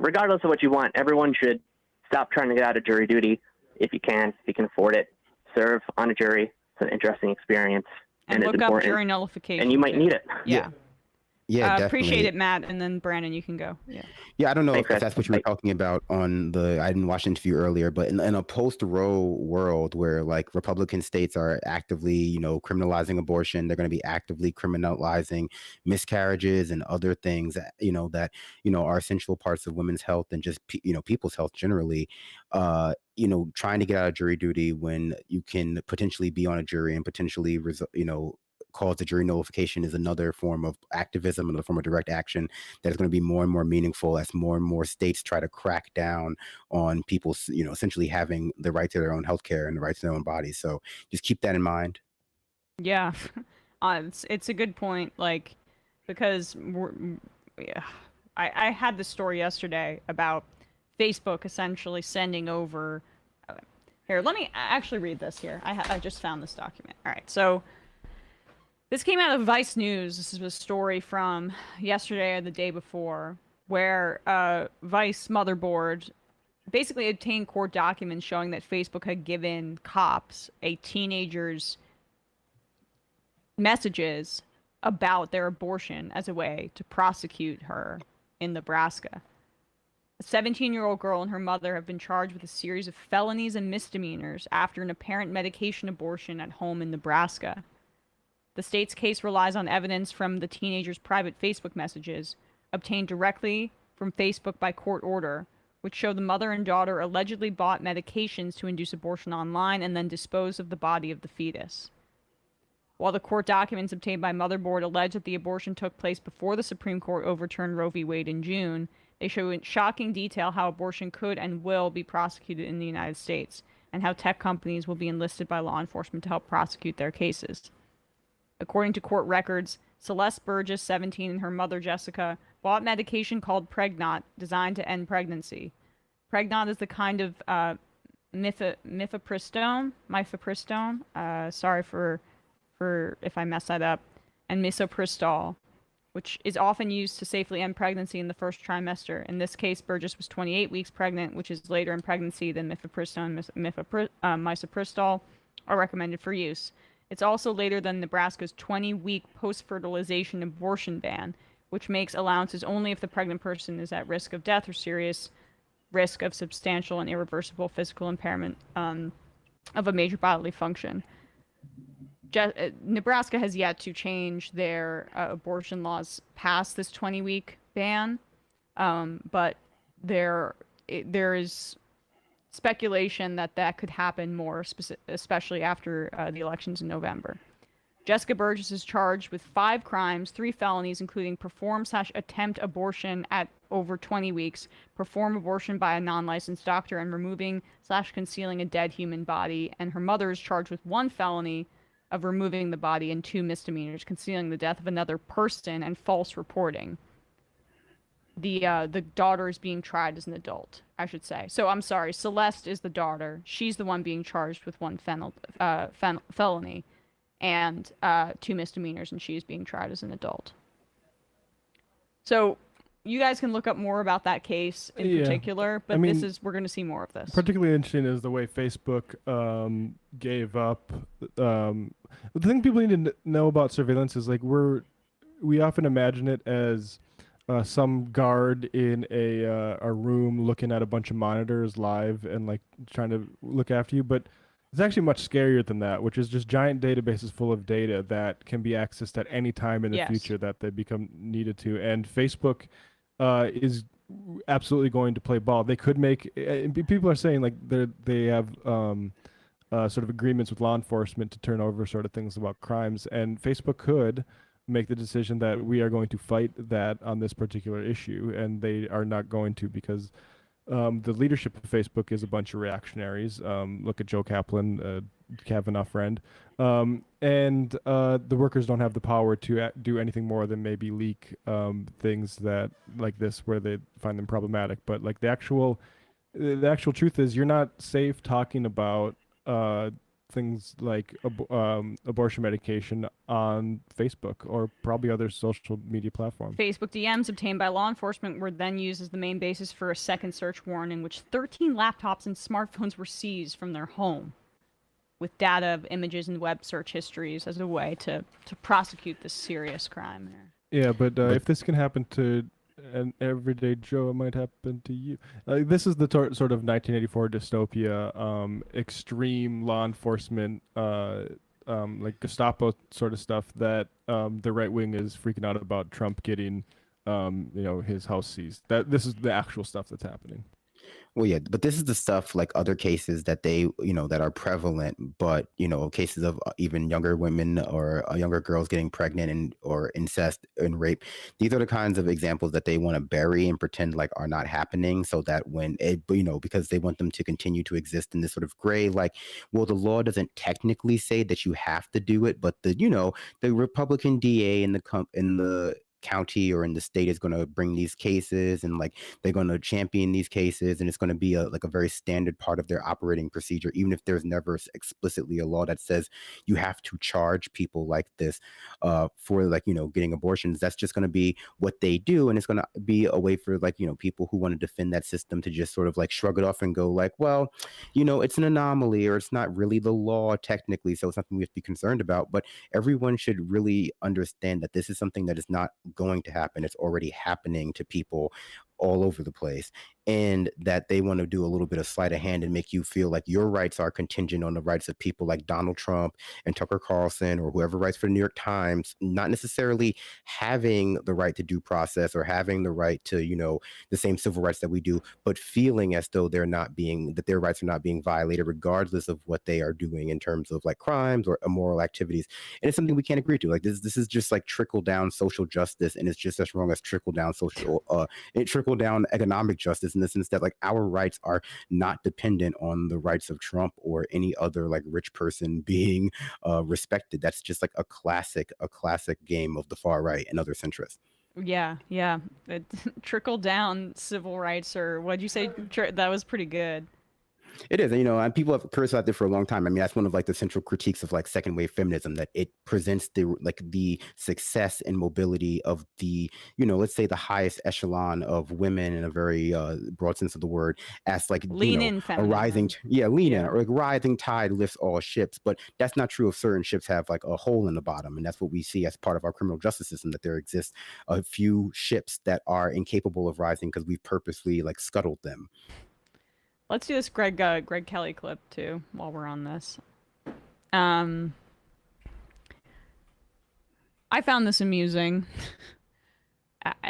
regardless of what you want, everyone should stop trying to get out of jury duty if you can afford it. Serve on a jury. It's an interesting experience. And look it's up important. jury nullification. And you might need it. Yeah. Yeah, Appreciate definitely. it, Matt, and then Brandon, you can go. Yeah. Yeah, I don't know Hey, if Chris. that's what you were talking about on the. I didn't watch the interview earlier, but in a post-Roe world where like Republican states are actively, criminalizing abortion, they're going to be actively criminalizing miscarriages and other things that are essential parts of women's health and just people's health generally. Trying to get out of jury duty when you can potentially be on a jury and potentially cause the jury nullification is another form of activism, another form of direct action that is going to be more and more meaningful as more and more states try to crack down on people, essentially having the right to their own healthcare and the right to their own bodies. So just keep that in mind. Yeah, it's a good point. Like, because I had this story yesterday about Facebook essentially sending over. Here, let me actually read this here. I just found this document. All right, so. This came out of Vice News. This is a story from yesterday or the day before, where Vice motherboard basically obtained court documents showing that Facebook had given cops a teenager's messages about their abortion as a way to prosecute her in Nebraska. A 17-year-old girl and her mother have been charged with a series of felonies and misdemeanors after an apparent medication abortion at home in Nebraska. The state's case relies on evidence from the teenager's private Facebook messages, obtained directly from Facebook by court order, which show the mother and daughter allegedly bought medications to induce abortion online and then disposed of the body of the fetus. While the court documents obtained by Motherboard allege that the abortion took place before the Supreme Court overturned Roe v. Wade in June, they show in shocking detail how abortion could and will be prosecuted in the United States, and how tech companies will be enlisted by law enforcement to help prosecute their cases. According to court records, Celeste Burgess, 17, and her mother, Jessica, bought medication called Pregnant, designed to end pregnancy. Pregnant is the kind of mifepristone, sorry for if I mess that up, and misoprostol, which is often used to safely end pregnancy in the first trimester. In this case, Burgess was 28 weeks pregnant, which is later in pregnancy than mifepristone and misoprostol are recommended for use. It's also later than Nebraska's 20-week post-fertilization abortion ban, which makes allowances only if the pregnant person is at risk of death or serious risk of substantial and irreversible physical impairment of a major bodily function. Nebraska has yet to change their abortion laws past this 20-week ban, but there is speculation that could happen more, especially after the elections in November. Jessica Burgess is charged with 5 crimes, 3 felonies, including perform/attempt abortion at over 20 weeks, perform abortion by a non-licensed doctor, and removing/concealing a dead human body. And her mother is charged with 1 felony of removing the body and 2 misdemeanors, concealing the death of another person and false reporting. The daughter is being tried as an adult, I should say. So I'm sorry, Celeste is the daughter. She's the one being charged with 1 felony and 2 misdemeanors, and she is being tried as an adult. So you guys can look up more about that case in particular, but we're going to see more of this. Particularly interesting is the way Facebook gave up. The thing people need to know about surveillance is like we often imagine it as some guard in a room looking at a bunch of monitors live and like trying to look after you, but it's actually much scarier than that, which is just giant databases full of data that can be accessed at any time in the future that they become needed to. And Facebook is absolutely going to play ball. They could make people are saying like they have sort of agreements with law enforcement to turn over sort of things about crimes, and Facebook could make the decision that we are going to fight that on this particular issue, and they are not going to because the leadership of Facebook is a bunch of reactionaries. Look at Joe Kaplan, Kavanaugh friend, and the workers don't have the power to do anything more than maybe leak things that like this where they find them problematic. But like the actual truth is, you're not safe talking about things like abortion medication on Facebook or probably other social media platforms. Facebook DMs obtained by law enforcement were then used as the main basis for a second search warrant in which 13 laptops and smartphones were seized from their home, with data of images and web search histories as a way to prosecute this serious crime. Yeah, but if this can happen to an everyday Joe, it might happen to you. This is the sort of 1984 dystopia, extreme law enforcement, like Gestapo sort of stuff that the right wing is freaking out about Trump getting, his house seized. This is the actual stuff that's happening. Well, yeah, but this is the stuff like other cases that they, that are prevalent, but, cases of even younger women or younger girls getting pregnant or incest and rape. These are the kinds of examples that they want to bury and pretend like are not happening so that when it, because they want them to continue to exist in this sort of gray, like, well, the law doesn't technically say that you have to do it, but the Republican DA in the county or in the state is going to bring these cases and like they're going to champion these cases, and it's going to be a very standard part of their operating procedure, even if there's never explicitly a law that says you have to charge people like this for getting abortions. That's just going to be what they do, and it's going to be a way for people who want to defend that system to just sort of like shrug it off and go like, well, it's an anomaly, or it's not really the law technically, so it's something we have to be concerned about. But everyone should really understand that this is something that is not going to happen. It's already happening to people all over the place, and that they want to do a little bit of sleight of hand and make you feel like your rights are contingent on the rights of people like Donald Trump and Tucker Carlson or whoever writes for the New York Times, not necessarily having the right to due process or having the right to, the same civil rights that we do, but feeling as though their rights are not being violated regardless of what they are doing in terms of like crimes or immoral activities. And it's something we can't agree to. Like this is just like trickle down social justice, and it's just as wrong as trickle down down economic justice, in the sense that like our rights are not dependent on the rights of Trump or any other like rich person being respected. That's just like a classic game of the far right and other centrists. Yeah. Trickle down civil rights, or what'd you say? That was pretty good. It is, and people have criticized it for a long time. I mean, that's one of like the central critiques of like second wave feminism, that it presents the success and mobility of the, let's say the highest echelon of women in a very broad sense of the word as like lean in feminism. A rising, or like rising tide lifts all ships. But that's not true if certain ships have like a hole in the bottom, and that's what we see as part of our criminal justice system, that there exists a few ships that are incapable of rising because we've purposely like scuttled them. Let's do this Greg Kelly clip too while we're on this. I found this amusing.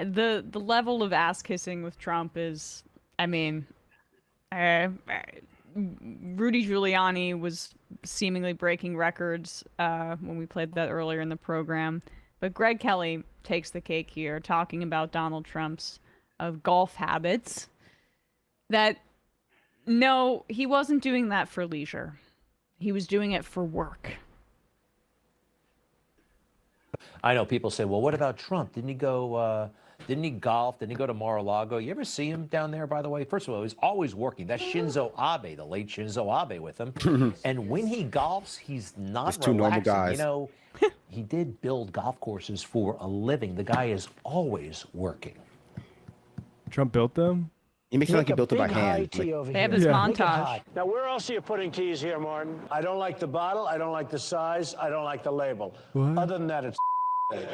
The level of ass kissing with Trump is, Rudy Giuliani was seemingly breaking records when we played that earlier in the program, but Greg Kelly takes the cake here, talking about Donald Trump's golf habits. That no, he wasn't doing that for leisure. He was doing it for work. I know people say, well, what about Trump? Didn't he go, didn't he golf? Didn't he go to Mar-a-Lago? You ever see him down there, by the way? First of all, he's always working. That's Shinzo Abe, the late Shinzo Abe with him. And when he golfs, he's not relaxing. Two normal guys. He did build golf courses for a living. The guy is always working. Trump built them? He makes it like he built it by hand. They have this montage. Now, where else are you putting keys here, Martin? I don't like the bottle. I don't like the size. I don't like the label. What? Other than that, it's okay.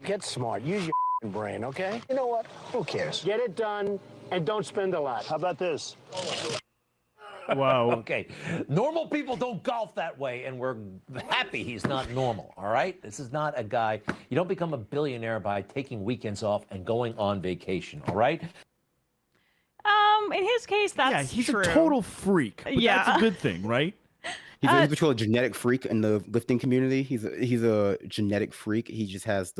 Get smart. Use your brain, okay? You know what? Who cares? Get it done and don't spend a lot. How about this? Wow. Okay. Normal people don't golf that way, and we're happy he's not normal, all right? This is not a guy. You don't become a billionaire by taking weekends off and going on vacation, all right? In his case, that's he's true. a total freak. But that's a good thing, right? He's what's called a genetic freak in the lifting community. He's a genetic freak. He just has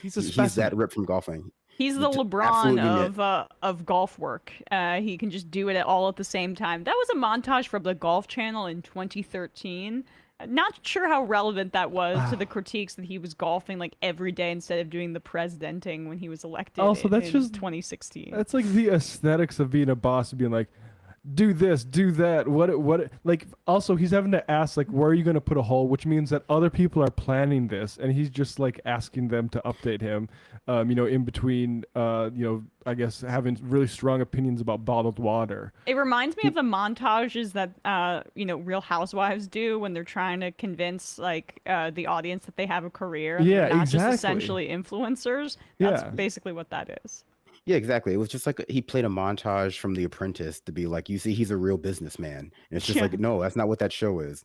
he's that ripped from golfing. He's the LeBron of golf work. He can just do it all at the same time. That was a montage from the Golf Channel in 2013. Not sure how relevant that was to the critiques that he was golfing like every day instead of doing the presidenting when he was elected. Also, that's in just 2016. That's like the aesthetics of being a boss, being like, do this, do that. What? Like, also, he's having to ask, like, where are you going to put a hole? Which means that other people are planning this, and he's just like asking them to update him. In between, I guess having really strong opinions about bottled water. It reminds me of the montages that Real Housewives do when they're trying to convince the audience that they have a career. And Yeah, they're not exactly. just essentially influencers. That's Yeah. basically what that is. Yeah, exactly. It was just like he played a montage from The Apprentice to be like, you see, he's a real businessman. And it's just Yeah. like, no, that's not what that show is.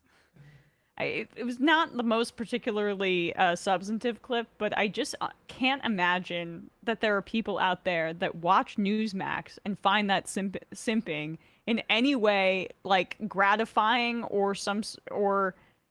It was not the most particularly substantive clip, but I just can't imagine that there are people out there that watch Newsmax and find that simping in any way like gratifying or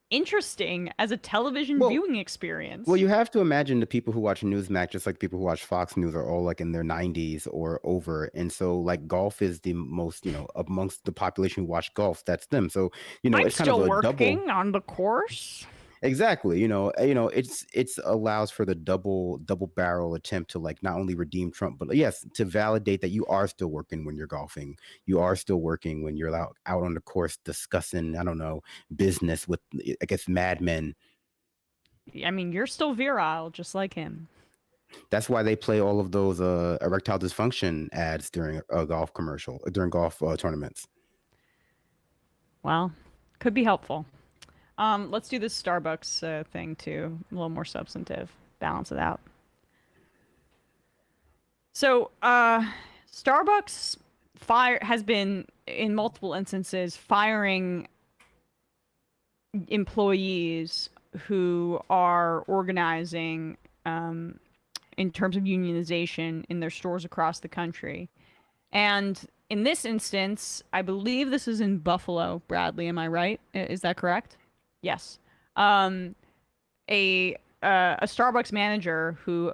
interesting as a television viewing experience. Well, you have to imagine the people who watch Newsmax, just like people who watch Fox News, are all like in their 90s or over. And so like golf is the most, amongst the population who watch golf, that's them. So, I'm it's kind still of a working double. on the course. Exactly. It's allows for the double barrel attempt to like not only redeem Trump, but yes, to validate that you are still working when you're golfing. You are still working when you're out on the course discussing, I don't know, business with, I guess, madmen. I mean, you're still virile, just like him. That's why they play all of those erectile dysfunction ads during a golf commercial, during golf tournaments. Well, could be helpful. Let's do this Starbucks thing too. A little more substantive. Balance it out. So, Starbucks has been in multiple instances firing employees who are organizing in terms of unionization in their stores across the country. And in this instance, I believe this is in Buffalo, Bradley. Am I right? Is that correct? Yes. A Starbucks manager who,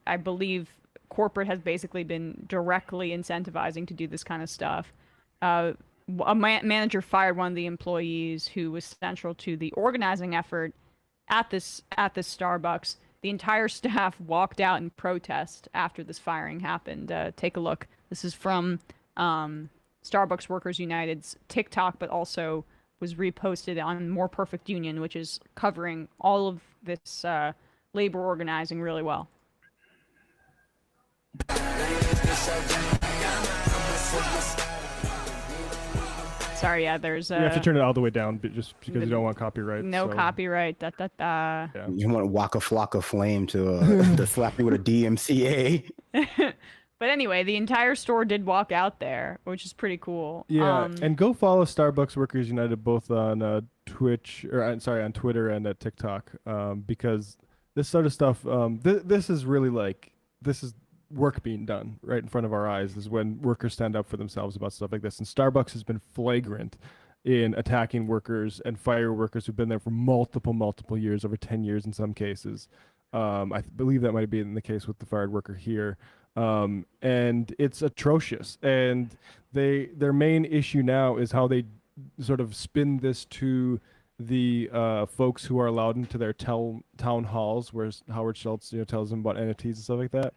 I believe corporate has basically been directly incentivizing to do this kind of stuff. A manager fired one of the employees who was central to the organizing effort at this Starbucks. The entire staff walked out in protest after this firing happened. Take a look. This is from Starbucks Workers United's TikTok, but also was reposted on More Perfect Union, which is covering all of this labor organizing really well. Sorry, yeah, there's You have to turn it all the way down just because you don't want copyright. No copyright. Yeah. You want Waka Flocka Flame to slap you with a DMCA. But anyway, the entire store did walk out there, which is pretty cool. Yeah, and go follow Starbucks Workers United both on on Twitter and at TikTok, because this sort of stuff, this is really this is work being done right in front of our eyes. Is when workers stand up for themselves about stuff like this, and Starbucks has been flagrant in attacking workers and fire workers who've been there for multiple years, over 10 years in some cases. I believe that might be in the case with the fired worker here. And it's atrocious. And their main issue now is how they sort of spin this to the folks who are allowed into their town halls, where Howard Schultz tells them about NFTs and stuff like that.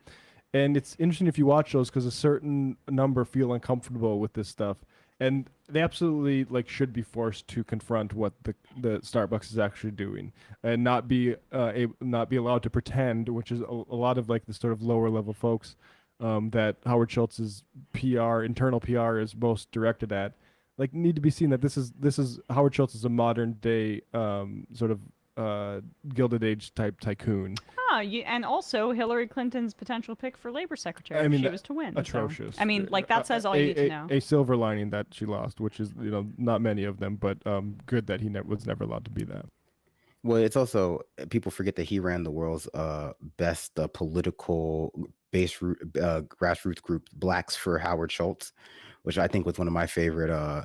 And it's interesting if you watch those, because a certain number feel uncomfortable with this stuff, and they absolutely should be forced to confront what the Starbucks is actually doing, and not be allowed to pretend, which is a lot of the sort of lower level folks that Howard Schultz's internal PR is most directed at. Need to be seen that this is Howard Schultz is a modern day sort of Gilded Age type tycoon. And also Hillary Clinton's potential pick for labor secretary I mean, if she was to win. Atrocious. So, I mean, that says all you need to know. A silver lining that she lost, which is not many of them, but good that he was never allowed to be that. Well, it's also, people forget that he ran the world's best political grassroots group, Blacks for Howard Schultz, which I think was one of my favorite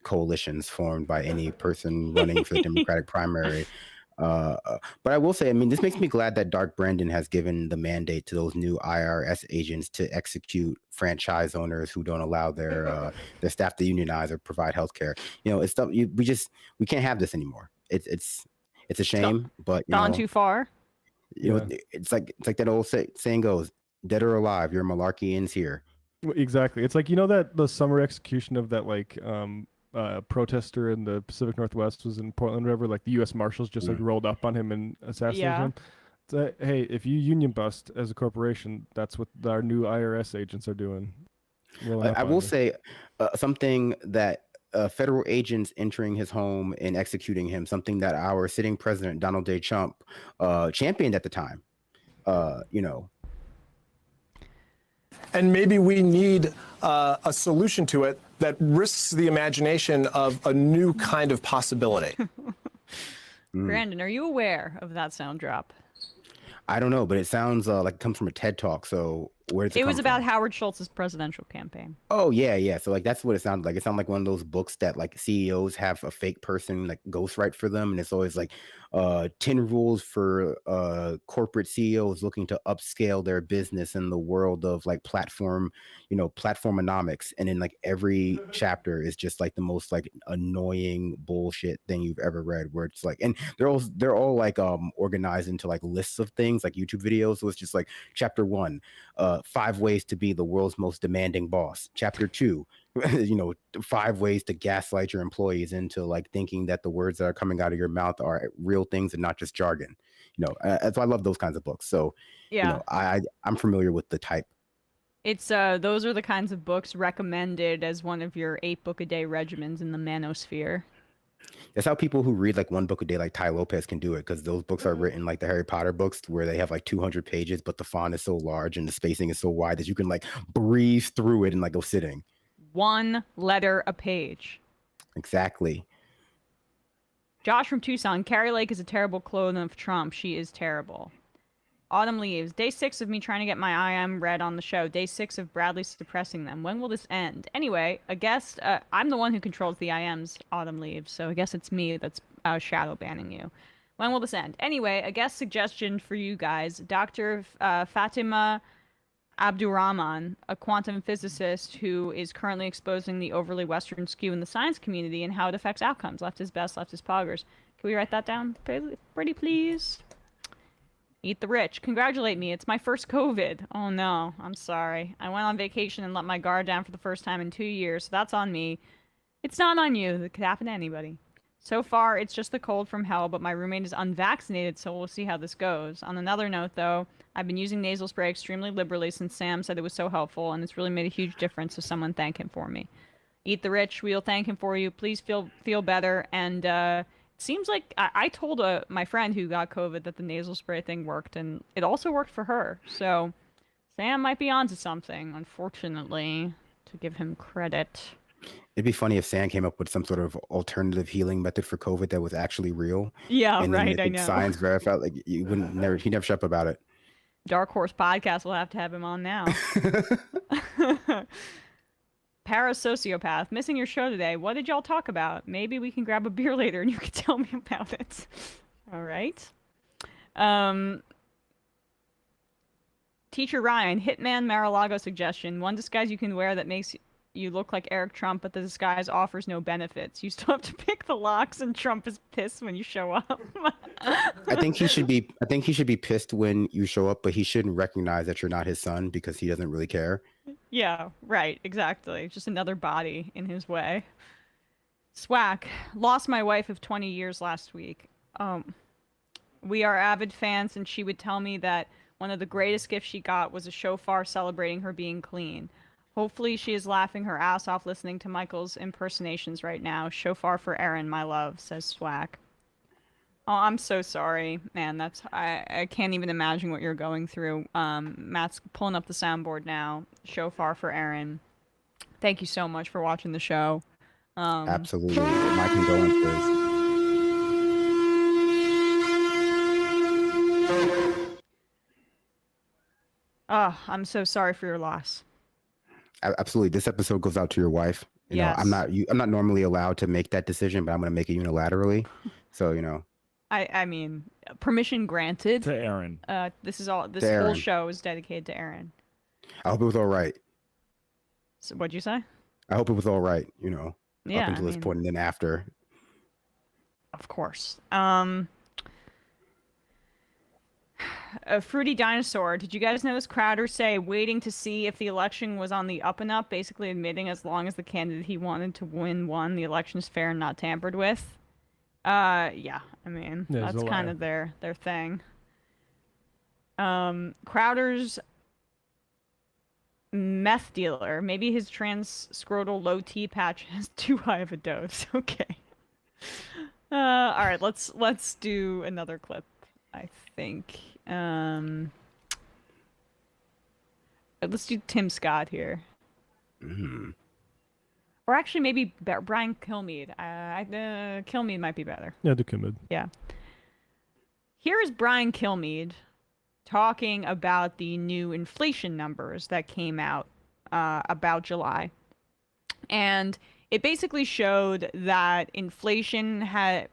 coalitions formed by any person running for the Democratic primary. But I will say, this makes me glad that Dark Brandon has given the mandate to those new IRS agents to execute franchise owners who don't allow their staff to unionize or provide health care. It's stuff we can't have this anymore. It's a shame, but gone too far. It's like that old saying goes, dead or alive, your malarkey ends here. Exactly. It's like, you know, that the summer execution of that like protester in the Pacific Northwest was in Portland, whatever. Like the U.S. Marshals just like rolled up on him and assassinated him. It's like, hey, if you union bust as a corporation, that's what our new IRS agents are doing. I will say something that federal agents entering his home and executing him, something that our sitting president, Donald J. Trump, championed at the time. You know. And maybe we need a solution to it that risks the imagination of a new kind of possibility. Brandon, are you aware of that sound drop? I don't know, but it sounds like it comes from a TED Talk. So where does it come was from? about Howard Schultz's presidential campaign. Oh yeah. So like that's what it sounded like. It sounded like one of those books that like CEOs have a fake person like ghostwrite for them, and it's always like 10 rules for corporate CEOs looking to upscale their business in the world of like platformonomics. And then like every chapter is just like the most like annoying bullshit thing you've ever read, where it's like, and they're all like organized into like lists of things like YouTube videos. So it's just like chapter 1, 5 ways to be the world's most demanding boss. Chapter 2, 5 ways to gaslight your employees into like thinking that the words that are coming out of your mouth are real things and not just jargon. So I love those kinds of books. So I'm familiar with the type. It's those are the kinds of books recommended as one of your 8-book-a-day regimens in the manosphere. That's how people who read like 1 book a day, like Ty Lopez, can do it, because those books are written like the Harry Potter books, where they have like 200 pages, but the font is so large and the spacing is so wide that you can like breeze through it and like go sitting. 1 letter a page. Exactly. Josh from Tucson, Carrie Lake is a terrible clone of Trump. She is terrible. Autumn leaves. Day 6 of me trying to get my IM read on the show. Day 6 of Bradley suppressing them. When will this end? Anyway, a guest. I'm the one who controls the IMs. Autumn leaves, so I guess it's me that's shadow banning you. When will this end? Anyway, a guest suggestion for you guys. Dr. Fatima Abdurrahman, a quantum physicist who is currently exposing the overly Western skew in the science community and how it affects outcomes. Left is best, left is poggers. Can we write that down, pretty please? Eat the rich. Congratulate me. It's my first COVID. Oh no, I'm sorry. I went on vacation and let my guard down for the first time in 2 years, so that's on me. It's not on you. It could happen to anybody. So far, it's just the cold from hell, but my roommate is unvaccinated, so we'll see how this goes. On another note, though, I've been using nasal spray extremely liberally since Sam said it was so helpful, and it's really made a huge difference, so someone thank him for me. Eat the rich. We'll thank him for you. Please feel better, and it seems like I told my friend who got COVID that the nasal spray thing worked, and it also worked for her. So Sam might be onto something, unfortunately, to give him credit. It'd be funny if Sam came up with some sort of alternative healing method for COVID that was actually real. Yeah, and right. Then I know. Science verified, like he never shut up about it. Dark Horse Podcast will have to have him on now. Parasociopath, missing your show today. What did y'all talk about? Maybe we can grab a beer later and you can tell me about it. All right. Teacher Ryan, Hitman Mar-a-Lago suggestion. One disguise you can wear that makes you look like Eric Trump, but the disguise offers no benefits. You still have to pick the locks, and Trump is pissed when you show up. I think he should be pissed when you show up, but he shouldn't recognize that you're not his son because he doesn't really care. Yeah, right, exactly. Just another body in his way. Swack, lost my wife of 20 years last week. We are avid fans, and she would tell me that one of the greatest gifts she got was a shofar celebrating her being clean. Hopefully she is laughing her ass off listening to Michael's impersonations right now. Shofar for Aaron, my love, says Swack. Oh, I'm so sorry, man. I can't even imagine what you're going through. Matt's pulling up the soundboard now. Shofar for Aaron. Thank you so much for watching the show. Absolutely. My condolences. Oh, I'm so sorry for your loss. Absolutely. This episode goes out to your wife. You know, I'm not normally allowed to make that decision, but I'm going to make it unilaterally. So, you know. I mean, permission granted. To Aaron. This whole show is dedicated to Aaron. I hope it was all right. So what'd you say? I hope it was all right, you know, yeah, up until this point and then after. Of course. Fruity Dinosaur. Did you guys notice Crowder say waiting to see if the election was on the up and up, basically admitting as long as the candidate he wanted to win won, the election's fair and not tampered with? Yeah, I mean, Yeah, that's kind of their thing. Crowder's meth dealer. Maybe his trans-scrotal low T patch has too high of a dose. Okay. All right, let's do another clip, I think. Let's do Tim Scott here. Or actually, maybe Brian Kilmeade. Kilmeade might be better. Yeah, do Kilmeade. Yeah. Here is Brian Kilmeade talking about the new inflation numbers that came out about July. And it basically showed that inflation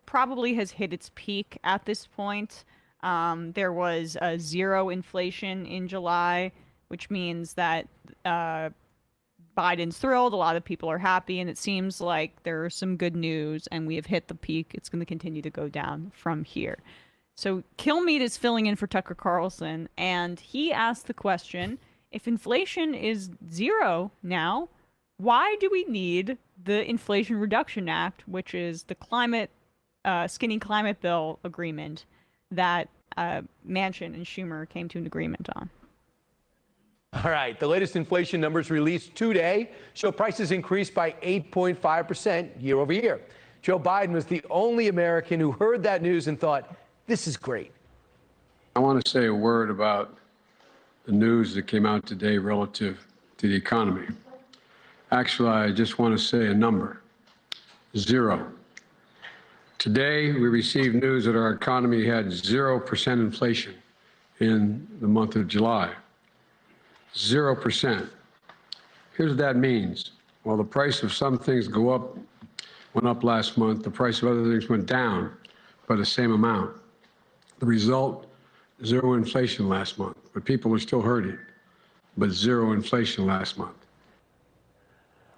probably has hit its peak at this point. There was a zero inflation in July, which means that Biden's thrilled. A lot of people are happy, and it seems like there's some good news, and we have hit the peak. It's going to continue to go down from here. So Kilmeade is filling in for Tucker Carlson, and he asked the question, if inflation is zero now, why do we need the Inflation Reduction Act, which is the skinny climate bill agreement that Manchin and Schumer came to an agreement on? All right, the latest inflation numbers released today show prices increased by 8.5% year over year. Joe Biden was the only American who heard that news and thought, this is great. I want to say a word about the news that came out today relative to the economy. Actually, I just want to say a number, 0. Today, we received news that our economy had 0% inflation in the month of July. 0%. Here's what that means. While the price of some things went up last month, the price of other things went down by the same amount. The result, 0 inflation last month, but people are still hurting, but 0 inflation last month.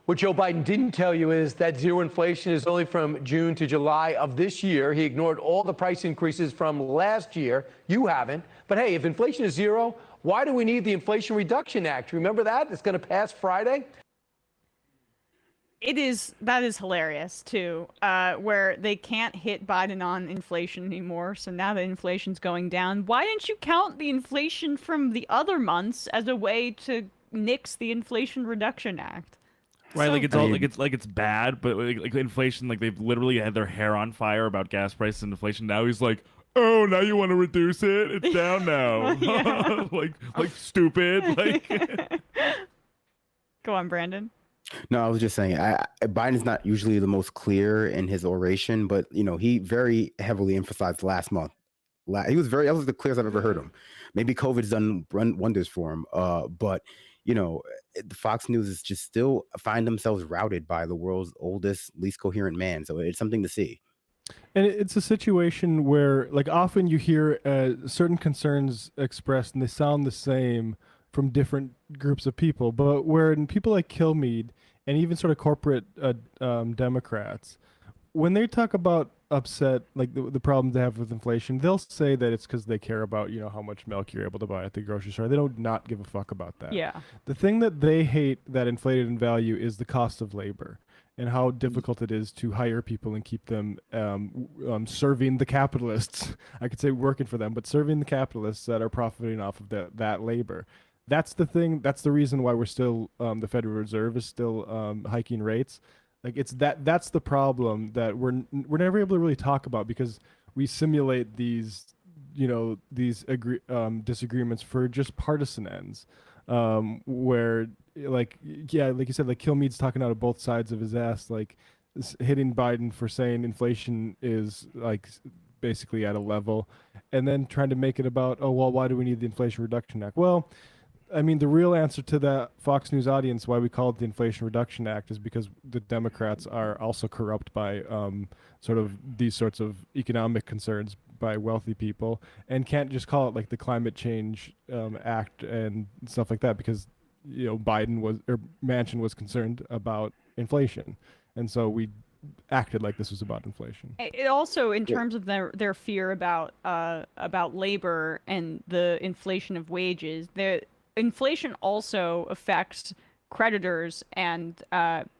What Joe Biden didn't tell you is that zero inflation is only from June to July of this year. He ignored all the price increases from last year. You haven't. But hey, if inflation is 0, why do we need the Inflation Reduction Act? Remember that? It's going to pass Friday. That is hilarious too, where they can't hit Biden on inflation anymore. So now that inflation's going down, why didn't you count the inflation from the other months as a way to nix the Inflation Reduction Act? Right, So like it's all like it's bad, but like inflation, like they've literally had their hair on fire about gas prices and inflation. Now he's like, oh, now you want to reduce it? It's down now. like stupid. Like, go on, Brandon. No, I was just saying, Biden's not usually the most clear in his oration, but he very heavily emphasized last month. That was the clearest I've ever heard him. Maybe COVID's done wonders for him, but the Fox News is just still find themselves routed by the world's oldest, least coherent man. So it's something to see. And it's a situation where, like, often you hear certain concerns expressed and they sound the same from different groups of people, but when people like Kilmeade and even sort of corporate Democrats, when they talk about upset, like the problems they have with inflation, they'll say that it's because they care about, how much milk you're able to buy at the grocery store. They don't not give a fuck about that. Yeah. The thing that they hate that inflated in value is the cost of labor and how difficult it is to hire people and keep them serving the capitalists. I could say working for them, but serving the capitalists that are profiting off of that labor. That's the thing. That's the reason why we're still the Federal Reserve is still hiking rates. Like that's the problem that we're never able to really talk about because we simulate these disagreements for just partisan ends, where like you said, like Kilmeade's talking out of both sides of his ass, like hitting Biden for saying inflation is like basically at a level, and then trying to make it about, oh well, why do we need the Inflation Reduction Act? Well, I mean, the real answer to that Fox News audience, why we call it the Inflation Reduction Act, is because the Democrats are also corrupt by sort of these sorts of economic concerns by wealthy people, and can't just call it like the Climate Change Act and stuff like that because Manchin was concerned about inflation, and so we acted like this was about inflation. It also, in terms of their fear about labor and the inflation of wages, the inflation also affects creditors and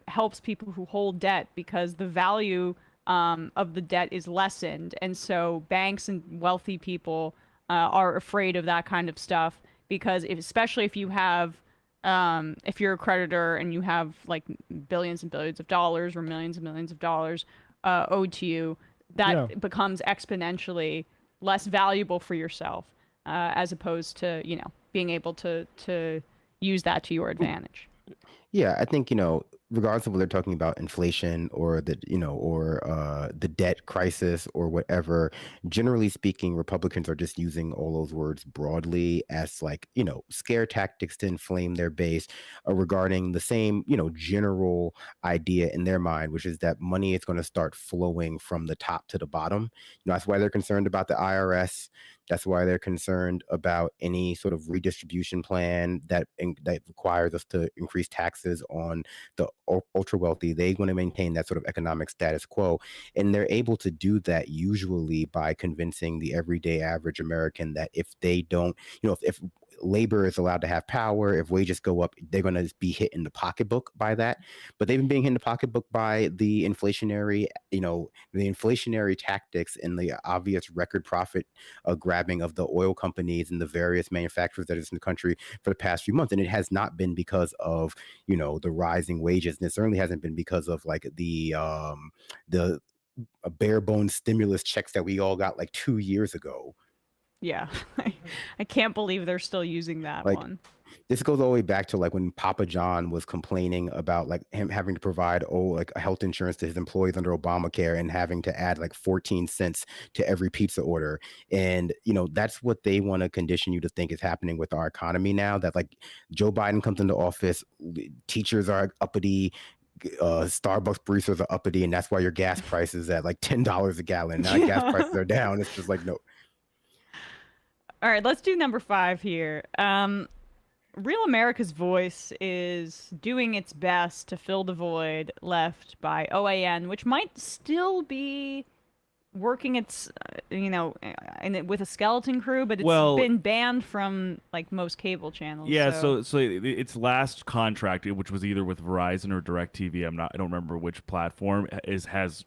helps people who hold debt because the value of the debt is lessened, and so banks and wealthy people are afraid of that kind of stuff because especially if you have if you're a creditor and you have like billions and billions of dollars or millions and millions of dollars owed to you, that becomes exponentially less valuable for yourself as opposed to, you know, being able to use that to your advantage. Yeah, I think, you know, regardless of whether they're talking about inflation or the, you know, or the debt crisis or whatever, generally speaking, Republicans are just using all those words broadly as like, you know, scare tactics to inflame their base regarding the same, you know, general idea in their mind, which is that money is going to start flowing from the top to the bottom. You know, that's why they're concerned about the IRS. That's why they're concerned about any sort of redistribution plan that requires us to increase taxes on the ultra wealthy. They want to maintain that sort of economic status quo. And they're able to do that usually by convincing the everyday average American that if they don't, you know, if labor is allowed to have power, if wages go up, they're going to be hit in the pocketbook by that. But they've been being hit in the pocketbook by the inflationary, you know, the inflationary tactics and the obvious record profit grabbing of the oil companies and the various manufacturers that is in the country for the past few months. And it has not been because of, you know, the rising wages. And it certainly hasn't been because of like the bare bones stimulus checks that we all got like 2 years ago. Yeah, I can't believe they're still using that one. This goes all the way back to like when Papa John was complaining about like him having to provide like health insurance to his employees under Obamacare and having to add like 14 cents to every pizza order. And, you know, that's what they want to condition you to think is happening with our economy now, that like Joe Biden comes into office, teachers are uppity, Starbucks baristas are uppity, and that's why your gas price is at like $10 a gallon. Now gas prices are down. It's just like, no. All right, let's do number 5 here. Real America's Voice is doing its best to fill the void left by OAN, which might still be working its, you know, with a skeleton crew, but it's been banned from like most cable channels. Yeah, so its last contract, which was either with Verizon or DirecTV, I don't remember which platform, has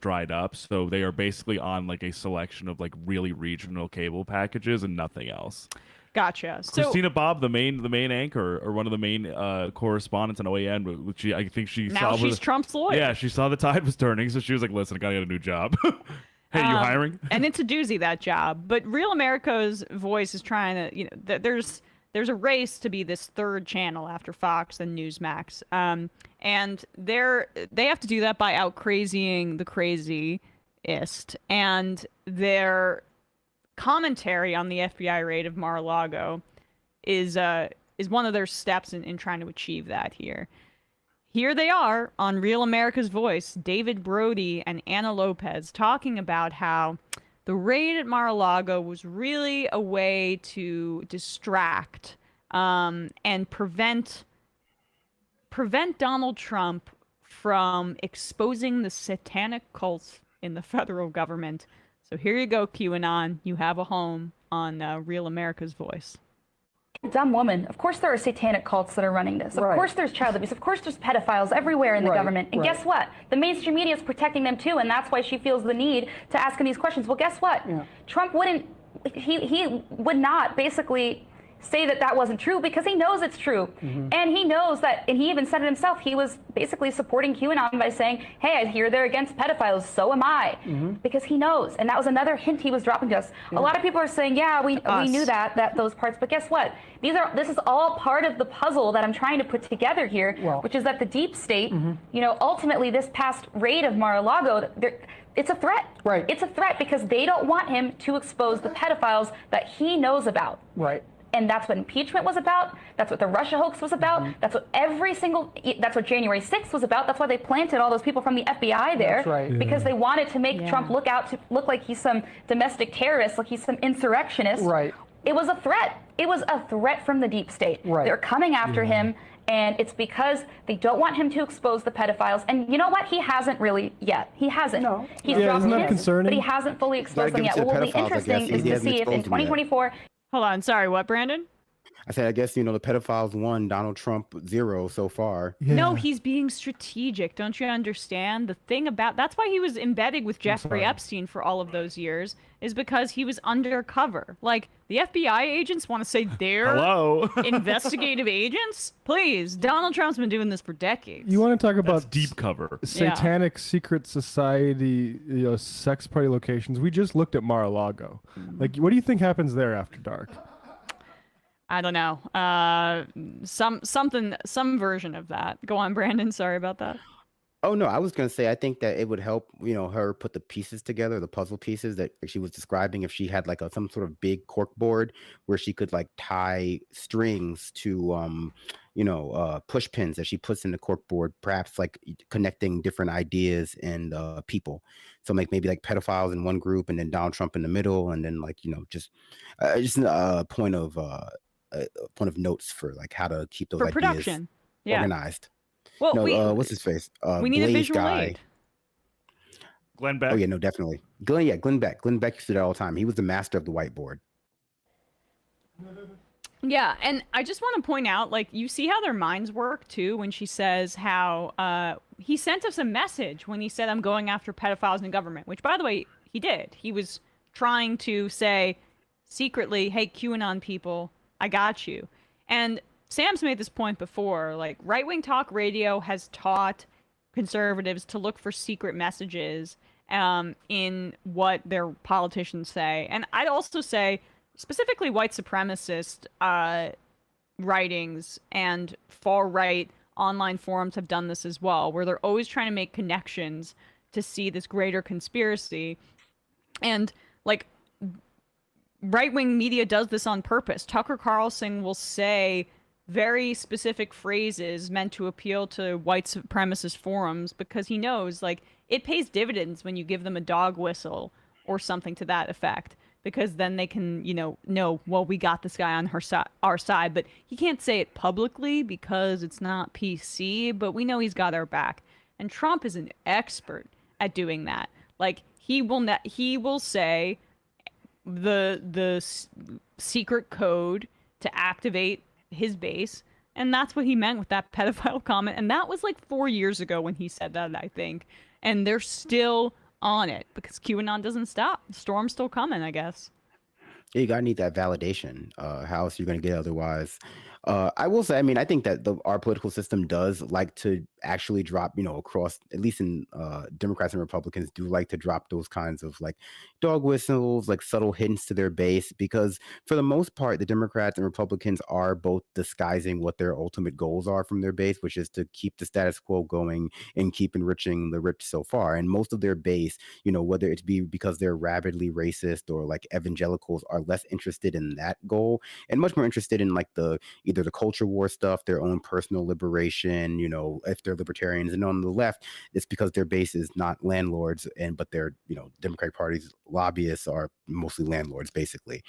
dried up. So they are basically on like a selection of like really regional cable packages and nothing else. Gotcha. So Christina Bobb, the main anchor or one of the main correspondents on OAN, which I think she now saw she's Trump's lawyer. Yeah, she saw the tide was turning, so she was like, "Listen, I gotta get a new job." Hey, you hiring? And it's a doozy, that job. But Real America's Voice is trying to, you know, there's a race to be this third channel after Fox and Newsmax, and they have to do that by out crazying the craziest, and their commentary on the FBI raid of Mar-a-Lago is one of their steps in trying to achieve that here. Here they are on Real America's Voice, David Brody and Anna Lopez, talking about how the raid at Mar-a-Lago was really a way to distract and prevent Donald Trump from exposing the satanic cults in the federal government. So here you go, QAnon. You have a home on Real America's Voice. Dumb woman. Of course there are satanic cults that are running this. Of course there's child abuse. Of course there's pedophiles everywhere in the government. And guess what? The mainstream media is protecting them too, and that's why she feels the need to ask him these questions. Well, guess what? Trump wouldn't, he would not basically say that that wasn't true because he knows it's true. And he knows that, and he even said it himself, he was basically supporting QAnon by saying, hey, I hear they're against pedophiles, so am I. Because he knows, and that was another hint he was dropping to us. A lot of people are saying, yeah, we knew that those parts, but guess what? This is all part of the puzzle that I'm trying to put together here, which is that the deep state, you know, ultimately this past raid of Mar-a-Lago, it's a threat. It's a threat because they don't want him to expose the pedophiles that he knows about. And that's what impeachment was about. That's what the Russia hoax was about. That's what that's what January 6th was about. That's why they planted all those people from the FBI there. Because they wanted to make Trump look like he's some domestic terrorist, like he's some insurrectionist. It was a threat. It was a threat from the deep state. They're coming after him, And it's because they don't want him to expose the pedophiles. And you know what? He hasn't really yet. He hasn't. No. He's Yeah, dropped isn't that hints, concerning? but he hasn't fully exposed them give yet. it to What will the be pedophiles, I interesting guess. is He to hasn't see if in exposed them yet. 2024. Hold on. Sorry, what, Brandon? I said, I guess, the pedophiles won, Donald Trump 0 so far. No, he's being strategic. Don't you understand? The thing about that's why he was embedded with Jeffrey Epstein for all of those years, is because he was undercover. Like, the FBI agents want to say they're investigative agents? Please, Donald Trump's been doing this for decades. You want to talk about deep cover, satanic secret society, sex party locations? We just looked at Mar-a-Lago. Like, what do you think happens there after dark? I don't know. Some version of that. Go on, Brandon. Sorry about that. Oh no, I was gonna say I think that it would help, her put the pieces together, the puzzle pieces that she was describing. If she had like some sort of big cork board where she could like tie strings to, push pins that she puts in the cork board, perhaps like connecting different ideas and people. So maybe like pedophiles in one group, and then Donald Trump in the middle, and then like just a point of notes for like how to keep those For ideas production. Yeah. organized. Well, No, what's his face? we need a Blaze visual guy. aid. Glenn Beck. Oh yeah, no, definitely. Glenn Beck. Glenn Beck used to do that all the time. He was the master of the whiteboard. Yeah, and I just want to point out, like, you see how their minds work too when she says how he sent us a message when he said, I'm going after pedophiles in the government, which, by the way, he did. He was trying to say secretly, hey, QAnon people, I got you. And Sam's made this point before, like, right-wing talk radio has taught conservatives to look for secret messages in what their politicians say. And I'd also say, specifically white supremacist writings and far-right online forums have done this as well, where they're always trying to make connections to see this greater conspiracy. And, like, right-wing media does this on purpose. Tucker Carlson will say very specific phrases meant to appeal to white supremacist forums because he knows, like, it pays dividends when you give them a dog whistle or something to that effect, because then they can, know, well, we got this guy on our side, but he can't say it publicly because it's not PC, but we know he's got our back. And Trump is an expert at doing that. Like, he will say the secret code to activate his base, and that's what he meant with that pedophile comment. And that was like 4 years ago when he said that, I think. And they're still on it because QAnon doesn't stop. The storm's still coming, I guess. Yeah, you gotta need that validation. How else are you gonna get otherwise? I will say, I mean, I think that our political system does like to actually drop, across, at least in Democrats and Republicans do like to drop those kinds of like dog whistles, like subtle hints to their base, because for the most part, the Democrats and Republicans are both disguising what their ultimate goals are from their base, which is to keep the status quo going and keep enriching the rich so far. And most of their base, whether it's be because they're rabidly racist or like evangelicals, are less interested in that goal and much more interested in like either the culture war stuff, their own personal liberation, if they're libertarians. And on the left, it's because their base is not landlords, but their, Democratic Party's lobbyists are mostly landlords, basically.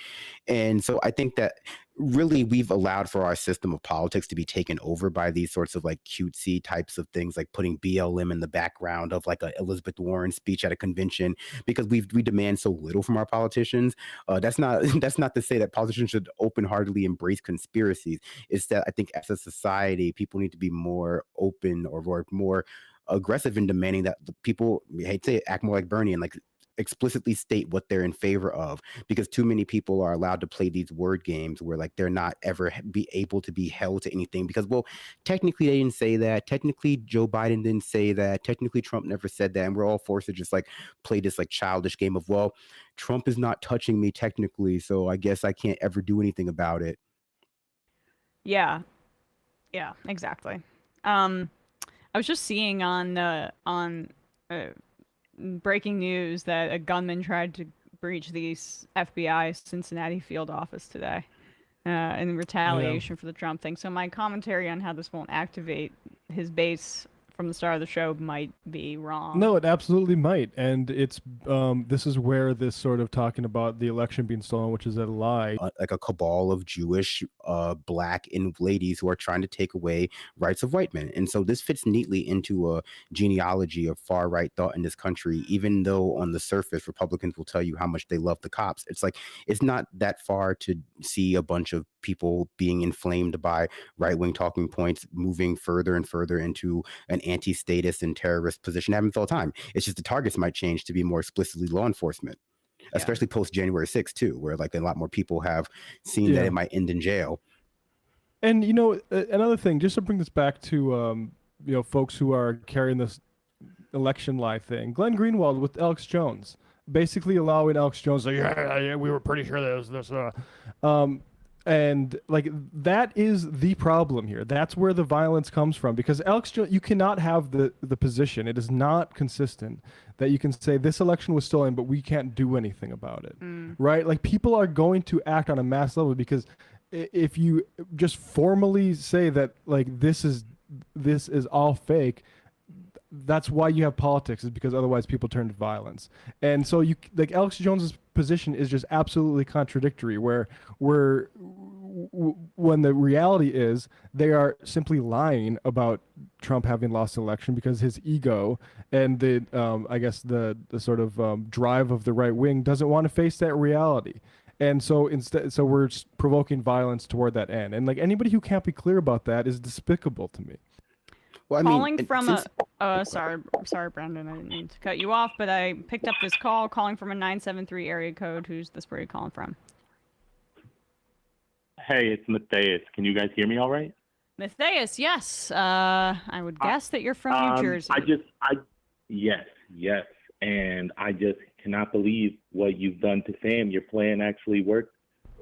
And so I think that really we've allowed for our system of politics to be taken over by these sorts of like cutesy types of things, like putting BLM in the background of like a Elizabeth Warren speech at a convention, because we demand so little from our politicians. That's not to say that politicians should open-heartedly embrace conspiracies. It's that I think as a society, people need to be more open or more aggressive in demanding that the people, I hate to say it, act more like Bernie and like explicitly state what they're in favor of, because too many people are allowed to play these word games where like they're not ever be able to be held to anything, because, well, technically they didn't say that, technically Joe Biden didn't say that, technically Trump never said that, and we're all forced to just like play this like childish game of, well, Trump is not touching me technically, so I guess I can't ever do anything about it. Yeah, exactly. I was just seeing on breaking news that a gunman tried to breach the FBI Cincinnati field office today in retaliation for the Trump thing. So my commentary on how this won't activate his base from the start of the show might be wrong. No, it absolutely might, and it's this is where this sort of talking about the election being stolen, which is a lie, like a cabal of Jewish, black ladies who are trying to take away rights of white men, and so this fits neatly into a genealogy of far right thought in this country. Even though on the surface Republicans will tell you how much they love the cops, it's like it's not that far to see a bunch of people being inflamed by right-wing talking points, moving further and further into an anti-statist and terrorist position. It happens all the time. It's just the targets might change to be more explicitly law enforcement, especially post January 6th too, where like a lot more people have seen that it might end in jail. And you know, another thing, just to bring this back to you know, folks who are carrying this election lie thing, Glenn Greenwald with Alex Jones, basically allowing Alex Jones, like, yeah, we were pretty sure there was this, and like that is the problem here. That's where the violence comes from, because Alex Jones, you cannot have the position. It is not consistent that you can say this election was stolen, but we can't do anything about it, right? Like people are going to act on a mass level, because if you just formally say that like this is all fake, that's why you have politics, is because otherwise people turn to violence. And so you like Alex Jones's position is just absolutely contradictory, where when the reality is they are simply lying about Trump having lost the election because his ego and the I guess the sort of drive of the right wing doesn't want to face that reality. And so instead, so we're provoking violence toward that end. And like anybody who can't be clear about that is despicable to me. Well, I calling mean, from sorry, Brandon, I didn't mean to cut you off, but I picked up this call calling from a 973 area code. Who's this? Where are you calling from? Hey, it's Matthias. Can you guys hear me all right? Matthias, yes. I would guess that you're from New Jersey. Yes. And I just cannot believe what you've done to Sam. Your plan actually worked.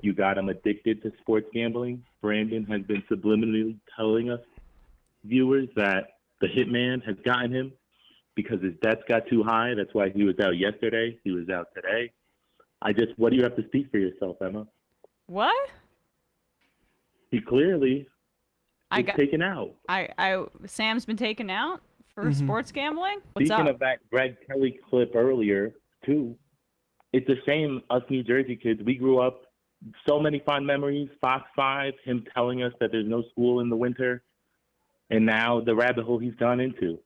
You got him addicted to sports gambling. Brandon has been subliminally telling us, viewers, that the hitman has gotten him because his debts got too high. That's why he was out yesterday. He was out today. What do you have to speak for yourself, Emma? What? He clearly was taken out. Sam's been taken out for sports gambling? What's Speaking up? of that Greg Kelly clip earlier, too, it's a shame us New Jersey kids, we grew up, so many fond memories, Fox 5, him telling us that there's no school in the winter, and now the rabbit hole he's gone into.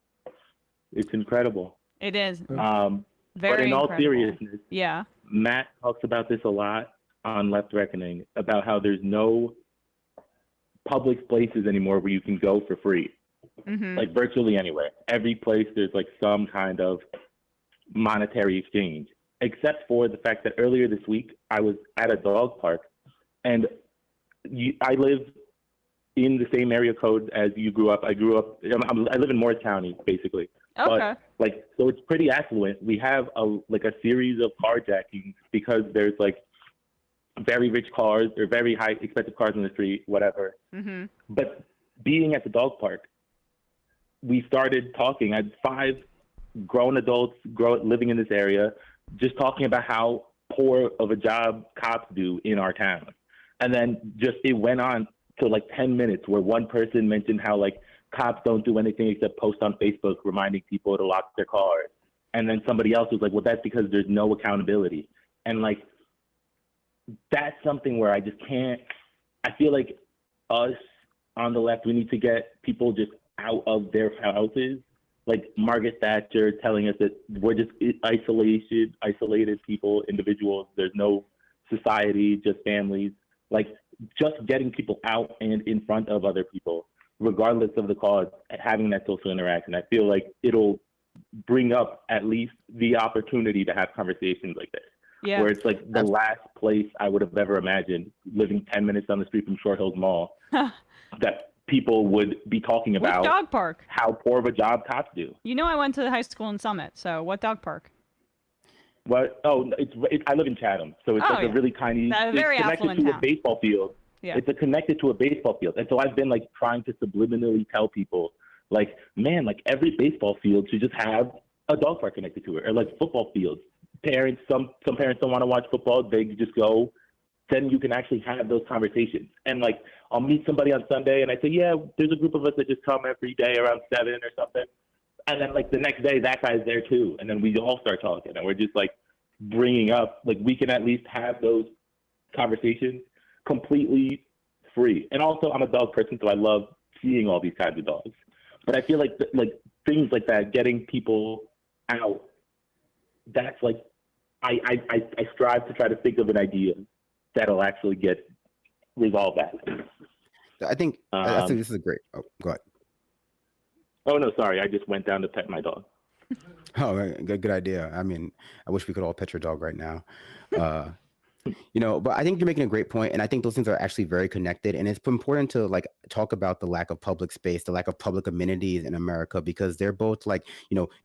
It's incredible. It is. But Very in all incredible. seriousness, Yeah. Matt talks about this a lot on Left Reckoning, about how there's no public places anymore where you can go for free. Like virtually anywhere. Every place there's like some kind of monetary exchange, except for the fact that earlier this week I was at a dog park, and I live in the same area code as you grew up. I live in Morris County, basically. Okay. But so it's pretty affluent. We have a series of carjackings because there's like very rich cars or very high expensive cars on the street, whatever. But being at the dog park, we started talking. I had 5 grown adults living in this area, just talking about how poor of a job cops do in our town. And then it went on to like 10 minutes where one person mentioned how like cops don't do anything except post on Facebook reminding people to lock their cars. And then somebody else was like, well, that's because there's no accountability. And like, that's something where I just can't, I feel like us on the left, we need to get people just out of their houses. Like Margaret Thatcher telling us that we're just isolated people, individuals. There's no society, just families. Like just getting people out and in front of other people, regardless of the cause, having that social interaction. I feel like it'll bring up at least the opportunity to have conversations like this. Yeah. Where it's like the last place I would have ever imagined, living 10 minutes down the street from Short Hills Mall, that people would be talking about What dog park? how poor of a job cops do. You know I went to high school in Summit, so what dog park? What? Oh, I live in Chatham, so it's a really tiny. Very it's connected affluent to town. a baseball field. Yeah. It's connected to a baseball field, and so I've been like trying to subliminally tell people, like, man, like every baseball field should just have a dog park connected to it, or like football fields. Some parents don't want to watch football; they just go then you can actually have those conversations. And like, I'll meet somebody on Sunday and I say, yeah, there's a group of us that just come every day around 7 or something. And then like the next day, that guy's there too. And then we all start talking and we're just like bringing up, like we can at least have those conversations completely free. And also I'm a dog person, so I love seeing all these kinds of dogs. But I feel like things like that, getting people out, that's like, I strive to try to think of an idea that'll actually get resolved that. I think this is a great. Oh, go ahead. Oh no, sorry. I just went down to pet my dog. Oh, good idea. I mean, I wish we could all pet your dog right now. But I think you're making a great point, and I think those things are actually very connected. And it's important to like talk about the lack of public space, the lack of public amenities in America, because they're both like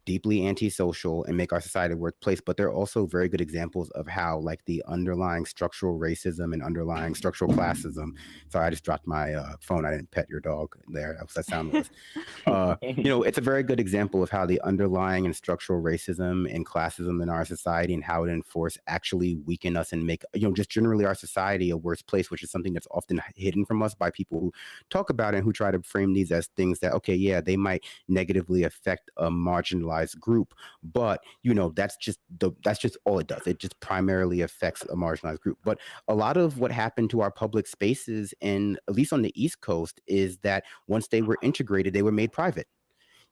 deeply antisocial and make our society a worse place. But they're also very good examples of how like the underlying structural racism and underlying structural classism. Sorry, I just dropped my phone. I didn't pet your dog there. That sound was. It's a very good example of how the underlying and structural racism and classism in our society and how it enforce actually weaken us and make just generally our society a worse place, which is something that's often hidden from us by people who talk about it and who try to frame these as things that, okay, yeah, they might negatively affect a marginalized group, but that's just all it does. It just primarily affects a marginalized group. But a lot of what happened to our public spaces, and at least on the East Coast, is that once they were integrated, they were made private.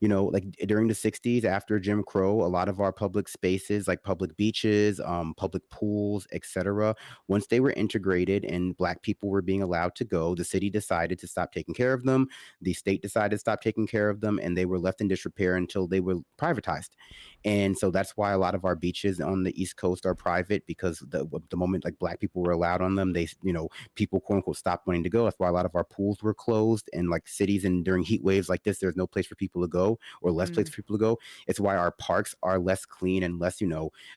Like during the 60s, after Jim Crow, a lot of our public spaces, like public beaches, public pools, etc., once they were integrated and Black people were being allowed to go, the city decided to stop taking care of them. The state decided to stop taking care of them, and they were left in disrepair until they were privatized. And so that's why a lot of our beaches on the East Coast are private, because the moment like Black people were allowed on them, they, people quote unquote stopped wanting to go. That's why a lot of our pools were closed, and like cities, and during heat waves like this, there's no place for people to go, or less place for people to go. It's why our parks are less clean and less,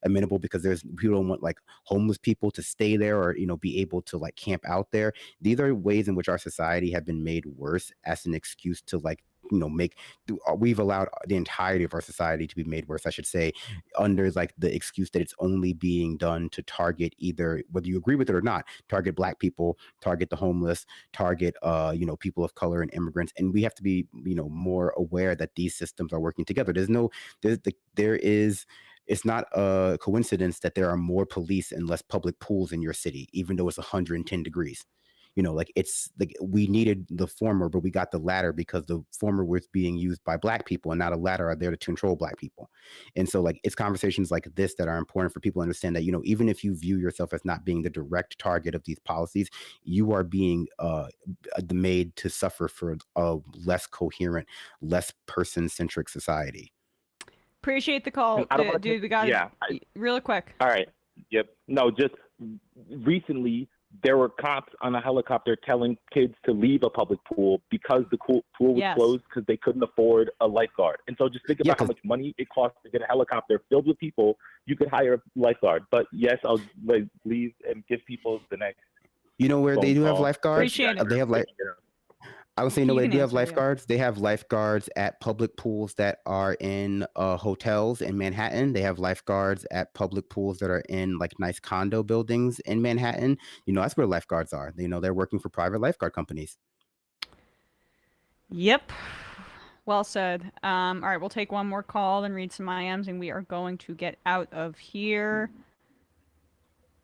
amenable, because people don't want like homeless people to stay there or, be able to like camp out there. These are ways in which our society have been made worse as an excuse to like, we've allowed the entirety of our society to be made worse, I should say, under like the excuse that it's only being done to target, either whether you agree with it or not, target Black people, target the homeless, target people of color and immigrants. And we have to be more aware that these systems are working together. It's not a coincidence that there are more police and less public pools in your city, even though it's 110 degrees. It's like we needed the former, but we got the latter because the former was being used by Black people, and now the latter are there to control Black people. And so like it's conversations like this that are important for people to understand that, even if you view yourself as not being the direct target of these policies, you are being made to suffer for a less coherent, less person-centric society. Appreciate the call, dude. We got it real quick. All right. Yep. No, just recently, there were cops on a helicopter telling kids to leave a public pool because the pool was closed because they couldn't afford a lifeguard. And so just think about how much money it costs to get a helicopter filled with people. You could hire a lifeguard. But yes, I'll leave and give people the next. Where they do have lifeguards? Appreciate it. They have I would say they do have lifeguards. They have lifeguards at public pools that are in hotels in Manhattan. They have lifeguards at public pools that are in like nice condo buildings in Manhattan. That's where lifeguards are. They're working for private lifeguard companies. Yep. Well said. All right, we'll take one more call and read some IMs, and we are going to get out of here.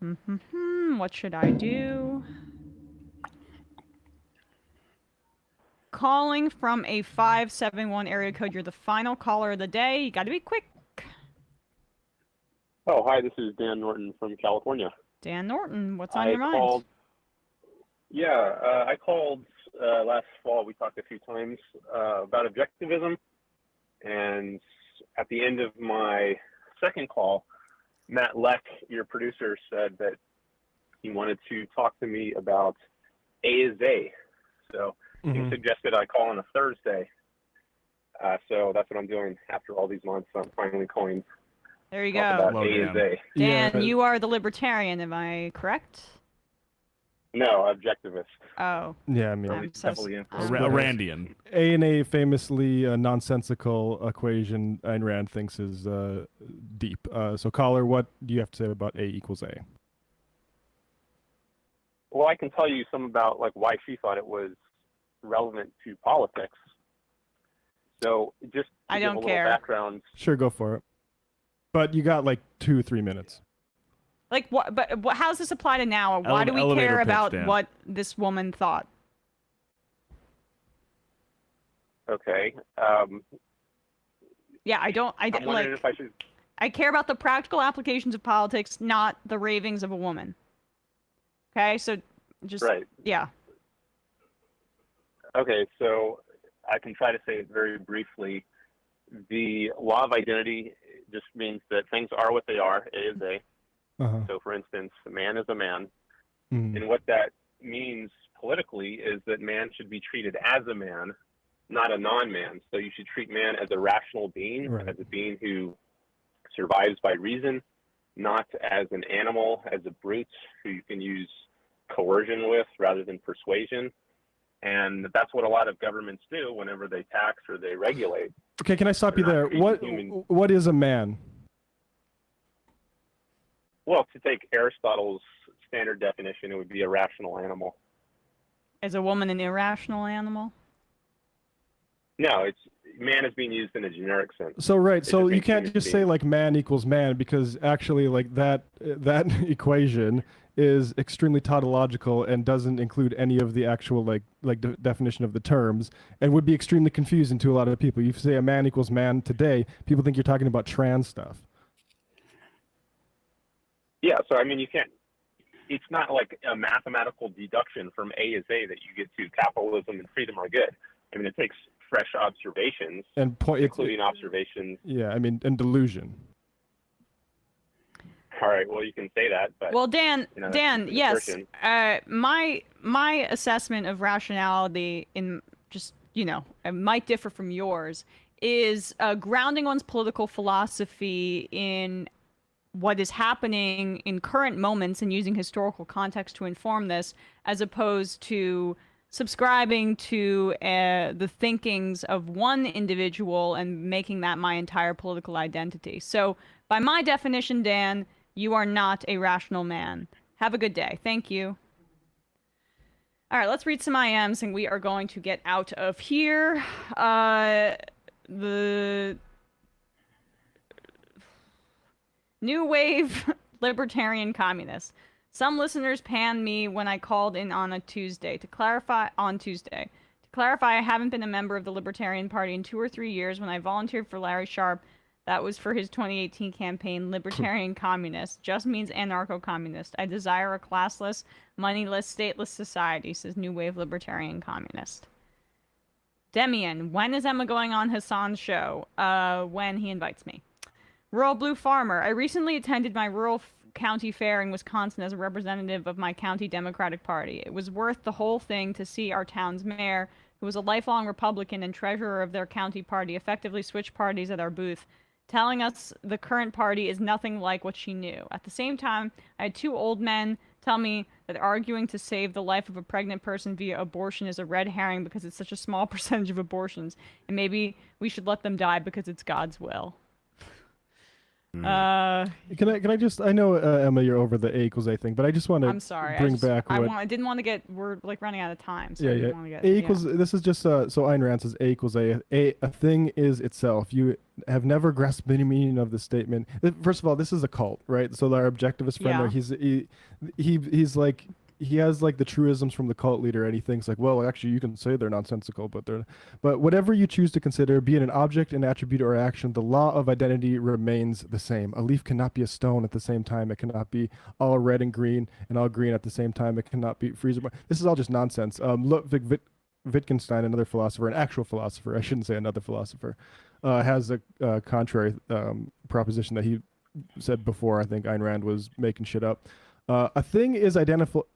What should I do? Calling from a 571 area code. You're the final caller of the day. You got to be quick. Oh, hi. This is Dan Norton from California. Dan Norton, what's on your mind? I called last fall. We talked a few times about objectivism. And at the end of my second call, Matt Leck, your producer, said that he wanted to talk to me about A is A. So he suggested I call on a Thursday. So that's what I'm doing after all these months. I'm finally calling. There you go. go. A is A. Dan, you are the libertarian, am I correct? No, objectivist. Oh. Yeah, I mean, a Randian. A and A famously nonsensical equation Ayn Rand thinks is deep. So caller, what do you have to say about A equals A? Well, I can tell you some about like why she thought it was relevant to politics. So just to give a little background. Sure, go for it. But you got like 2-3 minutes. Like what? But how does this apply to now? Why do we Elevator care pitch, about Dan. what this woman thought? Okay. Yeah, I I'm wondering like. if I should. I care about the practical applications of politics, not the ravings of a woman. Okay, so just Right. yeah. Okay, so I can try to say it very briefly. The law of identity just means that things are what they are, A is A. Uh-huh. So, for instance, a man is a man. Mhm. And what that means politically is that man should be treated as a man, not a non-man. So you should treat man as a rational being, Right. as a being who survives by reason, not as an animal, as a brute who you can use coercion with rather than persuasion. And that's what a lot of governments do whenever they tax or they regulate. Okay, can I stop you They're there? not treating human- What is a man? Well, to take Aristotle's standard definition, it would be a rational animal. Is a woman an irrational animal? No, it's man is being used in a generic sense. So right, It so just you makes can't human just say beings. like man equals man, because actually like that equation is extremely tautological and doesn't include any of the actual definition of the terms, and would be extremely confusing to a lot of people. You say a man equals man today, people think you're talking about trans stuff. Yeah, so I mean, you can't. It's not like a mathematical deduction from A is A that you get to capitalism and freedom are good. I mean, it takes fresh observations, And including observations. Yeah, I mean, and delusion. All right, well, you can say that, but Well, Dan, you know, that's Dan, just an yes. assertion. My assessment of rationality in just it might differ from yours. Is grounding one's political philosophy in what is happening in current moments and using historical context to inform this, as opposed to subscribing to the thinkings of one individual and making that my entire political identity. So, by my definition, Dan, you are not a rational man. Have a good day. Thank you. All right, let's read some IMs, and we are going to get out of here. The New Wave Libertarian Communist. Some listeners panned me when I called in on Tuesday. To clarify, I haven't been a member of the Libertarian Party in 2 or 3 years. When I volunteered for Larry Sharp, that was for his 2018 campaign. Libertarian Communist just means anarcho-communist. I desire a classless, moneyless, stateless society, says New Wave Libertarian Communist. Demian, when is Emma going on Hassan's show? When he invites me. Rural Blue Farmer, I recently attended my rural county fair in Wisconsin as a representative of my county Democratic Party. It was worth the whole thing to see our town's mayor, who was a lifelong Republican and treasurer of their county party, effectively switch parties at our booth, telling us the current party is nothing like what she knew. At the same time, I had 2 old men tell me that arguing to save the life of a pregnant person via abortion is a red herring because it's such a small percentage of abortions, and maybe we should let them die because it's God's will. Can I just, I know Emma, you're over the A equals A thing, but I just want to I'm sorry. bring back what I didn't want to get, we're like running out of time. So yeah, I yeah. didn't want to get, A equals, this is just, so Ayn Rand says A equals A. A thing is itself. You have never grasped any meaning of the statement. First of all, this is a cult, right? So our objectivist friend there, he's like, he has like the truisms from the cult leader, and he thinks like, well, actually you can say they're nonsensical, but whatever you choose to consider, be it an object, an attribute, or action, the law of identity remains the same. A leaf cannot be a stone at the same time. It cannot be all red and green and all green at the same time. It cannot be freezer. This is all just nonsense. Ludwig Wittgenstein, another philosopher, an actual philosopher, I shouldn't say another philosopher, has a contrary proposition that he said before. I think Ayn Rand was making shit up. A thing is identical.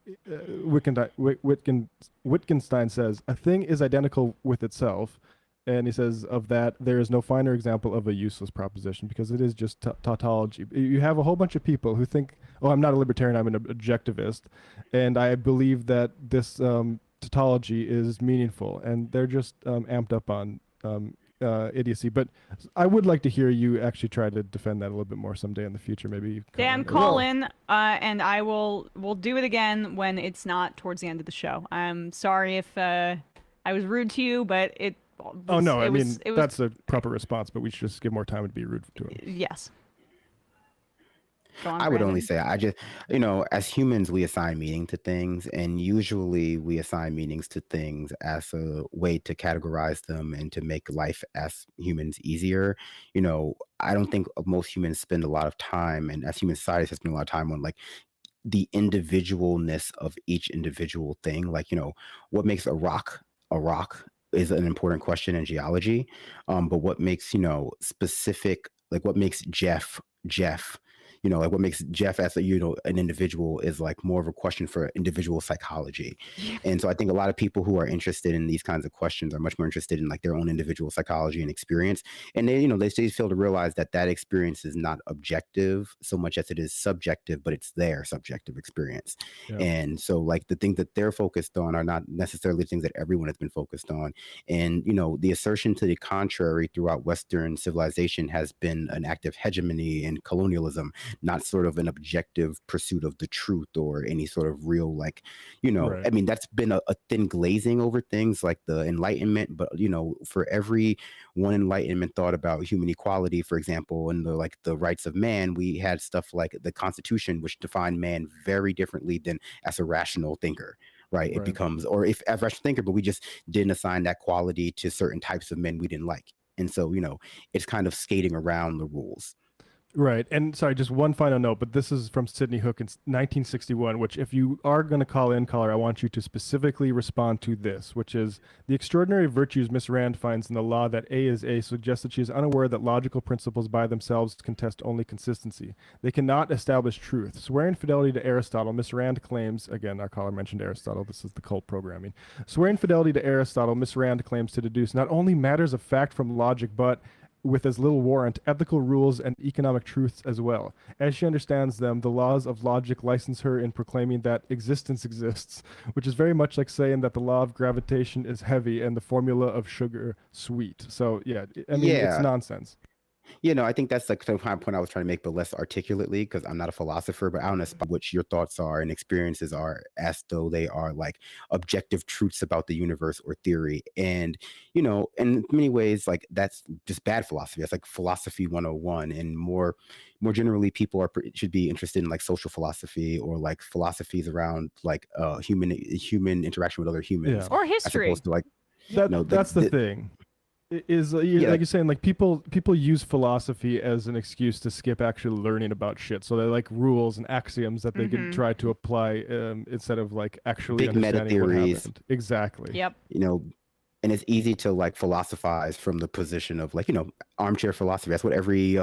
Wittgenstein says a thing is identical with itself, and he says of that there is no finer example of a useless proposition because it is just tautology. You have a whole bunch of people who think, "Oh, I'm not a libertarian. I'm an objectivist," and I believe that this tautology is meaningful, and they're just amped up on idiocy. But I would like to hear you actually try to defend that a little bit more someday in the future. Maybe Dan, call in, and we'll do it again when it's not towards the end of the show. I'm sorry if I was rude to you, but it. Oh no, I mean that's a proper response, but we should just give more time to be rude to him. Yes. I would only say, I just, as humans, we assign meaning to things, and usually we assign meanings to things as a way to categorize them and to make life as humans easier. I don't think most humans spend a lot of time, and as human societies have spent a lot of time on like the individualness of each individual thing. Like, what makes a rock is an important question in geology. But what makes, specific, like what makes Jeff, like what makes Jeff as a, an individual is like more of a question for individual psychology. And so I think a lot of people who are interested in these kinds of questions are much more interested in like their own individual psychology and experience. And they, they fail to realize that experience is not objective so much as it is subjective, but it's their subjective experience. Yeah. And so like the things that they're focused on are not necessarily things that everyone has been focused on. And, the assertion to the contrary throughout Western civilization has been an act of hegemony and colonialism, not sort of an objective pursuit of the truth or any sort of real, like, right. I mean, that's been a thin glazing over things like the Enlightenment, but, for every one Enlightenment thought about human equality, for example, and the rights of man, we had stuff like the Constitution, which defined man very differently than as a rational thinker. Right. It becomes, or if as a rational thinker, but we just didn't assign that quality to certain types of men we didn't like. And so, it's kind of skating around the rules. Right. And sorry, just one final note, but this is from Sidney Hook in 1961, which if you are going to call in, caller, I want you to specifically respond to this, which is the extraordinary virtues Miss Rand finds in the law that A is A suggests that she is unaware that logical principles by themselves contest only consistency. They cannot establish truth. Swearing fidelity to Aristotle, Miss Rand claims, again, our caller mentioned Aristotle, this is the cult programming. Swearing fidelity to Aristotle, Miss Rand claims to deduce not only matters of fact from logic, but with as little warrant, ethical rules and economic truths as well. As she understands them, the laws of logic license her in proclaiming that existence exists, which is very much like saying that the law of gravitation is heavy and the formula of sugar sweet. So yeah, I mean, it's nonsense. I think that's like the point I was trying to make, but less articulately, because I'm not a philosopher, but I don't know what your thoughts are and experiences are as though they are like objective truths about the universe or theory. And, in many ways, like that's just bad philosophy. That's like philosophy 101. And more generally, people should be interested in like social philosophy or like philosophies around like human interaction with other humans. Or history. As opposed to like, that's the thing. Is like you're saying, like people use philosophy as an excuse to skip actually learning about shit. So they like rules and axioms that they can try to apply instead of like actually big meta theories. Exactly. Yep. And it's easy to like philosophize from the position of like, armchair philosophy. That's what every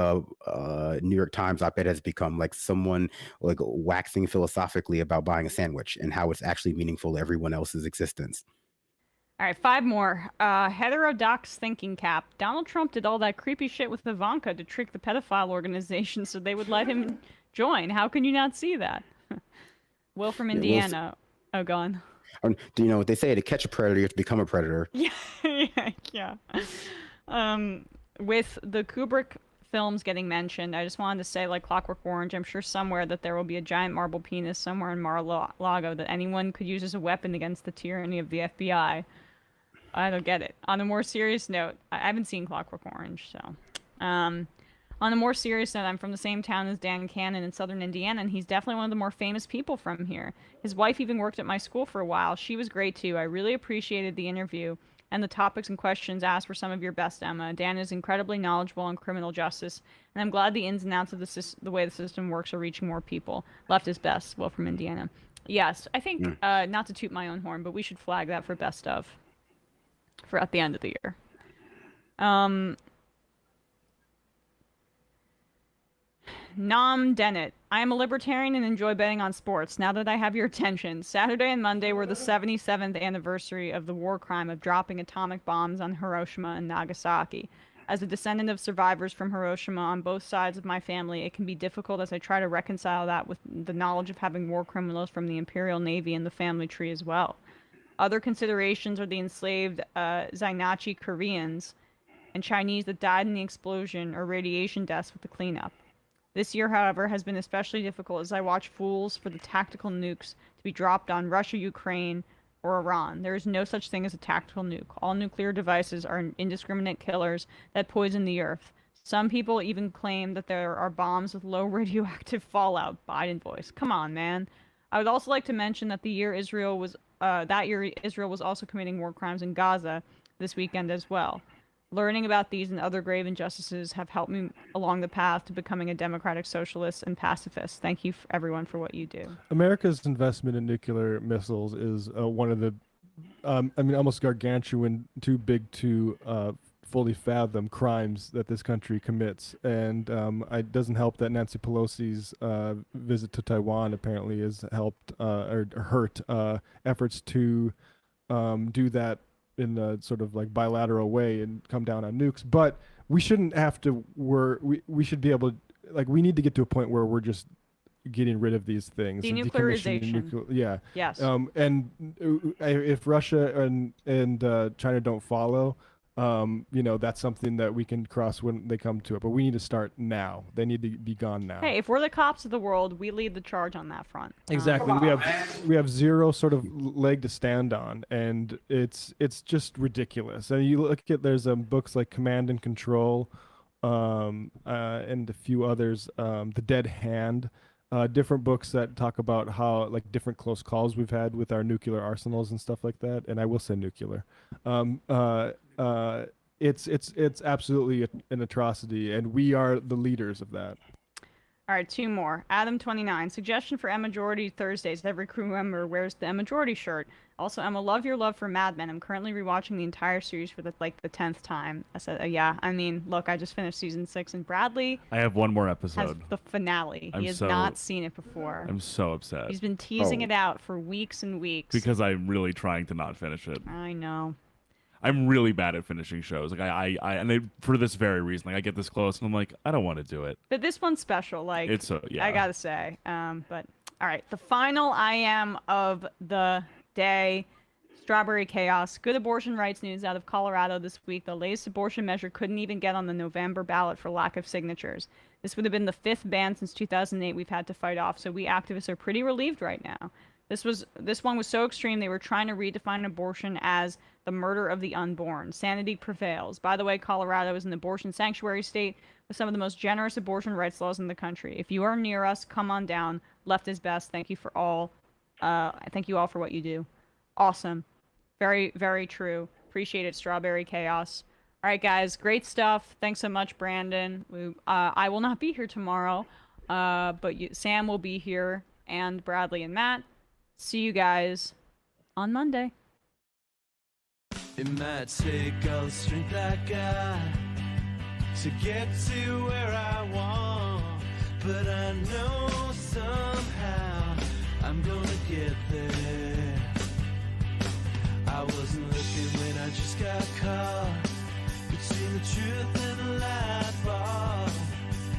New York Times op-ed has become, like someone like waxing philosophically about buying a sandwich and how it's actually meaningful to everyone else's existence. All right, 5 more. Heterodox thinking cap. Donald Trump did all that creepy shit with Ivanka to trick the pedophile organization so they would let him join. How can you not see that? Will from Indiana. Oh, go on. Do you know what they say? To catch a predator, you have to become a predator. Yeah. With the Kubrick films getting mentioned, I just wanted to say, like Clockwork Orange, I'm sure somewhere that there will be a giant marble penis somewhere in Mar-a-Lago that anyone could use as a weapon against the tyranny of the FBI. I don't get it. On a more serious note, I haven't seen Clockwork Orange, so. On a more serious note, I'm from the same town as Dan Canon in southern Indiana, and he's definitely one of the more famous people from here. His wife even worked at my school for a while. She was great, too. I really appreciated the interview, and the topics and questions asked were some of your best, Emma. Dan is incredibly knowledgeable on criminal justice, and I'm glad the ins and outs of the way the system works are reaching more people. Left is best. Will from Indiana. Yes, I think, not to toot my own horn, but we should flag that for best of. For at the end of the year. Nom Dennett. I am a libertarian and enjoy betting on sports. Now that I have your attention, Saturday and Monday were the 77th anniversary of the war crime of dropping atomic bombs on Hiroshima and Nagasaki. As a descendant of survivors from Hiroshima on both sides of my family, it can be difficult as I try to reconcile that with the knowledge of having war criminals from the Imperial Navy in the family tree as well. Other considerations are the enslaved Zainachi Koreans and Chinese that died in the explosion or radiation deaths with the cleanup. This year, however, has been especially difficult as I watch fools for the tactical nukes to be dropped on Russia, Ukraine, or Iran. There is no such thing as a tactical nuke. All nuclear devices are indiscriminate killers that poison the earth. Some people even claim that there are bombs with low radioactive fallout. Biden voice. Come on, man. I would also like to mention that Israel was also committing war crimes in Gaza this weekend as well. Learning about these and other grave injustices have helped me along the path to becoming a democratic socialist and pacifist. Thank you, everyone, for what you do. America's investment in nuclear missiles is one of the, almost gargantuan, too big to fully fathom crimes that this country commits. And it doesn't help that Nancy Pelosi's visit to Taiwan apparently has helped or hurt efforts to do that in a sort of like bilateral way and come down on nukes. But we shouldn't have to, we should be able to, like, we need to get to a point where we're just getting rid of these things. Denuclearization. Yeah. Yes. And if Russia and China don't follow, that's something that we can cross when they come to it. But we need to start now. They need to be gone now. Hey, if we're the cops of the world, we lead the charge on that front. Exactly. We have zero sort of leg to stand on, and it's just ridiculous. And you look at there's books like Command and Control, and a few others, The Dead Hand. Different books that talk about how like different close calls we've had with our nuclear arsenals and stuff like that. And I will say nuclear. It's absolutely an atrocity, and we are the leaders of that. All right, two more. Adam29, suggestion for Emma Jordy Thursdays. Every crew member wears the Emma Jordy shirt. Also, Emma, love your love for Mad Men. I'm currently rewatching the entire series for the 10th time. I said, yeah. I mean, look, I just finished season 6, and Bradley. I have one more has episode. the finale. He has not seen it before. I'm so upset. He's been teasing it out for weeks and weeks. Because I'm really trying to not finish it. I know. I'm really bad at finishing shows. Like for this very reason. Like I get this close and I'm like, I don't want to do it. But this one's special. Like it's yeah. I gotta say. But all right, the final I am of the day. Strawberry chaos. Good abortion rights news out of Colorado this week. The latest abortion measure couldn't even get on the November ballot for lack of signatures. This would have been the 5th ban since 2008 we've had to fight off. So we activists are pretty relieved right now. This one was so extreme they were trying to redefine abortion as the murder of the unborn. Sanity prevails. By the way, Colorado is an abortion sanctuary state with some of the most generous abortion rights laws in the country. If you are near us, come on down. Left is best. Thank you for all. Thank you all for what you do. Awesome. Very, very true. Appreciate it, Strawberry Chaos. All right, guys. Great stuff. Thanks so much, Brandon. I will not be here tomorrow, but Sam will be here, and Bradley and Matt. See you guys on Monday. It might take all the strength I got to get to where I want, but I know